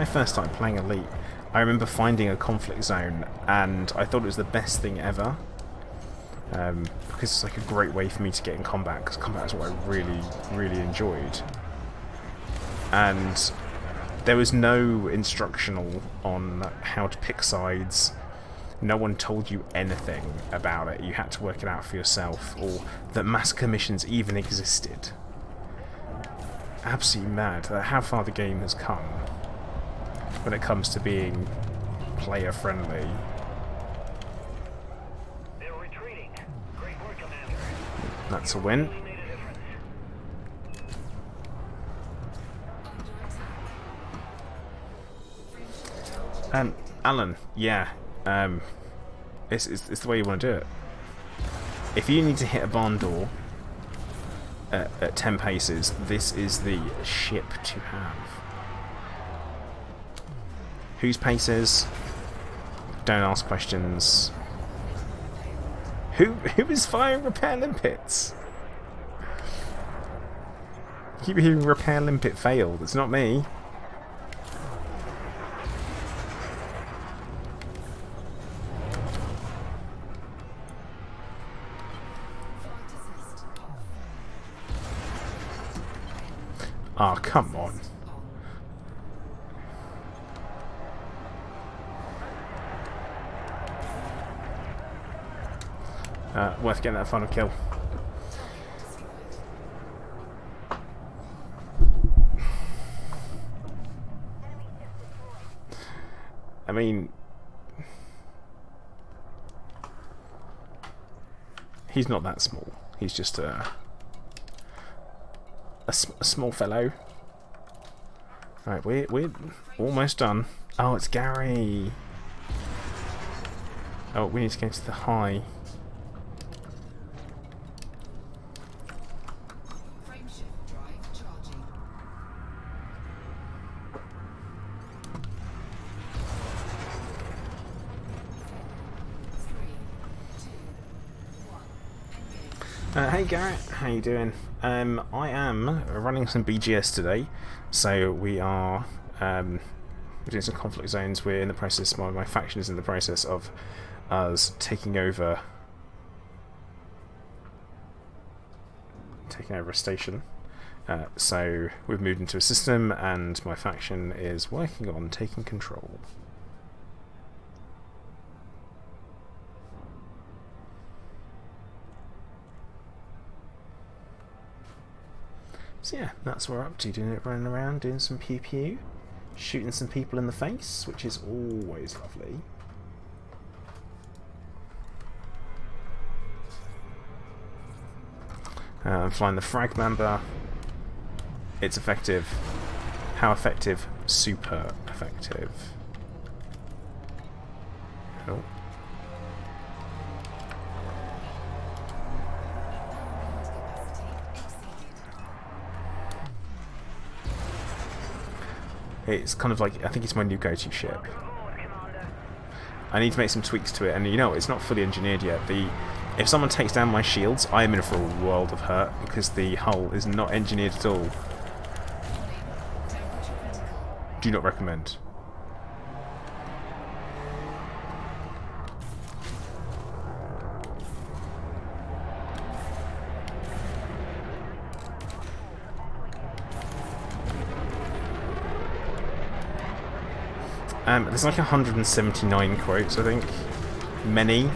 first started playing Elite, I remember finding a conflict zone, and I thought it was the best thing ever, because it's like a great way for me to get in combat, because combat is what I really enjoyed. And there was no instructional on how to pick sides. No one told you anything about it. You had to work it out for yourself, or that massacre missions even existed. Absolutely mad at how far the game has come when it comes to being player friendly. They're retreating. Great work, Commander. That's a win. Made a difference. Alan, yeah, it's the way you want to do it. If you need to hit a barn door at 10 paces, this is the ship to have. Whose paces? Don't ask questions. Who is firing repair limpets? Keep hearing repair limpet failed. It's not me. Ah, oh, come on. Worth getting that final kill. I mean, he's not that small. He's just a small fellow. Right, we're almost done. Oh, it's Gary. Oh, we need to go to the high. Hey Garrett, how you doing? I am running some BGS today, so we are doing some conflict zones. We're in the process, my faction is in the process of us taking over a station. So we've moved into a system and my faction is working on taking control. So yeah, that's what we're up to, running around, doing some pew pew, shooting some people in the face, which is always lovely. I'm flying the frag member. It's effective. How effective? Super effective. Oh. It's kind of like, I think it's my new go-to ship. I need to make some tweaks to it, and you know, it's not fully engineered yet. If someone takes down my shields, I am in for a world of hurt, because the hull is not engineered at all. Do not recommend. There's like 179 quotes, I think. Many.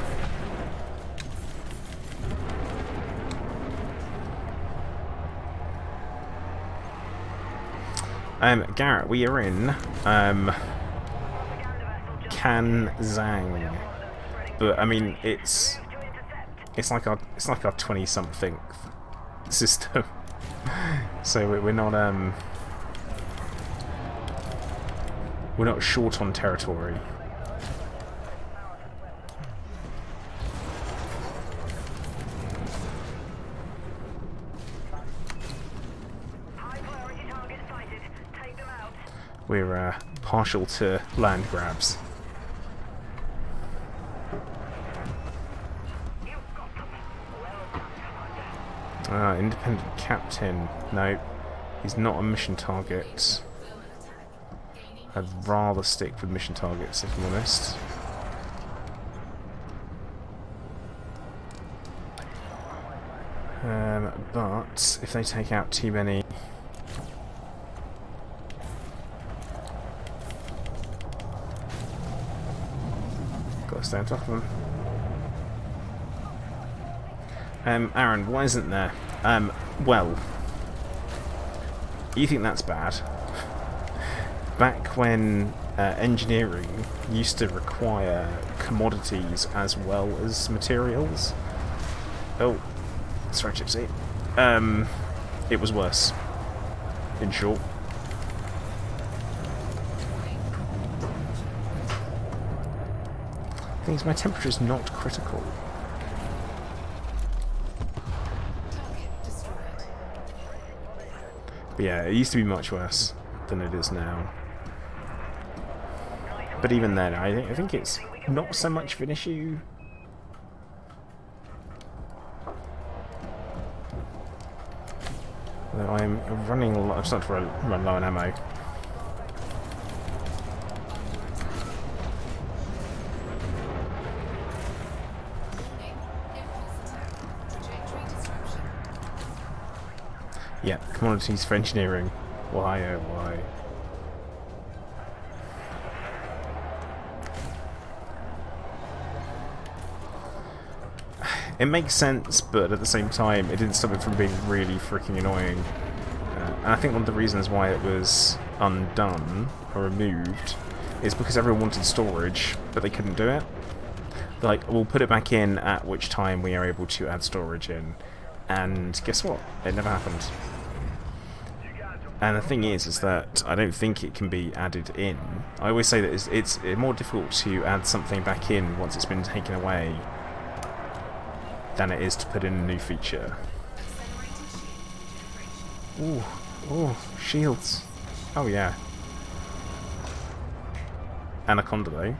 Garrett, we are in Kanzang, but I mean it's like our 20-something system, so we're not short on territory. We're partial to land grabs. Independent captain. No, he's not a mission target. I'd rather stick with mission targets, if I'm honest. But if they take out too many... Gotta stay on top of them. Aaron, why isn't there? Well, you think that's bad? Back when engineering used to require commodities as well as materials. Oh, sorry, Gypsy. It was worse. In short. The thing is, my temperature is not critical. But yeah, it used to be much worse than it is now. But even then, I think it's not so much of an issue. Although I'm running a lot. I'm starting to run low on ammo. Yeah, commodities for engineering. Why, oh why? It makes sense, but at the same time, it didn't stop it from being really freaking annoying. And I think one of the reasons why it was undone, or removed, is because everyone wanted storage, but they couldn't do it. Like, we'll put it back in at which time we are able to add storage in. And guess what? It never happened. And the thing is that I don't think it can be added in. I always say that it's more difficult to add something back in once it's been taken away than it is to put in a new feature. Ooh, oh, shields. Oh yeah. Anaconda though.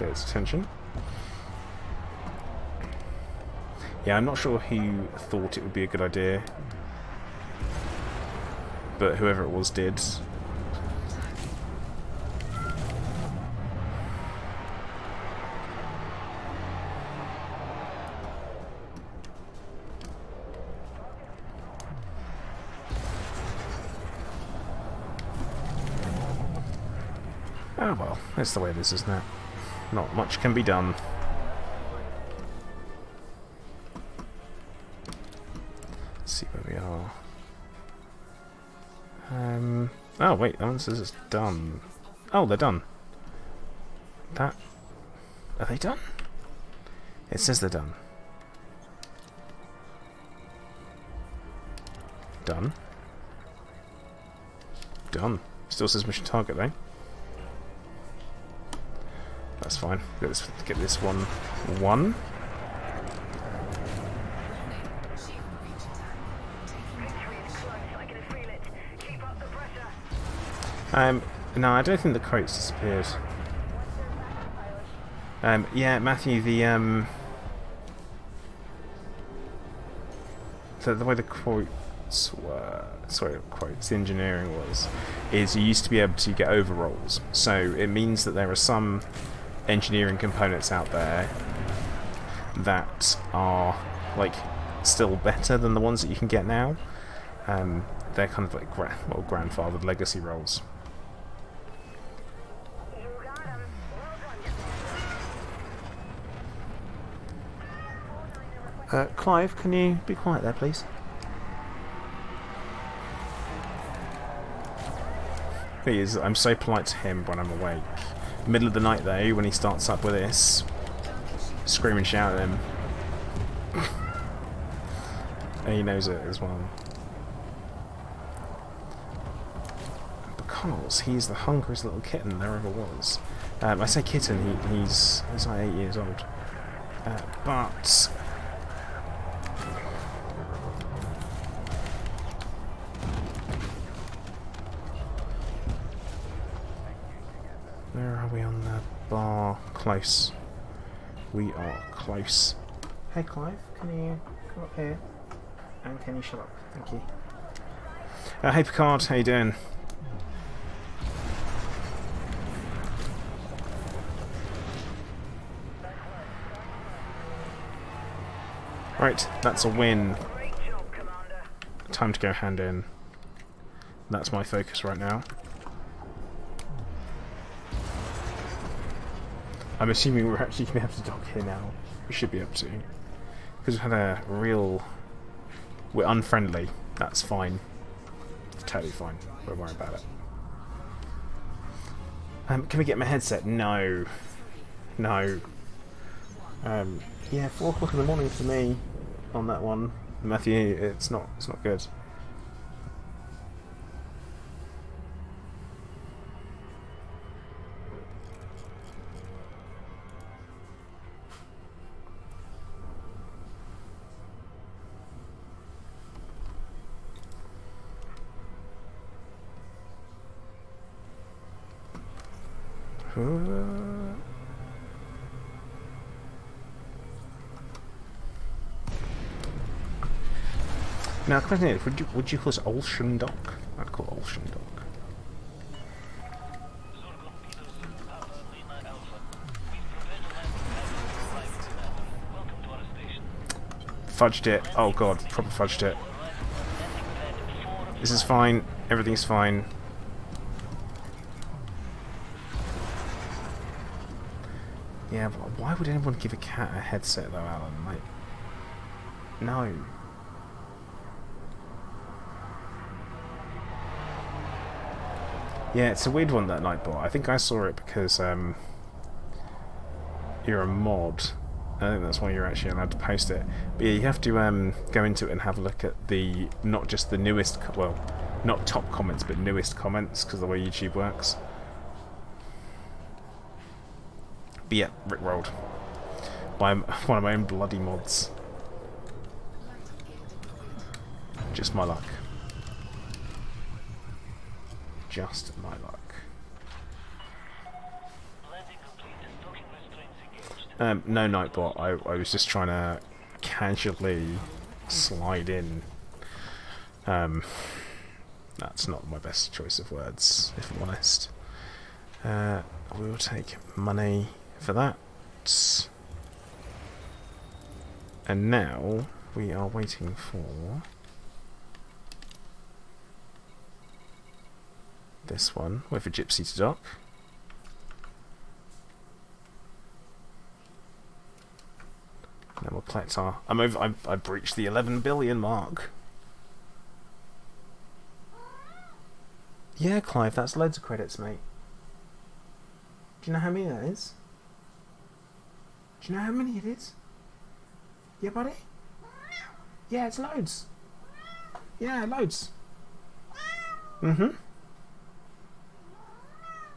get its attention. Yeah, I'm not sure who thought it would be a good idea, but whoever it was did. Oh well, that's the way it is, isn't it? Not much can be done. Let's see where we are. Oh wait, that one says it's done. Oh, they're done. Are they done? It says they're done. Done. Done. Still says mission target though. That's fine. Let's get this one. One. No, I don't think the quotes disappeared. Yeah, Matthew, the way the quotes were, the engineering was, is you used to be able to get overrolls. So it means that there are some engineering components out there that are like still better than the ones that you can get now. They're kind of like grandfathered legacy roles. Clive, can you be quiet there, please? Please, I'm so polite to him when I'm awake. Middle of the night though, when he starts up with this, scream and shout at him. And he knows it as well. Because he's the hungriest little kitten there ever was. I say kitten, he's like 8 years old. But where are we on the bar? Close. We are close. Hey Clive, can you come up here? And can you shut up? Thank you. Hey Picard, how you doing? Right, that's a win. Time to go hand in. That's my focus right now. I'm assuming we're actually going to have to dock here now. We should be able to. Because we've had a real... We're unfriendly. That's fine. It's totally fine. Don't worry about it. Can we get my headset? No. No. Yeah, 4 o'clock in the morning for me on that one. Matthew, it's not good. Now, question is, would you call this Olshan Dock? I'd call it Olshan Dock. Fudged it. Oh god, proper fudged it. This is fine. Everything's fine. Yeah, but why would anyone give a cat a headset though, Alan? Like, no. Yeah, it's a weird one, that Nightbot. I think I saw it because you're a mod. I think that's why you're actually allowed to post it. But yeah, you have to go into it and have a look at the, not just the newest, well, not top comments, but newest comments, because of the way YouTube works. But yeah, rickrolled by one of my own bloody mods. Just my luck. Just my luck. No, Nightbot. I was just trying to casually slide in. That's not my best choice of words, if I'm honest. We'll take money for that. And now we are waiting for this one. Wait for Gypsy to dock. And then we'll collect our... I breached the 11 billion mark. Yeah, Clive, that's loads of credits, mate. Do you know how many that is? Do you know how many it is? Yeah, buddy? Yeah, it's loads. Yeah, loads. Mm-hmm.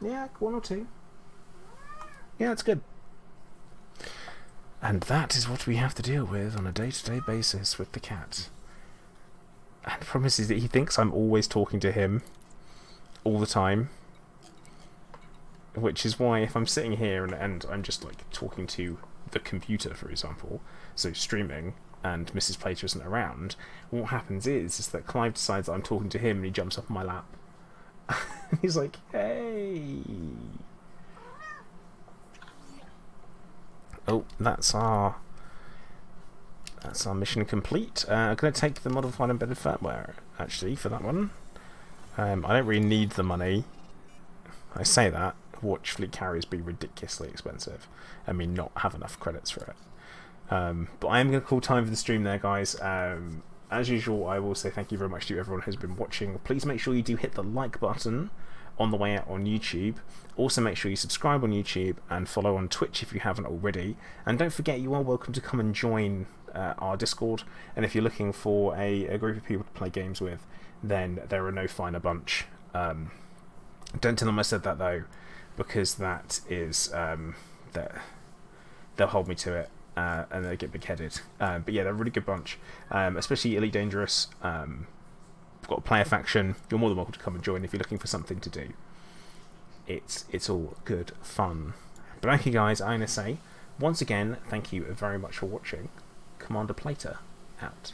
Yeah, 1 or 2. Yeah, it's good. And that is what we have to deal with on a day-to-day basis with the cat. And the problem is that he thinks I'm always talking to him all the time. Which is why if I'm sitting here and I'm just like talking to the computer, for example, so streaming, and Mrs. Plater isn't around, what happens is that Clive decides that I'm talking to him and he jumps up on my lap. He's like, hey. Oh, that's our mission complete. I'm going to take the modified embedded firmware, actually, for that one. I don't really need the money. I say that. Watch fleet carriers be ridiculously expensive. I mean, not have enough credits for it. But I am going to call time for the stream there, guys. As usual, I will say thank you very much to everyone who's been watching. Please make sure you do hit the like button on the way out on YouTube. Also make sure you subscribe on YouTube and follow on Twitch if you haven't already. And don't forget, you are welcome to come and join our Discord. And if you're looking for a group of people to play games with, then there are no finer bunch. Don't tell them I said that, though, because that is they'll hold me to it, and they get big-headed. But yeah, they're a really good bunch, especially Elite Dangerous. We've got a player faction. You're more than welcome to come and join if you're looking for something to do. It's all good fun. But thank you, guys. I'm going to say once again, thank you very much for watching. Commander Plater out.